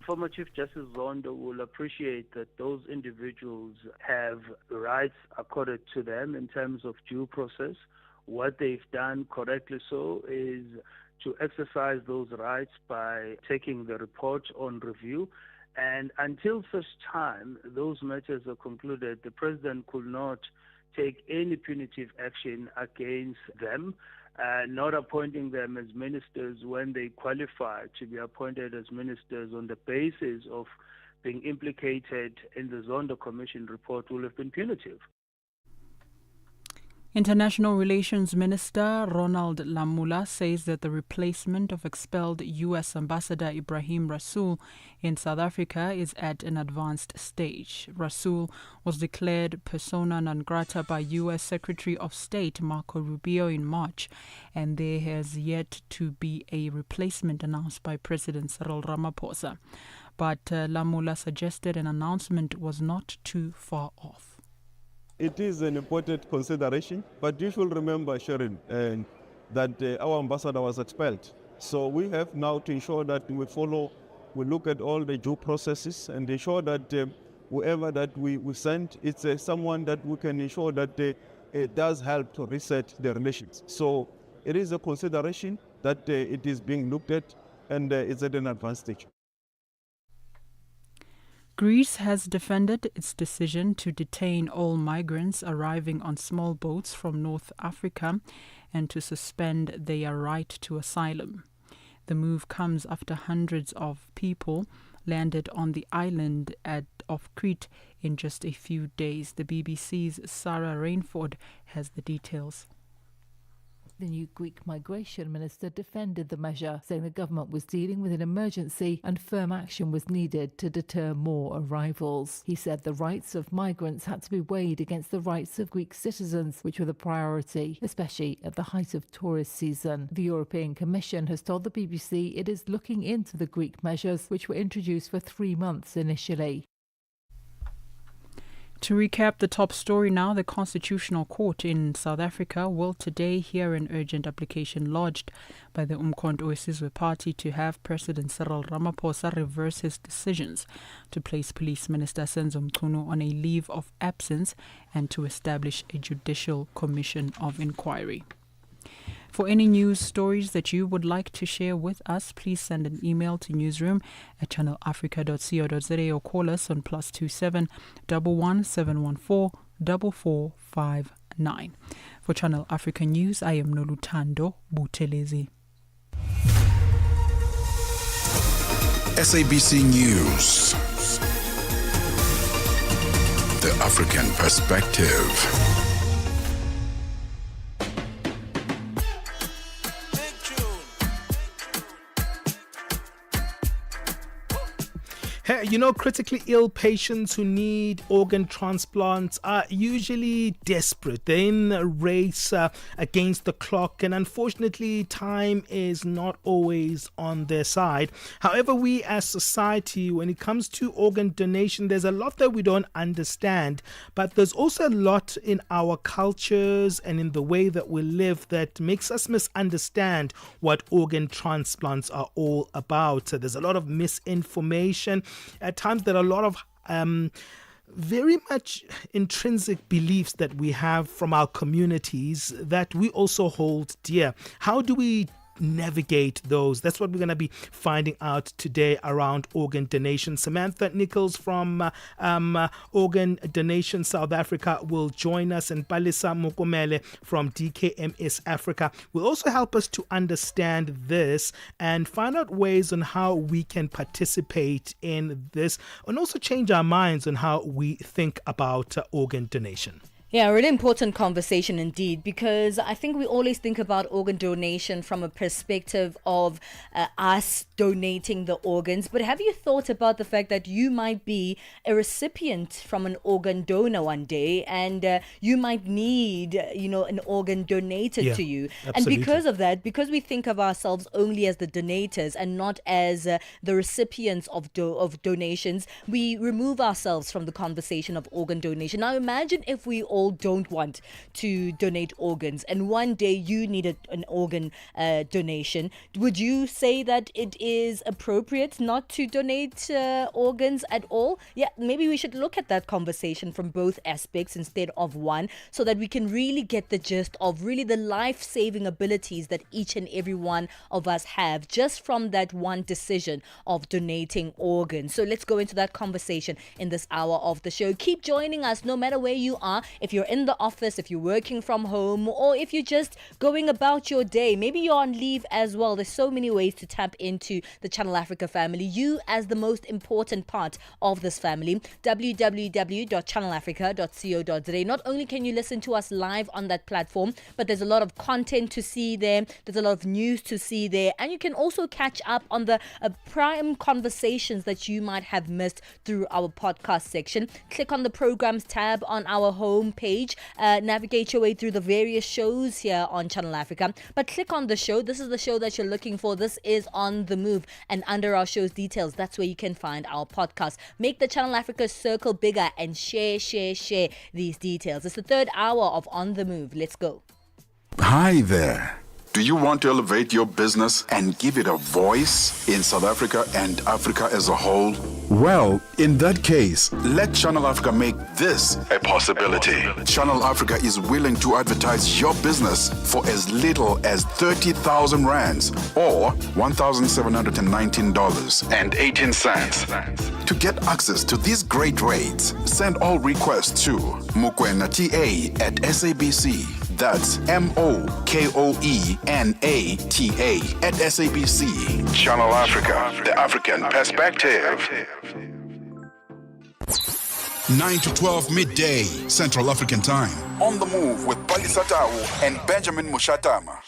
Former Chief Justice Zondo will appreciate that those individuals have rights accorded to them in terms of due process. What they've done correctly so is to exercise those rights by taking the report on review. And until such time those matters are concluded, the president could not take any punitive action against them, not appointing them as ministers when they qualify to be appointed as ministers on the basis of being implicated in the Zondo Commission report will have been punitive. International Relations Minister Ronald Lamola says that the replacement of expelled U.S. Ambassador Ibrahim Rasool in South Africa is at an advanced stage. Rasool was declared persona non grata by U.S. Secretary of State Marco Rubio in March, and there has yet to be a replacement announced by President Cyril Ramaphosa. But Lamola suggested an announcement was not too far off. It is an important consideration, but you should remember, Sharon, that our ambassador was expelled. So we have now to ensure that we look at all the due processes and ensure that whoever that we send, it's someone that we can ensure that it does help to reset the relations. So it is a consideration that it is being looked at and it's at an advanced stage. Greece has defended its decision to detain all migrants arriving on small boats from North Africa and to suspend their right to asylum. The move comes after hundreds of people landed on the island of Crete in just a few days. The BBC's Sarah Rainford has the details. The new Greek migration minister defended the measure, saying the government was dealing with an emergency and firm action was needed to deter more arrivals. He said the rights of migrants had to be weighed against the rights of Greek citizens, which were the priority, especially at the height of tourist season. The European Commission has told the BBC it is looking into the Greek measures, which were introduced for 3 months initially. To recap the top story now, the Constitutional Court in South Africa will today hear an urgent application lodged by the Umkhonto weSizwe Party to have President Cyril Ramaphosa reverse his decisions to place Police Minister Senzo Mchunu on a leave of absence and to establish a judicial commission of inquiry. For any news stories that you would like to share with us, please send an email to newsroom@channelafrica.co.za or call us on +27 11 714 4459. For Channel Africa News, I am Noluthando Buthelezi. SABC News. The African Perspective. Hey, you know, critically ill patients who need organ transplants are usually desperate. They're in a race against the clock, and unfortunately, time is not always on their side. However, we as society, when it comes to organ donation, there's a lot that we don't understand, but there's also a lot in our cultures and in the way that we live that makes us misunderstand what organ transplants are all about. So there's a lot of misinformation. At times there are a lot of very much intrinsic beliefs that we have from our communities that we also hold dear. How do we navigate those? That's what we're going to be finding out today around organ donation. Samantha Nichols from Organ Donation South Africa will join us, and Palesa Mokomele from DKMS Africa will also help us to understand this and find out ways on how we can participate in this and also change our minds on how we think about organ donation. Yeah, a really important conversation indeed, because I think we always think about organ donation from a perspective of us donating the organs. But have you thought about the fact that you might be a recipient from an organ donor one day, and you might need, an organ donated to you. Absolutely. And because of that, because we think of ourselves only as the donators and not as the recipients of donations, we remove ourselves from the conversation of organ donation. Now imagine if we all don't want to donate organs and one day you needed an organ donation. Would you say that it is appropriate not to donate organs at all? Yeah, maybe we should look at that conversation from both aspects instead of one, so that we can really get the gist of really the life-saving abilities that each and every one of us have just from that one decision of donating organs. So let's go into that conversation in this hour of the show. Keep joining us no matter where you are. If you're in the office, if you're working from home, or if you're just going about your day, maybe you're on leave as well. There's so many ways to tap into the Channel Africa family. You as the most important part of this family. www.channelafrica.co.za. Not only can you listen to us live on that platform, but there's a lot of content to see there. There's a lot of news to see there. And you can also catch up on the prime conversations that you might have missed through our podcast section. Click on the programs tab on our home page, navigate your way through the various shows here on Channel Africa, but click on the show. This is the show that you're looking for. This is On The Move, and under our show's details, that's where you can find our podcast. Make the Channel Africa circle bigger and share these details. It's the third hour of On The Move. Let's go. Hi there. Do you want to elevate your business and give it a voice in South Africa and Africa as a whole? Well, in that case, let Channel Africa make this a possibility. Channel Africa is willing to advertise your business for as little as 30,000 rands or $1,719.18. To get access to these great rates, send all requests to mukwenata@sabc.co.za. That's MOKOENATA at SABC. Channel Africa, the African perspective. 9 to 12 midday Central African Time. On the Move with Palesa and Benjamin Moshatama.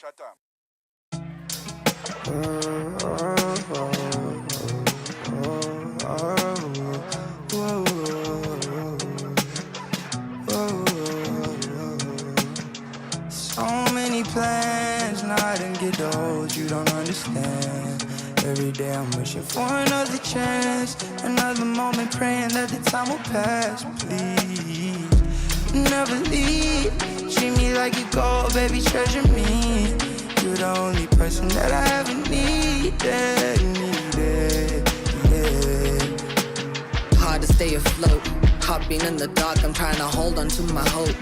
So many plans, now I didn't get those, you don't understand. Every day I'm wishing for another chance, another moment praying that the time will pass. Please, never leave, treat me like you gold, baby, treasure me. You're the only person that I ever needed. Hard to stay afloat. Heart being in the dark, I'm trying to hold on to my hope.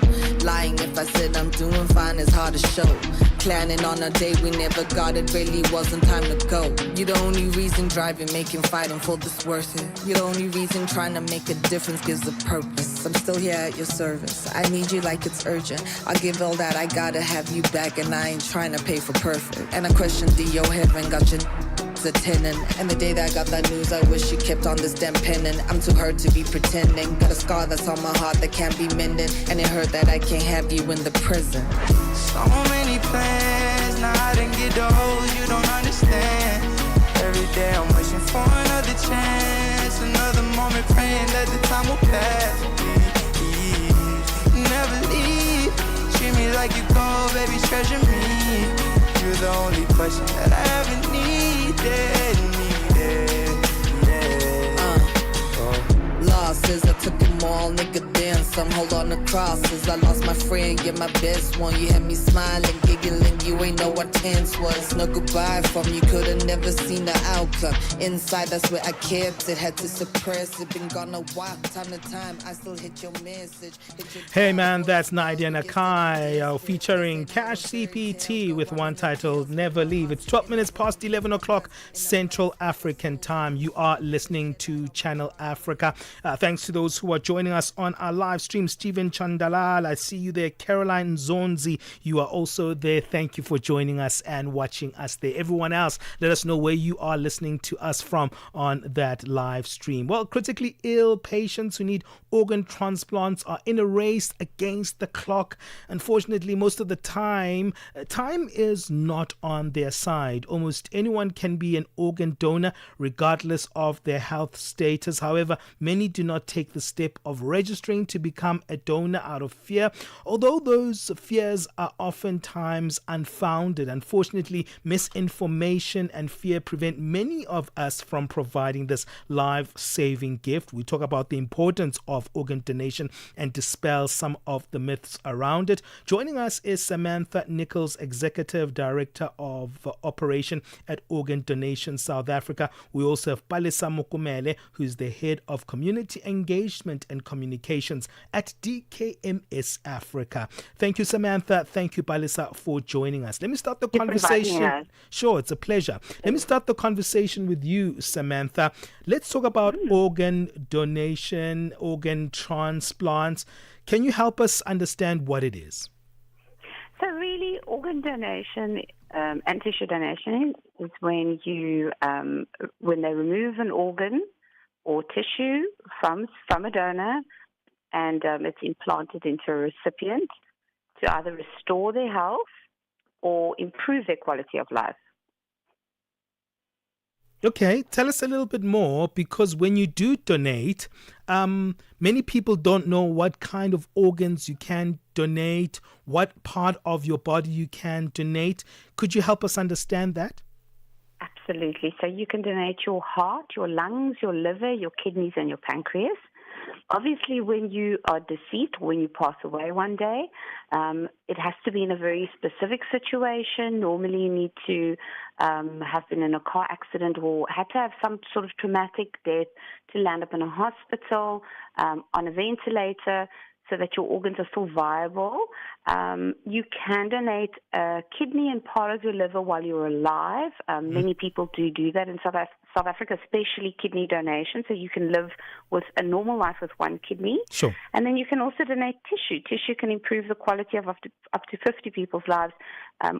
Lying if I said I'm doing fine, it's hard to show. Planning on a day we never got, it really wasn't time to go. You're the only reason driving, making, fighting for this worth it. You're the only reason trying to make a difference gives a purpose. I'm still here at your service. I need you like it's urgent. I'll give all that I gotta have you back, and I ain't trying to pay for perfect. And I questioned your heaven, got your attending. And the day that I got that news, I wish you kept on this damn pendant. I'm too hurt to be pretending. Got a scar that's on my heart that can't be mended, and it hurt that I can't have you in the prison. So many plans, now I didn't get those, you don't understand. Every day I'm wishing for another chance, another moment praying that the time will pass. Please, never leave, treat me like you gold, baby, treasure me. You're the only person that I ever needed. Losses, I took them all, nigga, then some. Hold on the crosses, I lost my friend, you're my best one. You had me smiling, giggling, you ain't know what tense was. No goodbye from you, could've never seen the outcome. Inside, that's where I kept it, had to suppress it. Been gone a while, time to time, I still hit your message. Hey man, that's Nadia Nakai featuring Cash CPT with one titled Never Leave. It's 12 minutes past 11 o'clock Central African Time. You are listening to Channel Africa. Thanks to those who are joining us on our live stream. Stephen Chandalal, I see you there. Caroline Zonzi, you are also there. Thank you for joining us and watching us there. Everyone else, let us know where you are listening to us from on that live stream. Well, critically ill patients who need organ transplants are in a race against the clock. Unfortunately, most of the time is not on their side. Almost anyone can be an organ donor regardless of their health status. However, many do not take the step of registering to become a donor out of fear, although those fears are oftentimes unfounded. Unfortunately, misinformation and fear prevent many of us from providing this life-saving gift. We talk about the importance of organ donation and dispel some of the myths around it. Joining us is Samantha Nichols, Executive Director of Operation at Organ Donation South Africa. We also have Palesa Mokumele, who's the Head of Community Engagement and Communications at DKMS Africa. Thank you, Samantha. Thank you, Palesa, for joining us. Let me start the conversation. Sure, it's a pleasure. Let me start the conversation with you, Samantha. Let's talk about organ donation, organ transplants. Can you help us understand what it is? So really, organ donation and tissue donation is when you when they remove an organ or tissue from a donor, and it's implanted into a recipient to either restore their health or improve their quality of life. Okay, tell us a little bit more, because when you do donate, many people don't know what kind of organs you can donate, what part of your body you can donate. Could you help us understand that? Absolutely. So you can donate your heart, your lungs, your liver, your kidneys, and your pancreas. Obviously, when you are deceased, when you pass away one day, it has to be in a very specific situation. Normally, you need to have been in a car accident or had to have some sort of traumatic death to land up in a hospital, on a ventilator, so that your organs are still viable. You can donate a kidney and part of your liver while you're alive. Many people do that in South South Africa, especially kidney donation, so you can live with a normal life with one kidney. Sure. And then you can also donate tissue. Tissue can improve the quality of up to 50 people's lives.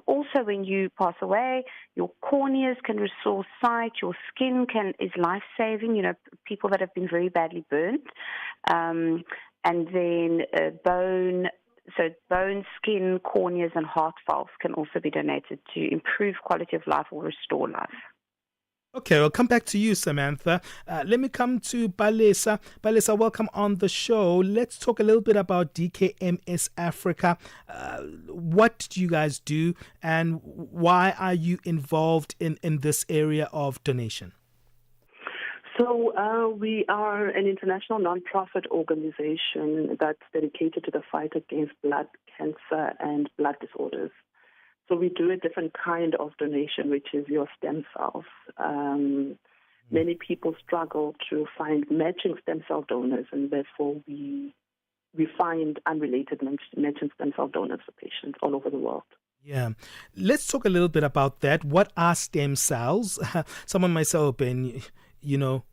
Also, when you pass away, your corneas can restore sight. Your skin is life-saving. You know, people that have been very badly burnt, and then bone. So bone, skin, corneas, and heart valves can also be donated to improve quality of life or restore life. Okay, I'll come back to you, Samantha. Let me come to Palesa. Palesa, welcome on the show. Let's talk a little bit about DKMS Africa. What do you guys do, and why are you involved in this area of donation? So we are an international non-profit organization that's dedicated to the fight against blood cancer and blood disorders. So we do a different kind of donation, which is your stem cells. Many people struggle to find matching stem cell donors, and therefore we find unrelated matching stem cell donors for patients all over the world. Yeah. Let's talk a little bit about that. What are stem cells? Someone might say, oh, Ben, you know,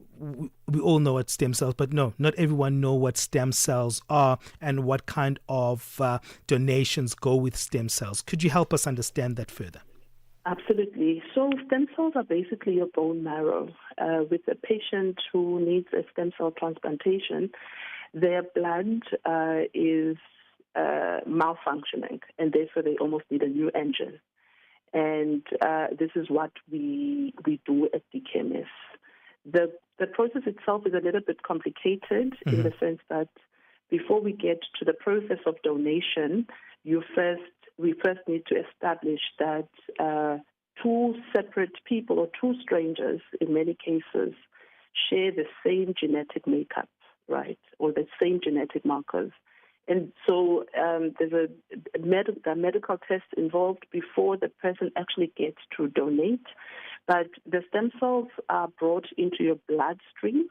we all know what stem cells, but no, not everyone know what stem cells are and what kind of donations go with stem cells. Could you help us understand that further? Absolutely. So stem cells are basically your bone marrow. With a patient who needs a stem cell transplantation, their blood is malfunctioning, and therefore they almost need a new engine. And this is what we do at DKMS. The process itself is a little bit complicated in the sense that before we get to the process of donation, we first need to establish that two separate people or two strangers, in many cases, share the same genetic makeup, right, or the same genetic markers. And so there's a medical test involved before the person actually gets to donate. But the stem cells are brought into your bloodstream,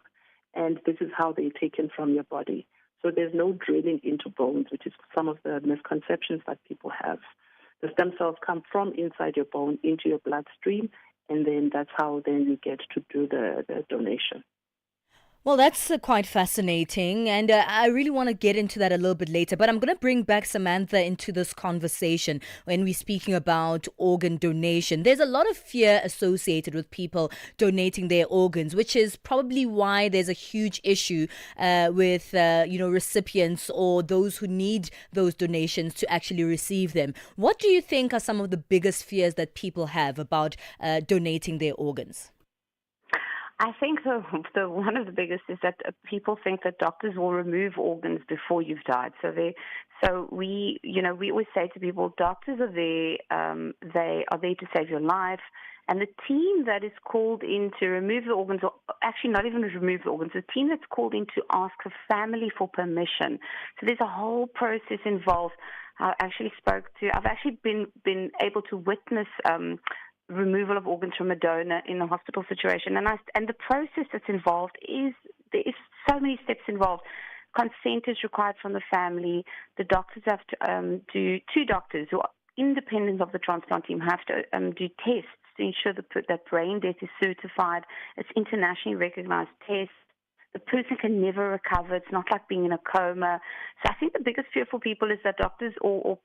and this is how they're taken from your body. So there's no drilling into bones, which is some of the misconceptions that people have. The stem cells come from inside your bone into your bloodstream, and then that's how then you get to do the donation. Well, that's quite fascinating, and I really want to get into that a little bit later, but I'm going to bring back Samantha into this conversation when we're speaking about organ donation. There's a lot of fear associated with people donating their organs, which is probably why there's a huge issue with recipients or those who need those donations to actually receive them. What do you think are some of the biggest fears that people have about donating their organs? I think the one of the biggest is that people think that doctors will remove organs before you've died. So we always say to people, doctors are there. They are there to save your life. And the team that is called in to remove the organs, or actually not even remove the organs, the team that's called in to ask the family for permission. So there's a whole process involved. I've actually been able to witness removal of organs from a donor in a hospital situation, and the process that's involved there is so many steps involved. Consent is required from the family. The doctors have to two doctors who are independent of the transplant team have to do tests to ensure that brain death is certified. It's internationally recognized tests. The person can never recover. It's not like being in a coma. So I think the biggest fear for people is that doctors or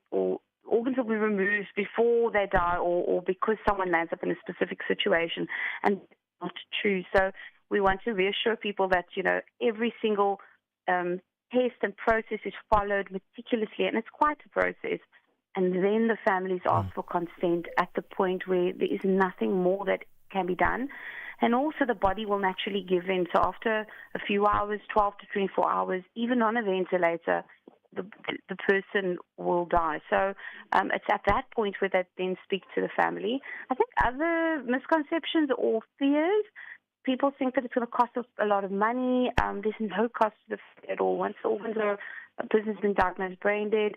organs will be removed before they die or because someone lands up in a specific situation, and that's not true. So we want to reassure people that, every single test and process is followed meticulously, and it's quite a process. And then the families ask for consent at the point where there is nothing more that can be done. And also the body will naturally give in. So after a few hours, 12 to 24 hours, even on a ventilator, the person will die. So it's at that point where they then speak to the family. I think other misconceptions or fears, people think that it's going to cost us a lot of money. There's no cost to the family at all. Once the organs a person's been diagnosed brain dead,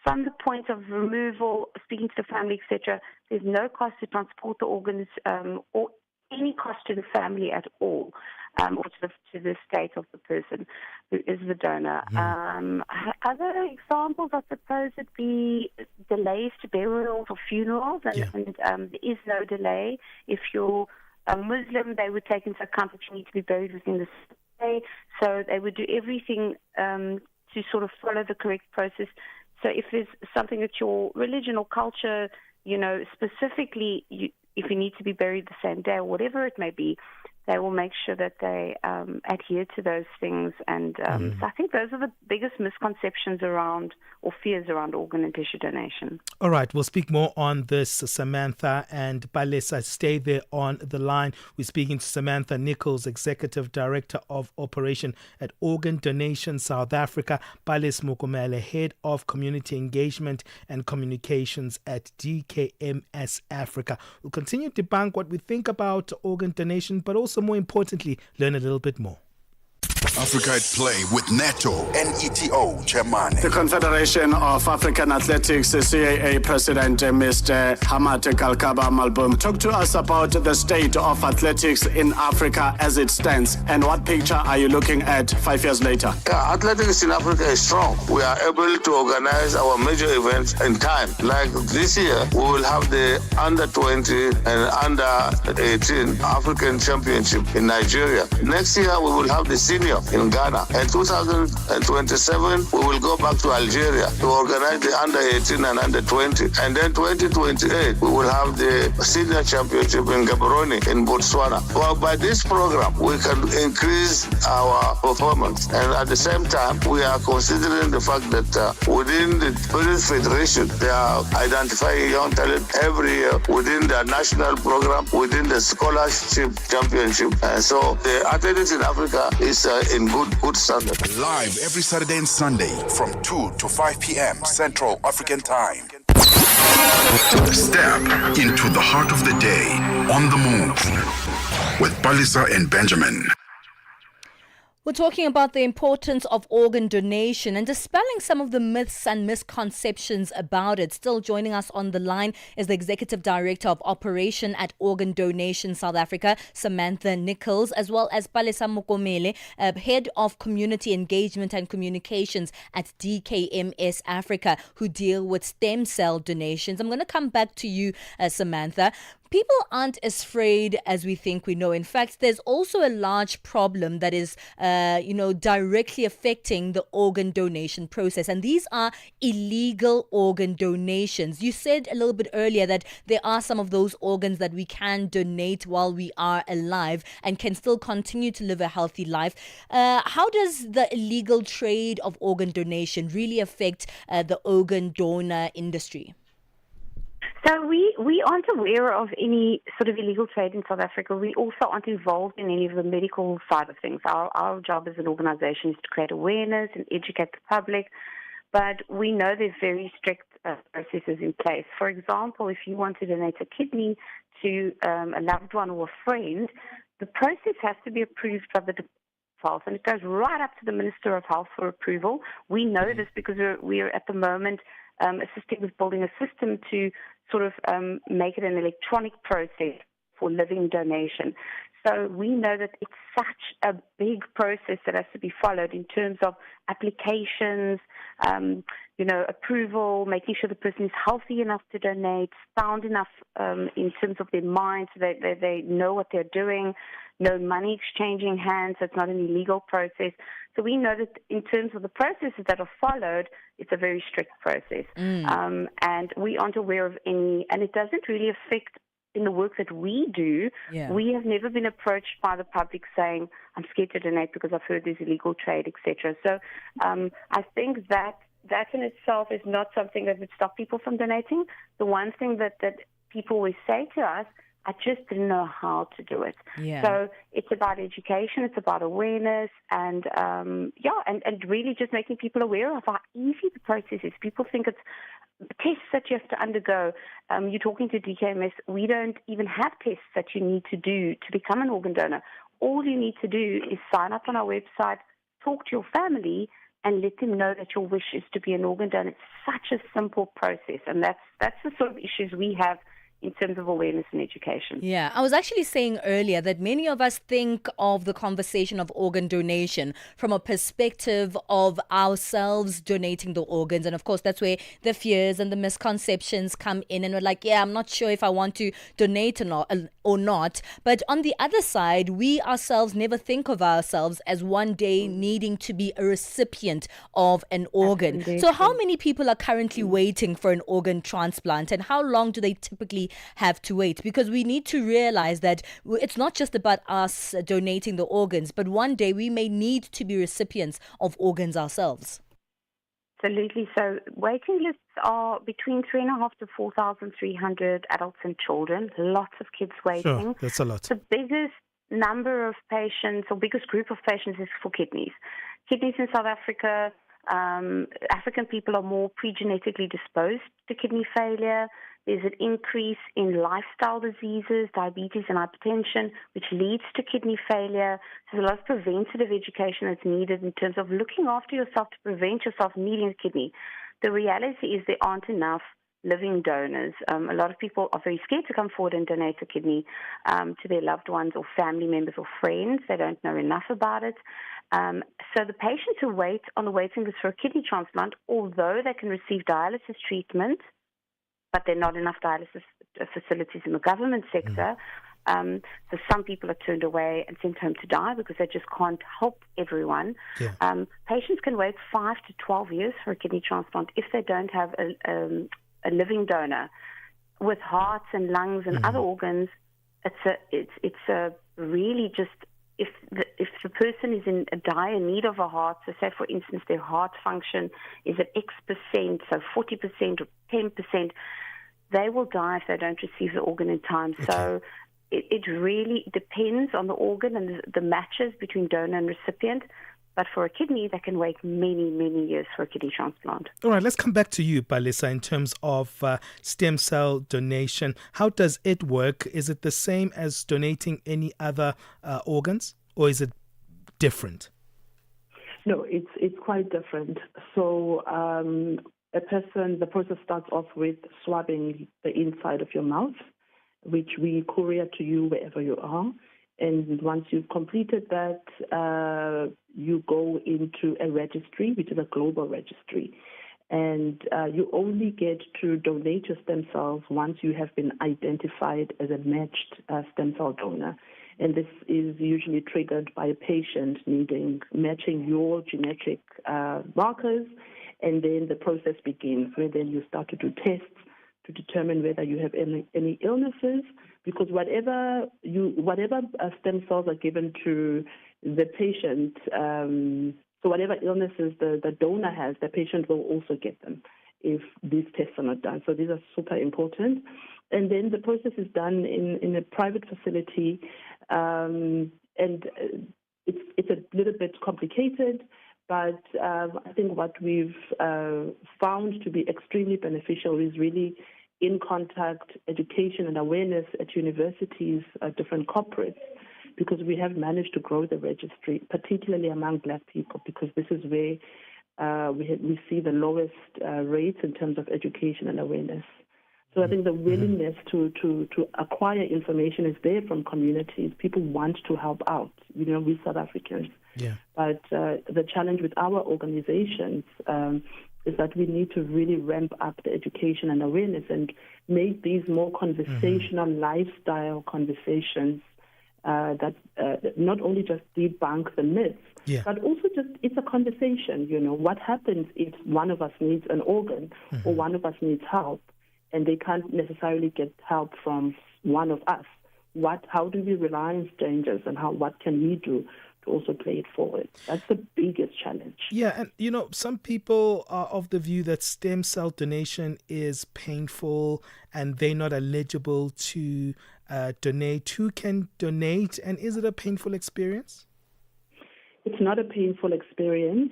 from the point of removal, speaking to the family, etc., there's no cost to transport the organs or any cost to the family at all, or to the state of the person who is the donor. Other examples, I suppose, would be delays to burials or funerals, and there is no delay if your a Muslim, they would take into account that you need to be buried within the day. So they would do everything to sort of follow the correct process. So if there's something that your religion or culture, specifically, if you need to be buried the same day or whatever it may be, they will make sure that they adhere to those things. And so I think those are the biggest misconceptions around or fears around organ and tissue donation. All right, we'll speak more on this, Samantha and Palesa. Stay there on the line. We're speaking to Samantha Nichols, Executive Director of Operation at Organ Donation South Africa, Palesa Mokomele, Head of Community Engagement and Communications at DKMS Africa. We'll continue to debunk what we think about organ donation, but also more importantly, learn a little bit more. Africa at Play with NETO Chairman. The Confederation of African Athletics, CAA President Mr. Hamad Kalkaba Malboum, talk to us about the state of athletics in Africa as it stands, and what picture are you looking at 5 years later? Yeah, athletics in Africa is strong. We are able to organize our major events in time. Like this year, we will have the under-20 and under-18 African Championship in Nigeria. Next year, we will have the senior in Ghana. In 2027, we will go back to Algeria to organize the under-18 and under-20. And then 2028, we will have the senior championship in Gaborone in Botswana. Well, by this program, we can increase our performance. And at the same time, we are considering the fact that within the British Federation, they are identifying young talent every year within the national program, within the scholarship championship. And so the athletics in Africa is in good standard. Live every Saturday and Sunday from 2 to 5 p.m. Central African Time. Step into the heart of the day on the move with Palesa and Benjamin. We're talking about the importance of organ donation and dispelling some of the myths and misconceptions about it. Still joining us on the line is the Executive Director of Operation at Organ Donation South Africa, Samantha Nichols, as well as Palesa Mokomele, Head of Community Engagement and Communications at DKMS Africa, who deal with stem cell donations. I'm going to come back to you, Samantha. People aren't as afraid as we think we know. In fact, there's also a large problem that is, directly affecting the organ donation process. And these are illegal organ donations. You said a little bit earlier that there are some of those organs that we can donate while we are alive and can still continue to live a healthy life. How does the illegal trade of organ donation really affect the organ donor industry? So we aren't aware of any sort of illegal trade in South Africa. We also aren't involved in any of the medical side of things. Our job as an organization is to create awareness and educate the public, but we know there's very strict processes in place. For example, if you want to donate a kidney to a loved one or a friend, the process has to be approved by the Department of Health, and it goes right up to the Minister of Health for approval. We know this because we're at the moment assisting with building a system to sort of make it an electronic process for living donation. So we know that it's such a big process that has to be followed in terms of applications, approval, making sure the person is healthy enough to donate, sound enough in terms of their mind so that they know what they're doing, no money exchanging hands, so it's not an illegal process. So we know that in terms of the processes that are followed, it's a very strict process. And we aren't aware of any, and it doesn't really affect in the work that we do. Yeah. We have never been approached by the public saying, I'm scared to donate because I've heard there's illegal trade, etc. So I think that in itself is not something that would stop people from donating. The one thing that people always say to us, I just didn't know how to do it. Yeah. So it's about education, it's about awareness, and really just making people aware of how easy the process is. People think it's tests that you have to undergo. You're talking to DKMS. We don't even have tests that you need to do to become an organ donor. All you need to do is sign up on our website, talk to your family, and let them know that your wish is to be an organ donor. It's such a simple process, and that's the sort of issues we have in terms of awareness and education. Yeah, I was actually saying earlier that many of us think of the conversation of organ donation from a perspective of ourselves donating the organs. And of course, that's where the fears and the misconceptions come in. And we're like, yeah, I'm not sure if I want to donate or not. But on the other side, we ourselves never think of ourselves as one day needing to be a recipient of an organ. Absolutely. So how many people are currently waiting for an organ transplant, and how long do they typically have to wait? Because we need to realize that it's not just about us donating the organs, but one day we may need to be recipients of organs ourselves. Absolutely. So waiting lists are between 3,500 to 4,300 adults and children. Lots of kids waiting. Sure, that's a lot. The biggest number of patients or biggest group of patients is for kidneys. Kidneys in South Africa, African people are more pre-genetically disposed to kidney failure. There's an increase in lifestyle diseases, diabetes and hypertension, which leads to kidney failure. So there's a lot of preventative education that's needed in terms of looking after yourself to prevent yourself needing a kidney. The reality is there aren't enough living donors. A lot of people are very scared to come forward and donate a kidney to their loved ones or family members or friends. They don't know enough about it. So the patients who wait on the waiting list for a kidney transplant, although they can receive dialysis treatment, but there are not enough dialysis facilities in the government sector. So some people are turned away and sent home to die because they just can't help everyone. Yeah. Patients can wait 5 to 12 years for a kidney transplant if they don't have a living donor. With hearts and lungs and other organs, it's a really just if the person is in a dire need of a heart, so say for instance their heart function is at X%, so 40% or 10%, they will die if they don't receive the organ in time. Okay. So it really depends on the organ and the matches between donor and recipient. But for a kidney, they can wait many, many years for a kidney transplant. All right, let's come back to you, Palesa, in terms of stem cell donation. How does it work? Is it the same as donating any other organs, or is it different? No, it's quite different. So the process starts off with swabbing the inside of your mouth, which we courier to you wherever you are. And once you've completed that, you go into a registry, which is a global registry. And you only get to donate your stem cells once you have been identified as a matched stem cell donor. And this is usually triggered by a patient matching your genetic markers. And then the process begins, where then you start to do tests to determine whether you have any illnesses, because whatever stem cells are given to the patient, so whatever illnesses the donor has, the patient will also get them if these tests are not done. So these are super important. And then the process is done in a private facility, and it's a little bit complicated, but I think what we've found to be extremely beneficial is really in contact education and awareness at universities, different corporates, because we have managed to grow the registry, particularly among Black people, because this is where we see the lowest rates in terms of education and awareness. So I think the willingness to acquire information is there from communities. People want to help out, we South Africans. Yeah. But the challenge with our organizations is that we need to really ramp up the education and awareness and make these more conversational lifestyle conversations that not only just debunk the myths, but also just it's a conversation. What happens if one of us needs an organ or one of us needs help and they can't necessarily get help from one of us? How do we rely on strangers, and what can we do to also play it forward? That's the biggest challenge. Yeah, and some people are of the view that stem cell donation is painful and they're not eligible to donate. Who can donate, and is it a painful experience? It's not a painful experience.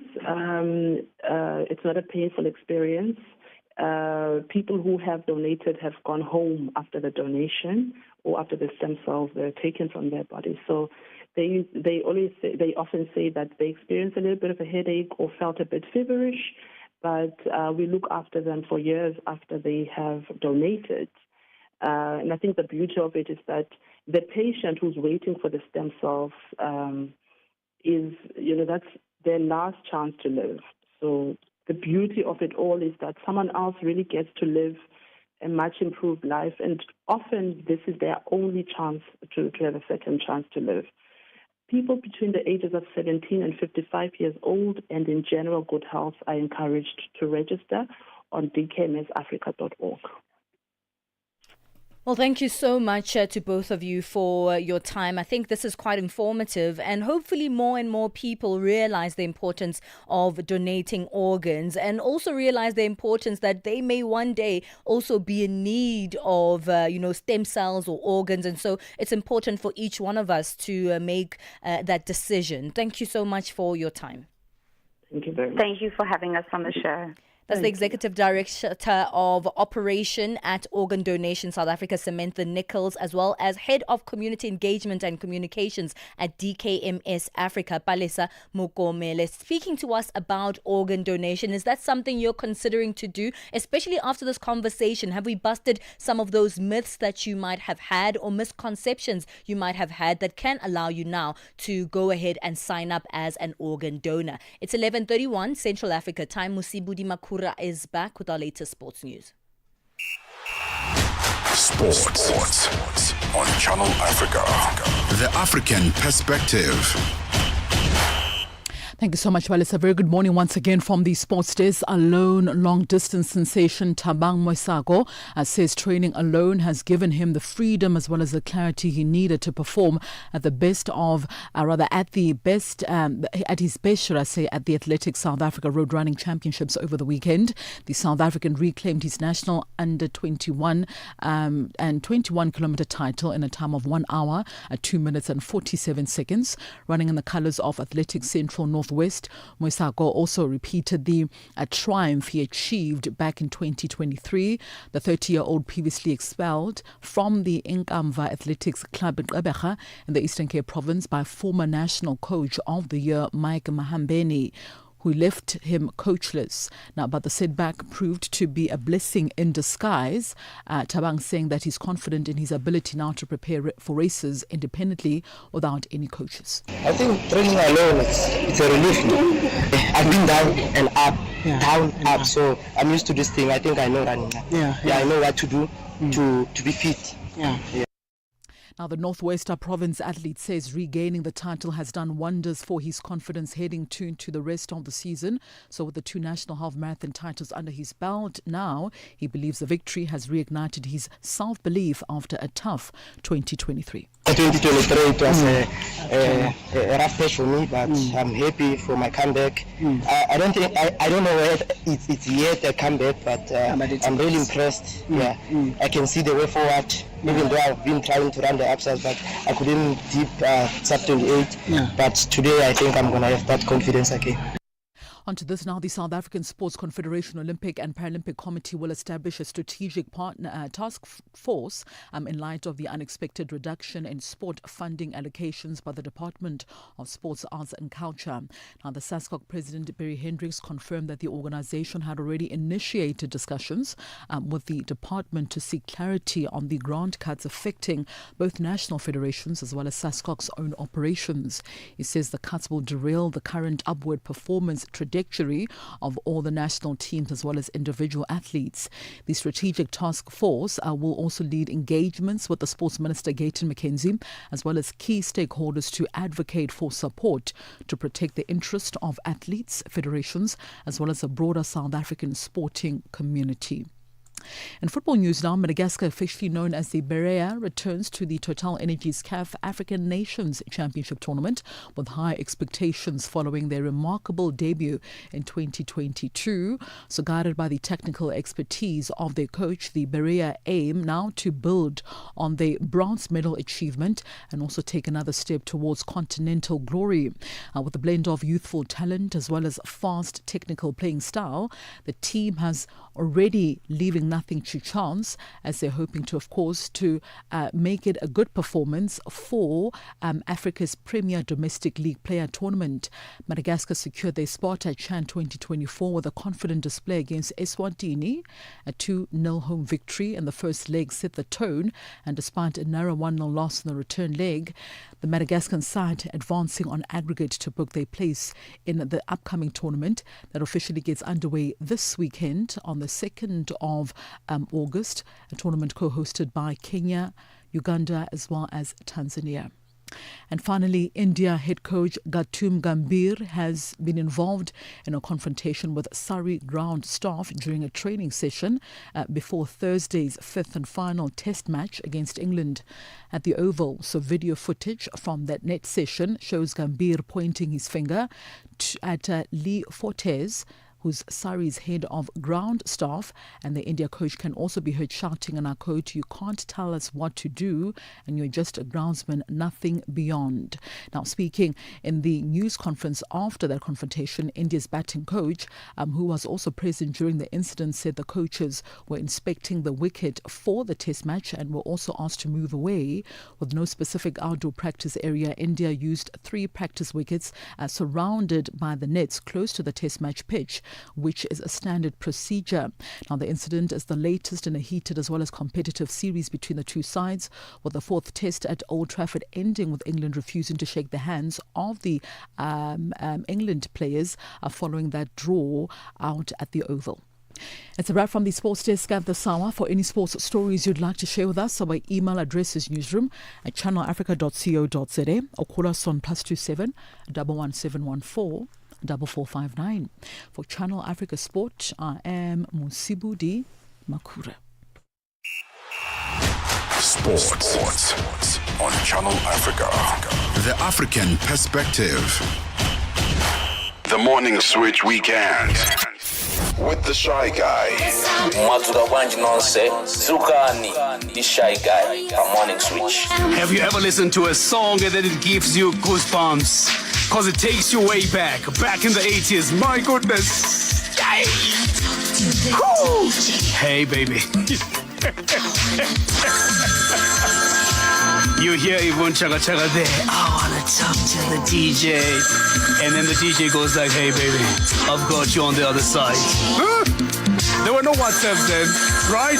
People who have donated have gone home after the donation or after the stem cells were taken from their body. So they often say that they experienced a little bit of a headache or felt a bit feverish, but we look after them for years after they have donated. And I think the beauty of it is that the patient who's waiting for the stem cells is, that's their last chance to live. So the beauty of it all is that someone else really gets to live a much improved life, and often this is their only chance to have a second chance to live. People between the ages of 17 and 55 years old and in general good health are encouraged to register on dkmsafrica.org. Well, thank you so much to both of you for your time. I think this is quite informative, and hopefully more and more people realize the importance of donating organs, and also realize the importance that they may one day also be in need of, stem cells or organs. And so it's important for each one of us to make that decision. Thank you so much for your time. Thank you very much. Thank you for having us on the show. That's the Executive Director of Operation at Organ Donation South Africa, Samantha Nichols, as well as Head of Community Engagement and Communications at DKMS Africa, Palesa Mokomele, speaking to us about organ donation. Is that something you're considering to do, especially after this conversation? Have we busted some of those myths that you might have had or misconceptions you might have had that can allow you now to go ahead and sign up as an organ donor? It's 11:31 Central Africa time. Musibudi Makura is back with our latest sports news. Sports on Channel Africa. The African perspective. Thank you so much, Palesa. Very good morning once again from the sports desk. A lone long-distance sensation, Thabang Moisago, says training alone has given him the freedom as well as the clarity he needed to perform at the best of, at his best, should I say, at the Athletics South Africa Road Running Championships over the weekend. The South African reclaimed his national under 21 and 21-kilometer title in a time of 1 hour, 2 minutes and 47 seconds, running in the colours of Athletics Central Northwest. Moisago also repeated the triumph he achieved back in 2023. The 30-year-old previously expelled from the Inkamva Athletics Club in Gqeberha in the Eastern Cape Province by former National Coach of the Year Mike Mahambeni, who left him coachless. Now, but the setback proved to be a blessing in disguise. Thabang saying that he's confident in his ability now to prepare for races independently without any coaches. I think training alone, it's a relief. I've been down and up, down, up, so I'm used to this thing. I think I know running. I know what to do to be fit. Now, the Northwest Province athlete says regaining the title has done wonders for his confidence heading to the rest of the season. So with the 2 national half marathon titles under his belt now, he believes the victory has reignited his self-belief after a tough 2023. 2023, it was a rough patch for me, but I'm happy for my comeback. I don't know whether it's yet a comeback, but I'm really impressed. I can see the way forward, even though I've been trying to run the upsides, but I couldn't deep sub 28. But today I think I'm going to have that confidence again. On to this now, the South African Sports Confederation Olympic and Paralympic Committee will establish a strategic task force in light of the unexpected reduction in sport funding allocations by the Department of Sports, Arts and Culture. Now, the SASCOC President Barry Hendricks confirmed that the organisation had already initiated discussions with the department to seek clarity on the grant cuts affecting both national federations as well as SASCOC's own operations. He says the cuts will derail the current upward performance trajectory of all the national teams as well as individual athletes. The strategic task force will also lead engagements with the Sports Minister Gayton McKenzie as well as key stakeholders to advocate for support to protect the interest of athletes, federations as well as a broader South African sporting community. In football news now, Madagascar, officially known as the Berea, returns to the Total Energies CAF African Nations Championship tournament with high expectations following their remarkable debut in 2022. So guided by the technical expertise of their coach, the Berea aim now to build on the bronze medal achievement and also take another step towards continental glory. With a blend of youthful talent as well as fast technical playing style, the team has already leaving nothing to chance, as they're hoping to, of course, to make it a good performance for Africa's premier domestic league player tournament. Madagascar secured their spot at CHAN 2024 with a confident display against Eswatini. A 2-0 home victory in the first leg set the tone, and despite a narrow 1-0 loss in the return leg, the Madagascan side advancing on aggregate to book their place in the upcoming tournament that officially gets underway this weekend on the 2nd of August, a tournament co-hosted by Kenya, Uganda as well as Tanzania. And finally, India head coach Gautam Gambhir has been involved in a confrontation with Surrey ground staff during a training session before Thursday's fifth and final test match against England at the Oval. So video footage from that net session shows Gambhir pointing his finger at Lee Fortes, who's Surrey's head of ground staff, and the India coach can also be heard shouting, and I quote, "You can't tell us what to do, and you're just a groundsman, nothing beyond." Now, speaking in the news conference after that confrontation, India's batting coach, who was also present during the incident, said the coaches were inspecting the wicket for the test match and were also asked to move away. With no specific outdoor practice area, India used 3 practice wickets surrounded by the nets close to the test match pitch, which is a standard procedure. Now, the incident is the latest in a heated as well as competitive series between the two sides, with the 4th test at Old Trafford ending with England refusing to shake the hands of the England players following that draw out at the Oval. It's a wrap from the sports desk at this hour. For any sports stories you'd like to share with us, our email address is newsroom@channelafrica.co.za or call us on +27 11714 4459. For Channel Africa Sport, I am Musibudi Makura. Sports on Channel Africa. The African perspective. The Morning Switch Weekend with the Shy Guy. Madzuka kwanji nonse, Zukani, the Shy Guy, a Morning Switch. Have you ever listened to a song and then it gives you goosebumps? Because it takes you way back in the 80s. My goodness. Yay. Woo. Hey, baby. You hear Yvonne Chaga Chaga there. I want to talk to the DJ. And then the DJ goes like, hey, baby, I've got you on the other side. Huh? There were no WhatsApps then, right?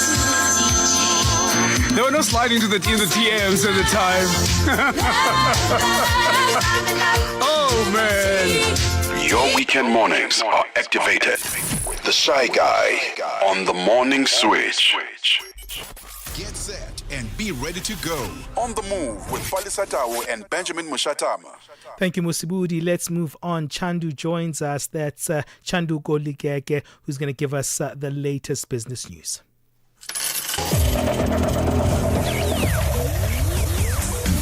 There were no sliding in the TMs at the time. Oh, man. Your weekend mornings are activated with the Shy Guy on the Morning Switch. Get set and be ready to go. On the move with Palesa and Benjamin Moshatama. Thank you, Musibudi. Let's move on. Chandu joins us. That's Chandu Goligege, who's going to give us the latest business news.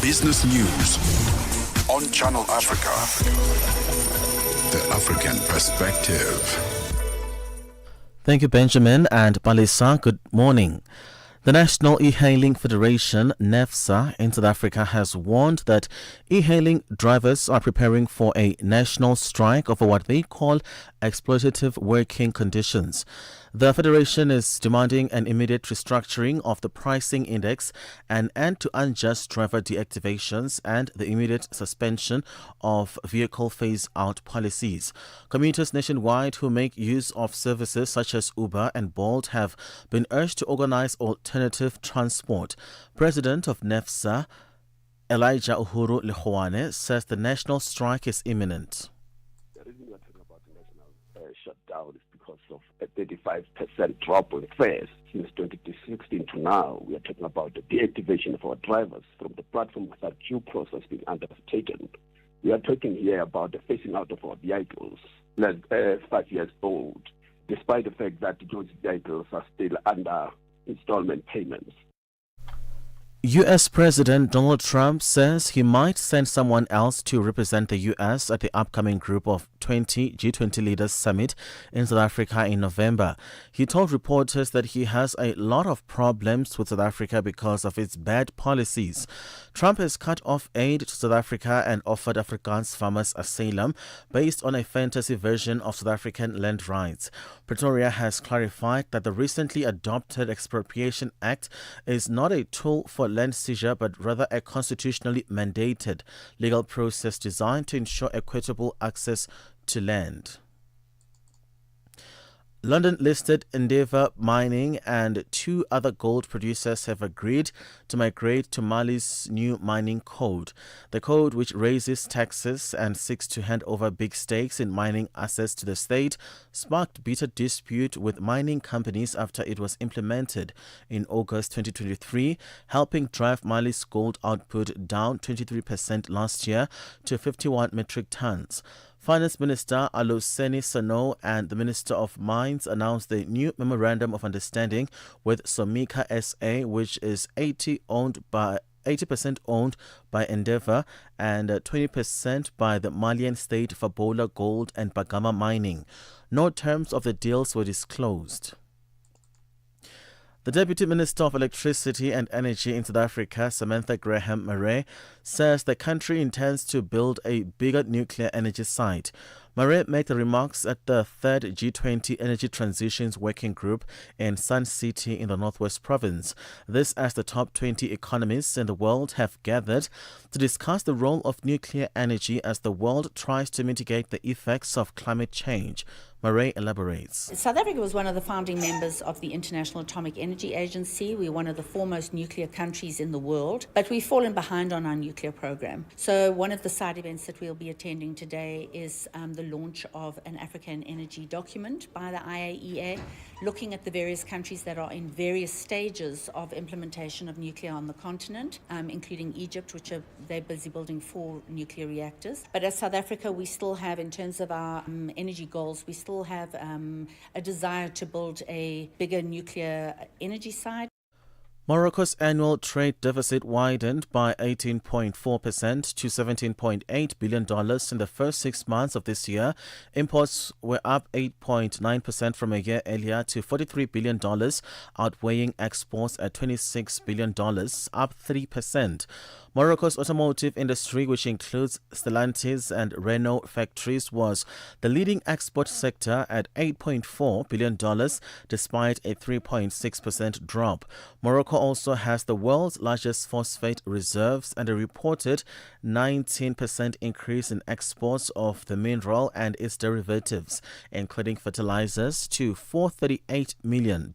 Business news on Channel Africa. The African perspective. Thank you, Benjamin and Palesa. Good morning. The National E-Hailing Federation, NEFSA, in South Africa has warned that e-hailing drivers are preparing for a national strike over what they call exploitative working conditions. The federation is demanding an immediate restructuring of the pricing index, an end to unjust driver deactivations, and the immediate suspension of vehicle phase-out policies. Commuters nationwide who make use of services such as Uber and Bolt have been urged to organize alternative transport. President of NEFSA, Elijah Uhuru Lehoane, says the national strike is imminent. The reason we're talking about the national shutdown is because of a 35% drop in fares since 2016 to now. We are talking about the deactivation of our drivers from the platform without due process being undertaken. We are talking here about the phasing out of our vehicles, like 5 years old, despite the fact that those vehicles are still under installment payments. U.S. President Donald Trump says he might send someone else to represent the U.S. at the upcoming Group of 20 G20 Leaders Summit in South Africa in November. He told reporters that he has a lot of problems with South Africa because of its bad policies. Trump has cut off aid to South Africa and offered Afrikaans farmers asylum based on a fantasy version of South African land rights. Pretoria has clarified that the recently adopted Expropriation Act is not a tool for land seizure but rather a constitutionally mandated legal process designed to ensure equitable access to land. London-listed Endeavour Mining and 2 other gold producers have agreed to migrate to Mali's new mining code. The code, which raises taxes and seeks to hand over big stakes in mining assets to the state, sparked bitter dispute with mining companies after it was implemented in August 2023, helping drive Mali's gold output down 23% last year to 51 metric tons. Finance Minister Aluseni Sano and the Minister of Mines announced the new Memorandum of Understanding with Somika SA, which is 80% owned by Endeavour and 20% by the Malian state Fabola Gold and Bagama Mining. No terms of the deals were disclosed. The Deputy Minister of Electricity and Energy in South Africa, Samantha Graham Murray, says the country intends to build a bigger nuclear energy site. Murray made the remarks at the 3rd G20 Energy Transitions Working Group in Sun City in the Northwest Province. This as the top 20 economists in the world have gathered to discuss the role of nuclear energy as the world tries to mitigate the effects of climate change. Murray elaborates. South Africa was one of the founding members of the International Atomic Energy Agency. We're one of the foremost nuclear countries in the world, but we've fallen behind on our nuclear program. So one of the side events that we'll be attending today is the launch of an African energy document by the IAEA, looking at the various countries that are in various stages of implementation of nuclear on the continent, including Egypt, which they're busy building 4 nuclear reactors. But as South Africa, we still have, in terms of our energy goals, we still have a desire to build a bigger nuclear energy side. Morocco's annual trade deficit widened by 18.4% to $17.8 billion in the first 6 months of this year. Imports were up 8.9% from a year earlier to $43 billion, outweighing exports at $26 billion, up 3%. Morocco's automotive industry, which includes Stellantis and Renault factories, was the leading export sector at $8.4 billion, despite a 3.6% drop. Morocco also has the world's largest phosphate reserves and a reported 19% increase in exports of the mineral and its derivatives, including fertilizers, to $438 million.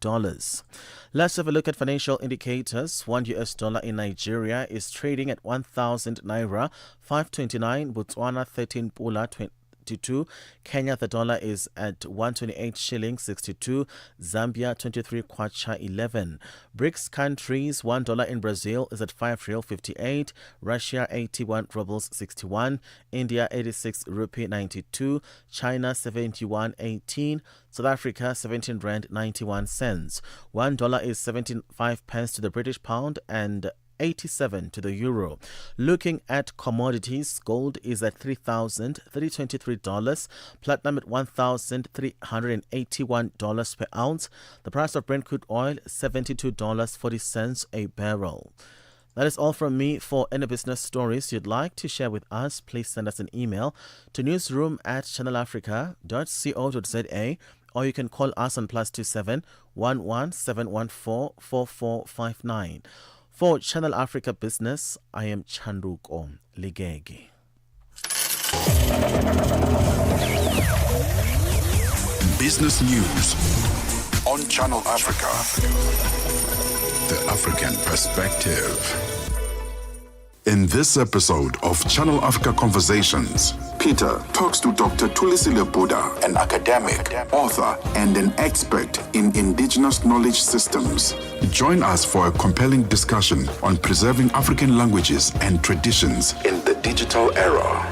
Let's have a look at financial indicators. $1 in Nigeria is trading at 1,000 naira, 529, Botswana 13 pula 22, Kenya the dollar is at 128 shillings 62, Zambia 23 kwacha 11. BRICS countries, $1 in Brazil is at 5 real 58, Russia 81 rubles 61, India 86 rupee 92, China 71.18, South Africa 17 rand 91 cents. $1 is 75 pence to the British pound and 87 to the euro. Looking at commodities, gold is at $3,323, platinum at $1,381 per ounce. The price of Brent crude oil $72.40 a barrel. That is all from me. For any business stories you'd like to share with us, please send us an email to newsroom@channelafrica.co.za, or you can call us on +27 11 714 4459. For Channel Africa Business, I am Chanduko Ligege. Business News on Channel Africa. The African Perspective. In this episode of Channel Africa Conversations, Peter talks to Dr. Thulisile Buddha, an academic, author, and an expert in indigenous knowledge systems. Join us for a compelling discussion on preserving African languages and traditions in the digital era.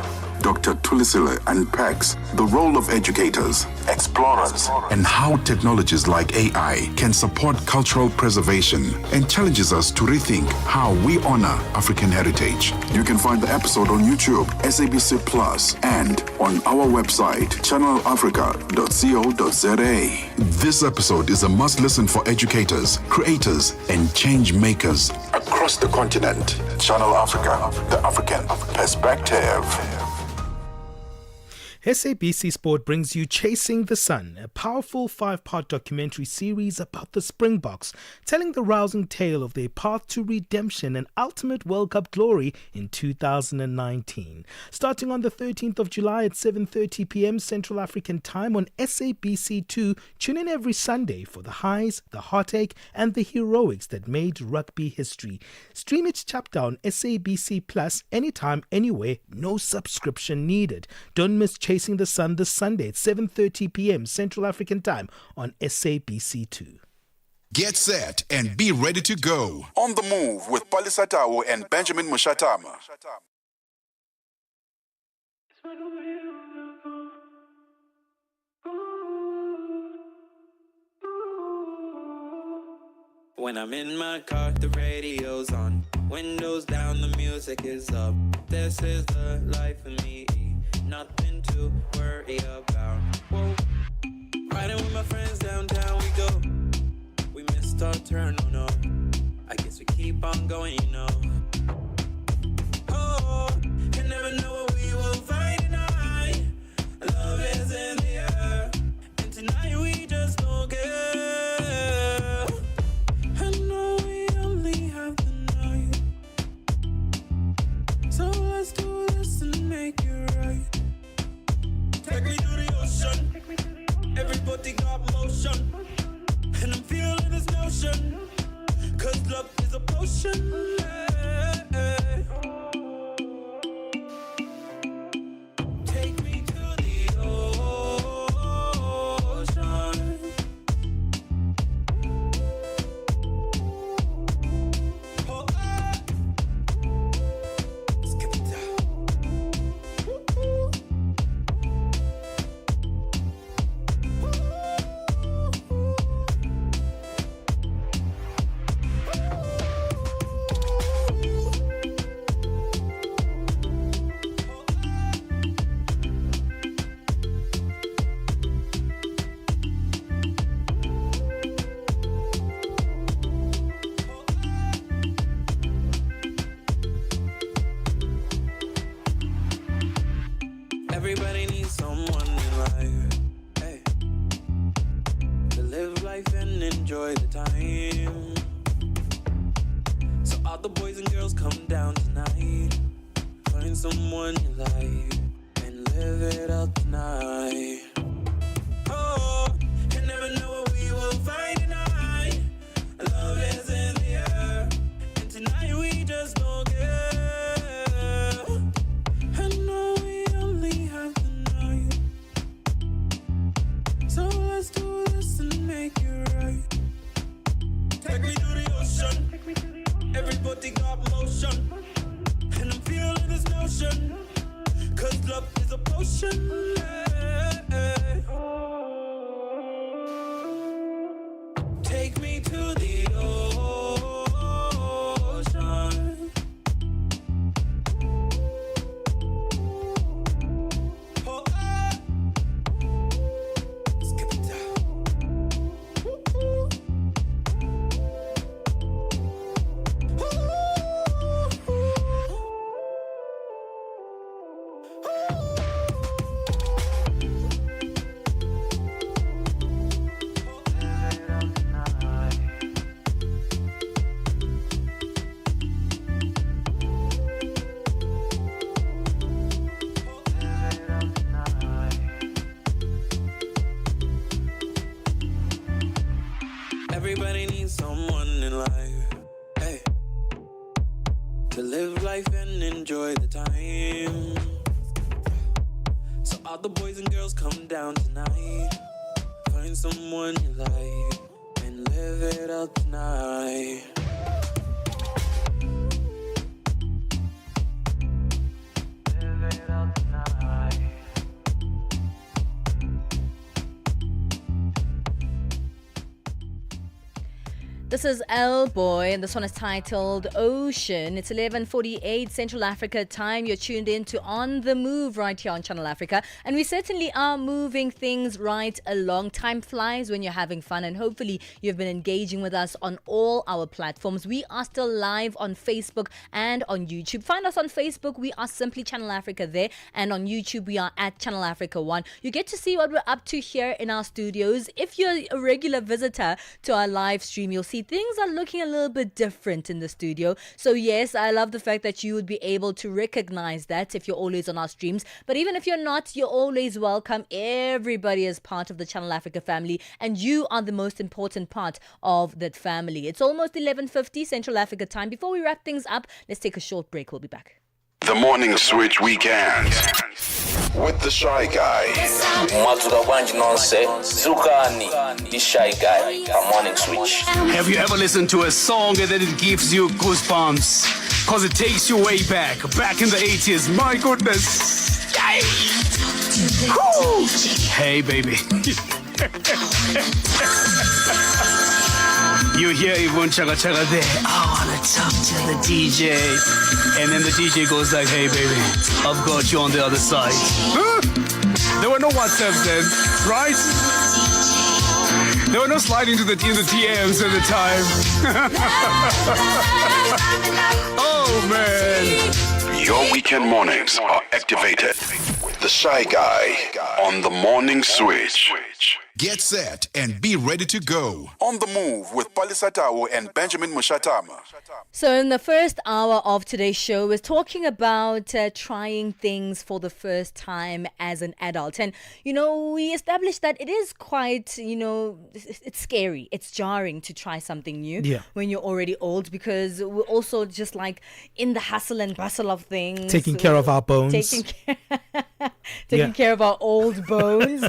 Dr. Tulisile unpacks the role of educators, explorers, and how technologies like AI can support cultural preservation, and challenges us to rethink how we honor African heritage. You can find the episode on YouTube, SABC Plus, and on our website, channelafrica.co.za. This episode is a must-listen for educators, creators, and change makers across the continent. Channel Africa, the African perspective. SABC Sport brings you Chasing the Sun, a powerful 5-part documentary series about the Springboks, telling the rousing tale of their path to redemption and ultimate World Cup glory in 2019. Starting on the 13th of July at 7:30 p.m. Central African Time on SABC2, tune in every Sunday for the highs, the heartache, and the heroics that made rugby history. Stream each chapter on SABC Plus anytime, anywhere, no subscription needed. Don't miss Chasing the Sun this Sunday at 7:30 p.m. Central African Time on SABC2. Get set and be ready to go. On the Move with Palesa and Benjamin Moshatama. When I'm in my car, the radio's on. Windows down, the music is up. This is the life of me. Nothing to worry about. Whoa. Riding with my friends downtown we go. We missed our turn, oh no. I guess we keep on going, you know. Oh, you never know what we will find tonight. Love is in the air, and tonight we just don't care. I know we only have the night, so let's do this and make it right. Take me to the ocean. Everybody got motion, and I'm feeling this notion. 'Cause love is a potion. Take me to the ocean. Oh, skip it down. Everybody needs someone in life, hey, to live life and enjoy the time. So all the boys and girls come down tonight. Find someone you like and live it up tonight. Oh, you never know what we will find tonight. Love is in the air, and tonight we just don't care. I know we only have the night, so let's do this and make it right. Take me to the ocean. Everybody got motion, and I'm feeling this notion. 'Cause love is a potion. Take me to the ocean. Oh, skip it down. Everybody needs someone in life, hey, to live life and enjoy the time. So all the boys and girls come down tonight. Find someone you like and live it up tonight. Live it up tonight. This is L Boy, and this one is titled Ocean. It's 11:48 Central Africa time. You're tuned in to On the Move right here on Channel Africa, and we certainly are moving things right along. Time flies when you're having fun, and hopefully you've been engaging with us on all our platforms. We are still live on Facebook and on YouTube. Find us on Facebook, we are simply Channel Africa there, and on YouTube we are at Channel Africa 1. You get to see what we're up to here in our studios. If you're a regular visitor to our live stream, you'll see things are looking a little bit different in the studio. So yes, I love the fact that you would be able to recognize that if you're always on our streams. But even if you're not, you're always welcome. Everybody is part of the Channel Africa family, and you are the most important part of that family. It's almost 11:50 Central Africa time. Before we wrap things up, let's take a short break. We'll be back. The Morning Switch Weekend with the Shy Guy. Matuka Wanji Nonse, Zukani, the Shy Guy, a Morning Switch. Have you ever listened to a song and then it gives you goosebumps? Because it takes you way back in the 80s. My goodness. Hey, baby. You hear Yvonne Chaga Chaga there. I wanna talk to the DJ. And then the DJ goes like, hey baby, I've got you on the other side. Huh? There were no WhatsApps then, right? There were no sliding in the DMs at the time. Oh man. Your weekend mornings are activated with the Shy Guy on the Morning Switch. Get set and be ready to go. On the Move with Palesa and Benjamin Moshatama. So in the first hour of today's show, we're talking about trying things for the first time as an adult. And, we established that it is quite, it's scary. It's jarring to try something new when you're already old, because we're also just like in the hustle and bustle of things. Taking care of our bones. Taking care of our old bones.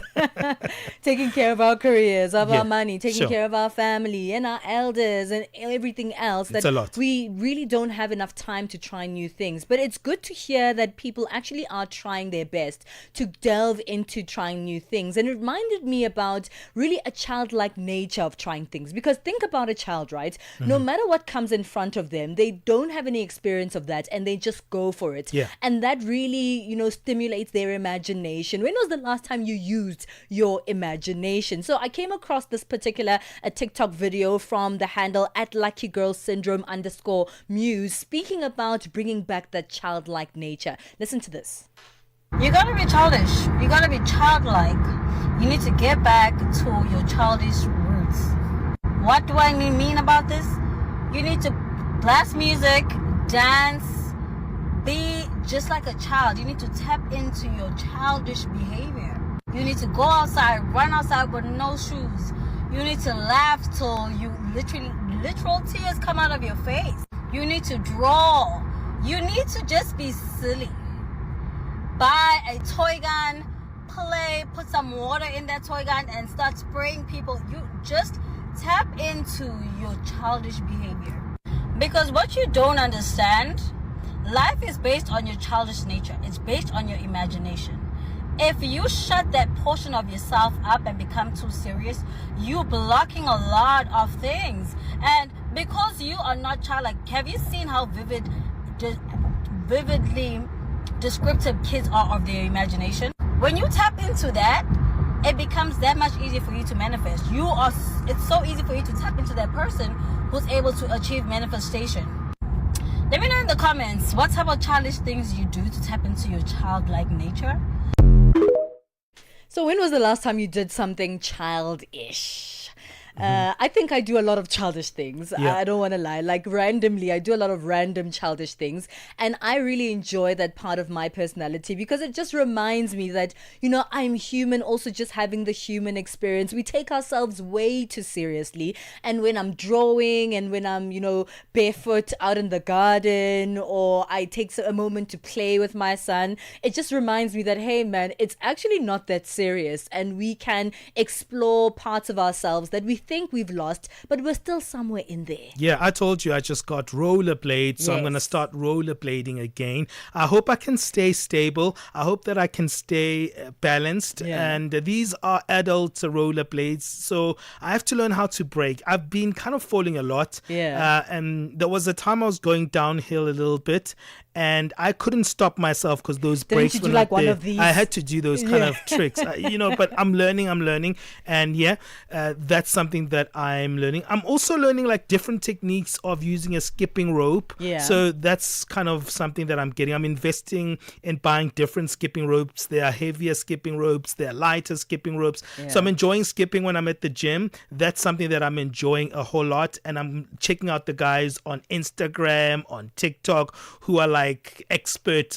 Taking care of our careers, of our money, taking care of our family and our elders and everything else. It's a lot. We really don't have enough time to try new things. But it's good to hear that people actually are trying their best to delve into trying new things. And it reminded me about really a childlike nature of trying things. Because think about a child, right? Mm-hmm. No matter what comes in front of them, they don't have any experience of that and they just go for it. Yeah. And that really, stimulates their imagination. When was the last time you used your imagination? So I came across this particular TikTok video from the handle @LuckyGirlSyndrome_Muse speaking about bringing back that childlike nature. Listen to this. You gotta be childish. You gotta be childlike. You need to get back to your childish roots. What do I mean about this? You need to blast music, dance, be just like a child. You need to tap into your childish behavior. You need to go outside, run outside with no shoes. You need to laugh till you literal tears come out of your face. You need to draw. You need to just be silly. Buy a toy gun, play, put some water in that toy gun and start spraying people. You just tap into your childish behavior. Because what you don't understand, life is based on your childish nature. It's based on your imagination. If you shut that portion of yourself up and become too serious, you're blocking a lot of things. And because you are not childlike, have you seen how vividly descriptive kids are of their imagination? When you tap into that, it becomes that much easier for you to manifest. It's so easy for you to tap into that person who's able to achieve manifestation. Let me know in the comments what type of childish things you do to tap into your childlike nature. So when was the last time you did something childish? I think I do a lot of childish things. Yeah. I don't want to lie. Like randomly, I do a lot of random childish things. And I really enjoy that part of my personality because it just reminds me that, I'm human, also just having the human experience. We take ourselves way too seriously. And when I'm drawing and when I'm, barefoot out in the garden, or I take a moment to play with my son, it just reminds me that, hey man, it's actually not that serious. And we can explore parts of ourselves that we think we've lost, but we're still somewhere in there. Yeah, I told you I just got rollerblades, so I'm going to start rollerblading again. I hope I can stay stable. I hope that I can stay balanced. Yeah. And these are adult rollerblades, so I have to learn how to brake. I've been kind of falling a lot. Yeah. And there was a time I was going downhill a little bit, and I couldn't stop myself because those brakes you were do not like one there. of these? I had to do those kind of tricks, but I'm learning. And that's something that I'm learning. I'm also learning like different techniques of using a skipping rope. Yeah. So that's kind of something that I'm getting. I'm investing in buying different skipping ropes. There are heavier skipping ropes. There are lighter skipping ropes. Yeah. So I'm enjoying skipping when I'm at the gym. That's something that I'm enjoying a whole lot. And I'm checking out the guys on Instagram, on TikTok, who are like expert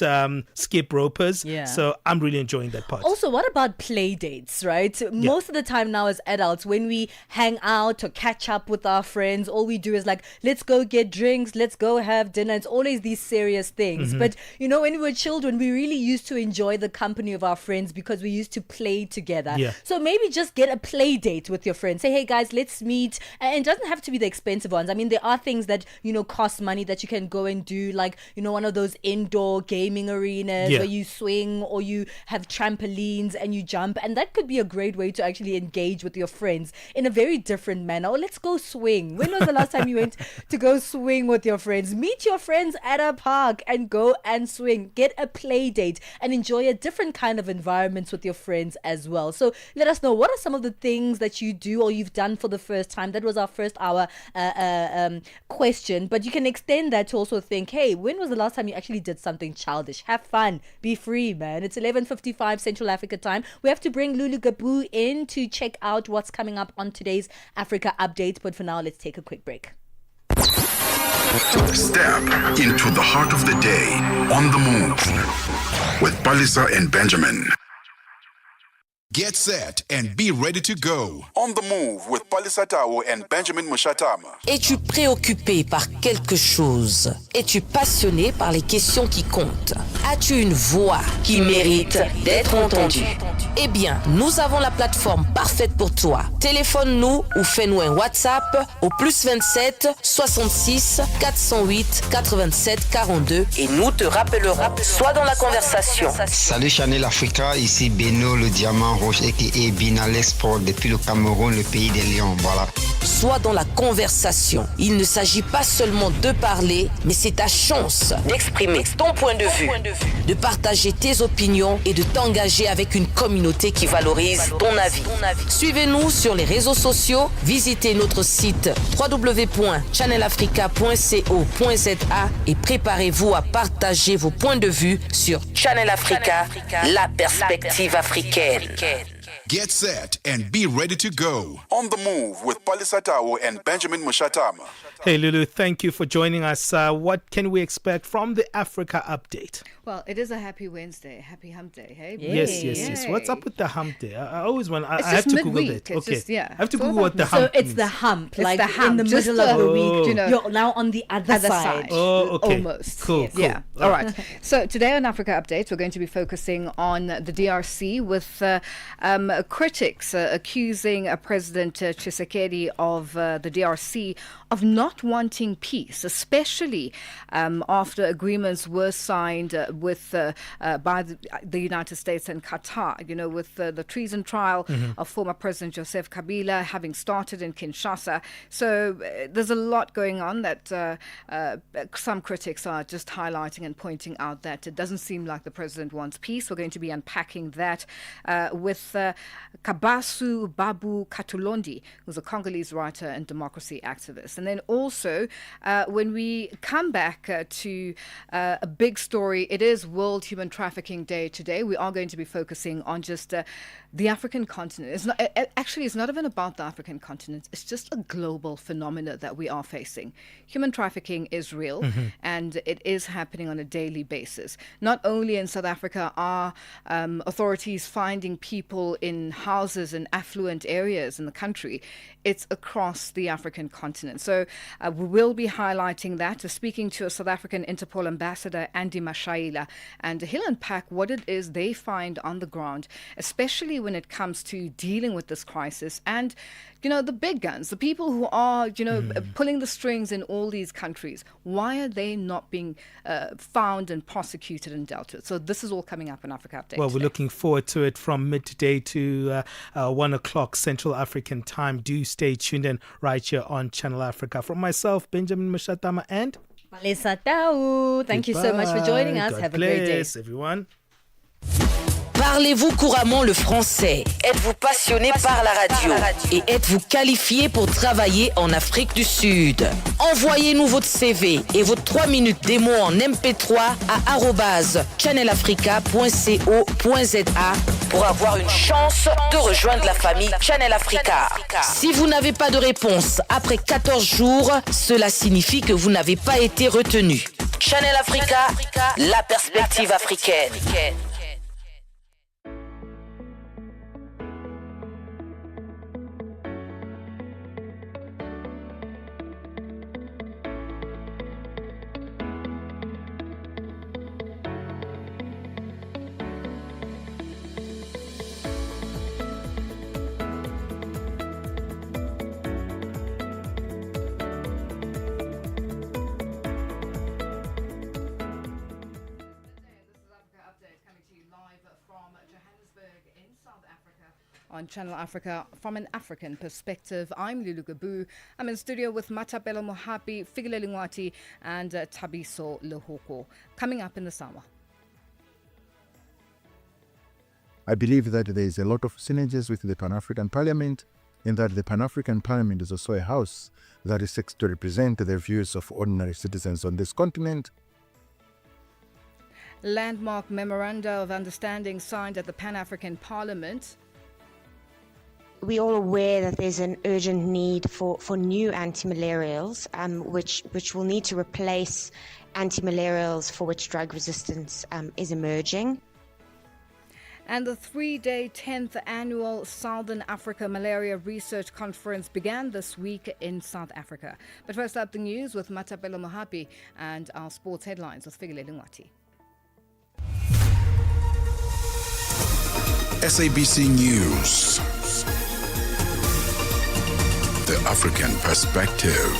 skip ropers. Yeah. So I'm really enjoying that part. Also, what about play dates, right? Most of the time now as adults, when we hang out or catch up with our friends, all we do is like, let's go get drinks, let's go have dinner. It's always these serious things. Mm-hmm. But, when we were children, we really used to enjoy the company of our friends because we used to play together. Yeah. So maybe just get a play date with your friends. Say, hey guys, let's meet. And it doesn't have to be the expensive ones. I mean, there are things that, cost money that you can go and do, like, one of those indoor gaming arenas where you swing or you have trampolines and you jump. And that could be a great way to actually engage with your friends in a very different manner. Or let's go swing. When was the last time you went to go swing with your friends? Meet your friends at a park and go and swing. Get a play date and enjoy a different kind of environments with your friends as well. So let us know, what are some of the things that you do or you've done for the first time? That was our first hour question, but you can extend that to also think, hey, when was the last time you actually did something childish? Have fun, be free, man. It's 11:55 Central Africa time. We have to bring Lulu Gabu in to check out what's coming up on today's Africa Update, but for now, let's take a quick break. Step into the heart of the day on the move with Palesa and Benjamin. Get set and be ready to go. On the move with Palesa and Benjamin Moshatama. Es-tu préoccupé par quelque chose? Es-tu passionné par les questions qui comptent? As-tu une voix qui mérite d'être entendue? Eh bien, nous avons la plateforme parfaite pour toi. Téléphone-nous ou fais-nous un WhatsApp au +27 66 408 87 42 et nous te rappellerons. Sois dans la conversation. Salut Channel Africa, ici Beno le Diamant Roche et Bina l'Export depuis le Cameroun, le pays des lions. Voilà. Sois dans la conversation. Il ne s'agit pas seulement de parler, mais c'est ta chance d'exprimer ton point de vue, de partager tes opinions et de t'engager avec une communauté qui valorise ton avis. Suivez-nous sur les réseaux sociaux, visitez notre site www.channelafrica.co.za et préparez-vous à partager vos points de vue sur Channel Africa, la perspective africaine. Get set and be ready to go. On the move with Palesa and Benjamin Moshatama. Hey Lulu, thank you for joining us. What can we expect from the Africa Update? Well, it is a happy Wednesday, happy hump day, hey? Yes. What's up with the hump day? I always want. I have just to Google midweek. it. It's Okay, just, yeah. I have to It's all Google what the about hump So it's means. the hump, It's like the hump, in the just middle of the the- week. you know, You're now on the other side. Oh, okay. Almost. Cool. Yeah. All right. So today on Africa Update, we're going to be focusing on the DRC with critics accusing President Tshisekedi of the DRC of not wanting peace, especially after agreements were signed with by the United States and Qatar, with the treason trial of former President Joseph Kabila having started in Kinshasa. So there's a lot going on that some critics are just highlighting and pointing out that it doesn't seem like the president wants peace. We're going to be unpacking that with Kabasu Babu Katulondi, who's a Congolese writer and democracy activist. And then also, when we come back to a big story, it is World Human Trafficking Day today. We are going to be focusing on just the African continent. It's not, actually, it's not even about the African continent. It's just a global phenomena that we are facing. Human trafficking is real, and it is happening on a daily basis. Not only in South Africa are authorities finding people in houses in affluent areas in the country, it's across the African continent. So we will be highlighting that. We're speaking to a South African Interpol ambassador, Andy Mashaila, and he'll unpack what it is they find on the ground, especially when it comes to dealing with this crisis. And, the big guns, the people who are, pulling the strings in all these countries, why are they not being found and prosecuted and dealt with? So this is all coming up in Africa Update. Well, today. we're looking forward to it from midday to 1 o'clock Central African time. Do stay tuned in right here on Channel Africa. From myself, Benjamin Moshatama, and Palesa Tau. Thank you so much for joining us. God Have a great day. Everyone. Parlez-vous couramment le français? Êtes-vous passionné par la radio? Et êtes-vous qualifié pour travailler en Afrique du Sud? Envoyez-nous votre CV et vos 3 minutes démo en MP3 à @channelafrica.co.za pour avoir une chance de rejoindre la famille Channel Africa. Si vous n'avez pas de réponse après 14 jours, cela signifie que vous n'avez pas été retenu. Channel Africa, la perspective africaine. On Channel Africa from an African perspective. I'm Lulu Gabu. I'm in studio with Matabelo Mohapi, Figile Lingwati, and Tabiso Lehoko. Coming up in the summer. I believe that there is a lot of synergies with the Pan-African Parliament, in that the Pan-African Parliament is also a house that is seeks to represent the views of ordinary citizens on this continent. Landmark Memoranda of Understanding signed at the Pan-African Parliament. We're all aware that there's an urgent need for new antimalarials, which will need to replace antimalarials for which drug resistance is emerging. And the 3-day 10th annual Southern Africa Malaria Research Conference began this week in South Africa. But first up, the news with Matabelo Mohapi and our sports headlines with Figile Lingwati. SABC News. The African Perspective.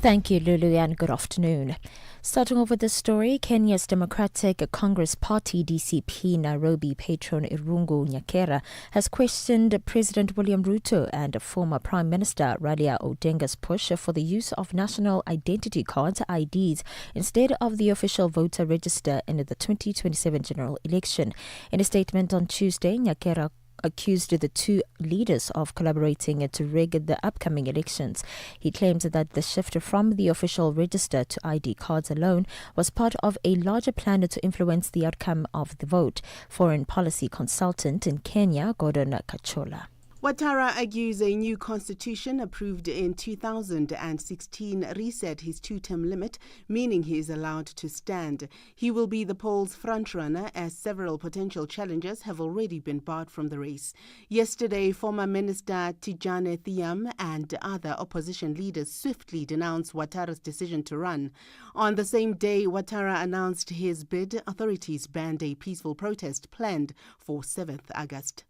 Thank you, Lulu, and good afternoon. Starting off with this story, Kenya's Democratic Congress Party DCP Nairobi patron Irungu Nyakera has questioned President William Ruto and former Prime Minister Raila Odinga's push for the use of national identity cards, IDs, instead of the official voter register in the 2027 general election. In a statement on Tuesday, Nyakera accused the two leaders of collaborating to rig the upcoming elections. He claims that the shift from the official register to ID cards alone was part of a larger plan to influence the outcome of the vote. Foreign policy consultant in Kenya, Gordon Kachola. Ouattara argues a new constitution approved in 2016 reset his two-term limit, meaning he is allowed to stand. He will be the poll's frontrunner as several potential challengers have already been barred from the race. Yesterday, former Minister Tijane Thiam and other opposition leaders swiftly denounced Ouattara's decision to run. On the same day Ouattara announced his bid, authorities banned a peaceful protest planned for 7th August.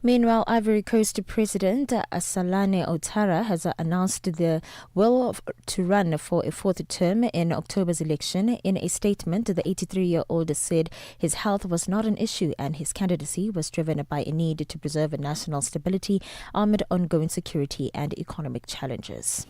Meanwhile, Ivory Coast President Alassane Ouattara has announced the will to run for a fourth term in October's election. In a statement, the 83-year-old said his health was not an issue and his candidacy was driven by a need to preserve national stability amid ongoing security and economic challenges.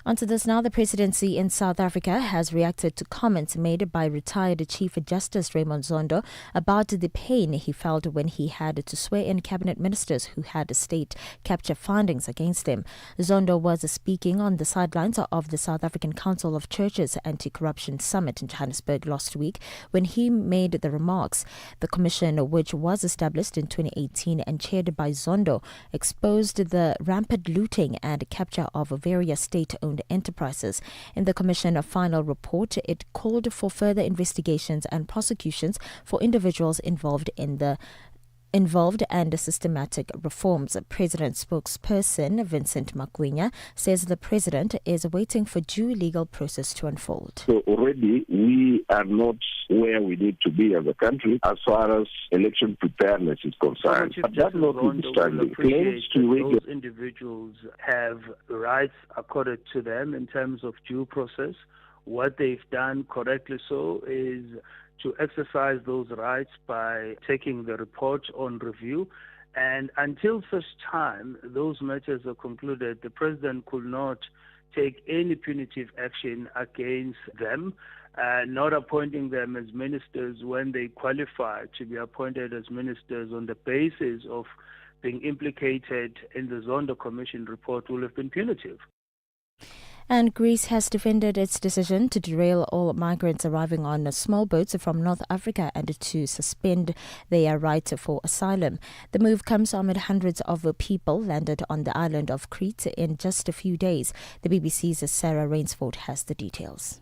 Onto this now, the presidency in South Africa has reacted to comments made by retired Chief Justice Raymond Zondo about the pain he felt when he had to swear in cabinet ministers who had state capture findings against him. Zondo was speaking on the sidelines of the South African Council of Churches Anti-Corruption Summit in Johannesburg last week when he made the remarks. The commission, which was established in 2018 and chaired by Zondo, exposed the rampant looting and capture of various state-owned enterprises. In the Commission final report, it called for further investigations and prosecutions for individuals involved in the involved and systematic reforms. President spokesperson Vincent Magwinya says the president is waiting for due legal process to unfold. So already we are not where we need to be as a country as far as election preparedness is concerned. But that notwithstanding, claims to those individuals have rights accorded to them in terms of due process. What they've done correctly so is to exercise those rights by taking the report on review. And until such time those matters are concluded, the president could not take any punitive action against them, not appointing them as ministers when they qualify to be appointed as ministers on the basis of being implicated in the Zondo Commission report will have been punitive. And Greece has defended its decision to derail all migrants arriving on small boats from North Africa and to suspend their right for asylum. The move comes amid hundreds of people landed on the island of Crete in just a few days. The BBC's Sarah Rainsford has the details.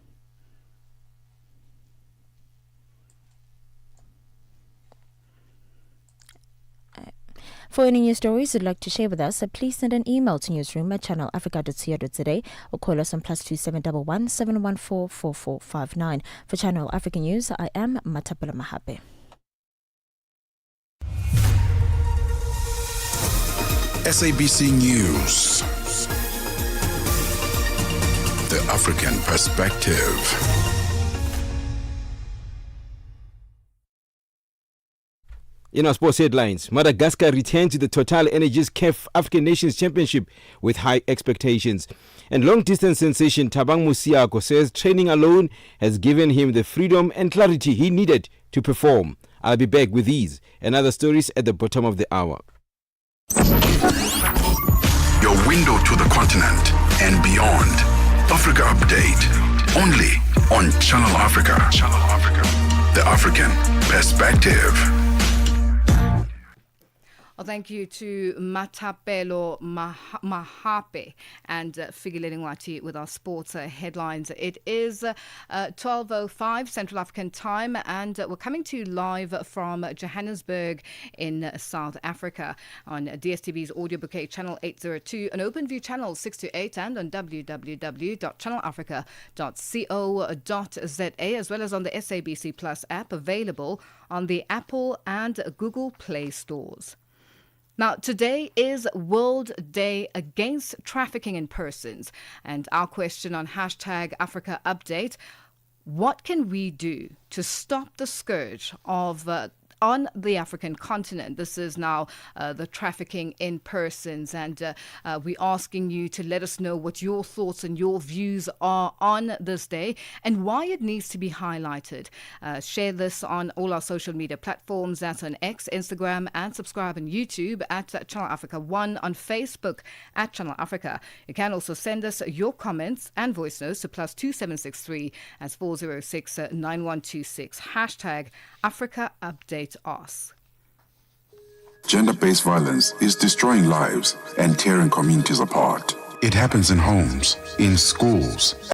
For any news stories you'd like to share with us, please send an email to newsroom@channelafrica.co.za or call us on +2711 714 4459. For Channel Africa News, I am Matapela Mahape. SABC News. The African Perspective. In our sports headlines, Madagascar returned to the Total Energies CAF African Nations Championship with high expectations. And long-distance sensation Thabang Musiako says training alone has given him the freedom and clarity he needed to perform. I'll be back with these and other stories at the bottom of the hour. Your window to the continent and beyond. Africa Update. Only on Channel Africa. Channel Africa. The African Perspective. Well, thank you to Matapelo Mahape and Figileni Ngwati with our sports headlines. It is 12:05 Central African time, and we're coming to you live from Johannesburg in South Africa on DSTV's audio bouquet channel 802, an OpenView channel 628, and on www.channelafrica.co.za, as well as on the SABC Plus app, available on the Apple and Google Play stores. Now, today is World Day Against Trafficking in Persons, and our question on hashtag Africa Update: what can we do to stop the scourge of on the African continent? This is now the trafficking in persons, and we're asking you to let us know what your thoughts and your views are on this day and why it needs to be highlighted. Share this on all our social media platforms. That's on X, Instagram, and subscribe on YouTube at Channel Africa 1, on Facebook at Channel Africa. You can also send us your comments and voice notes to +2763 as 406 9126. Hashtag Africa Update us. Gender-based violence is destroying lives and tearing communities apart. It happens in homes, in schools,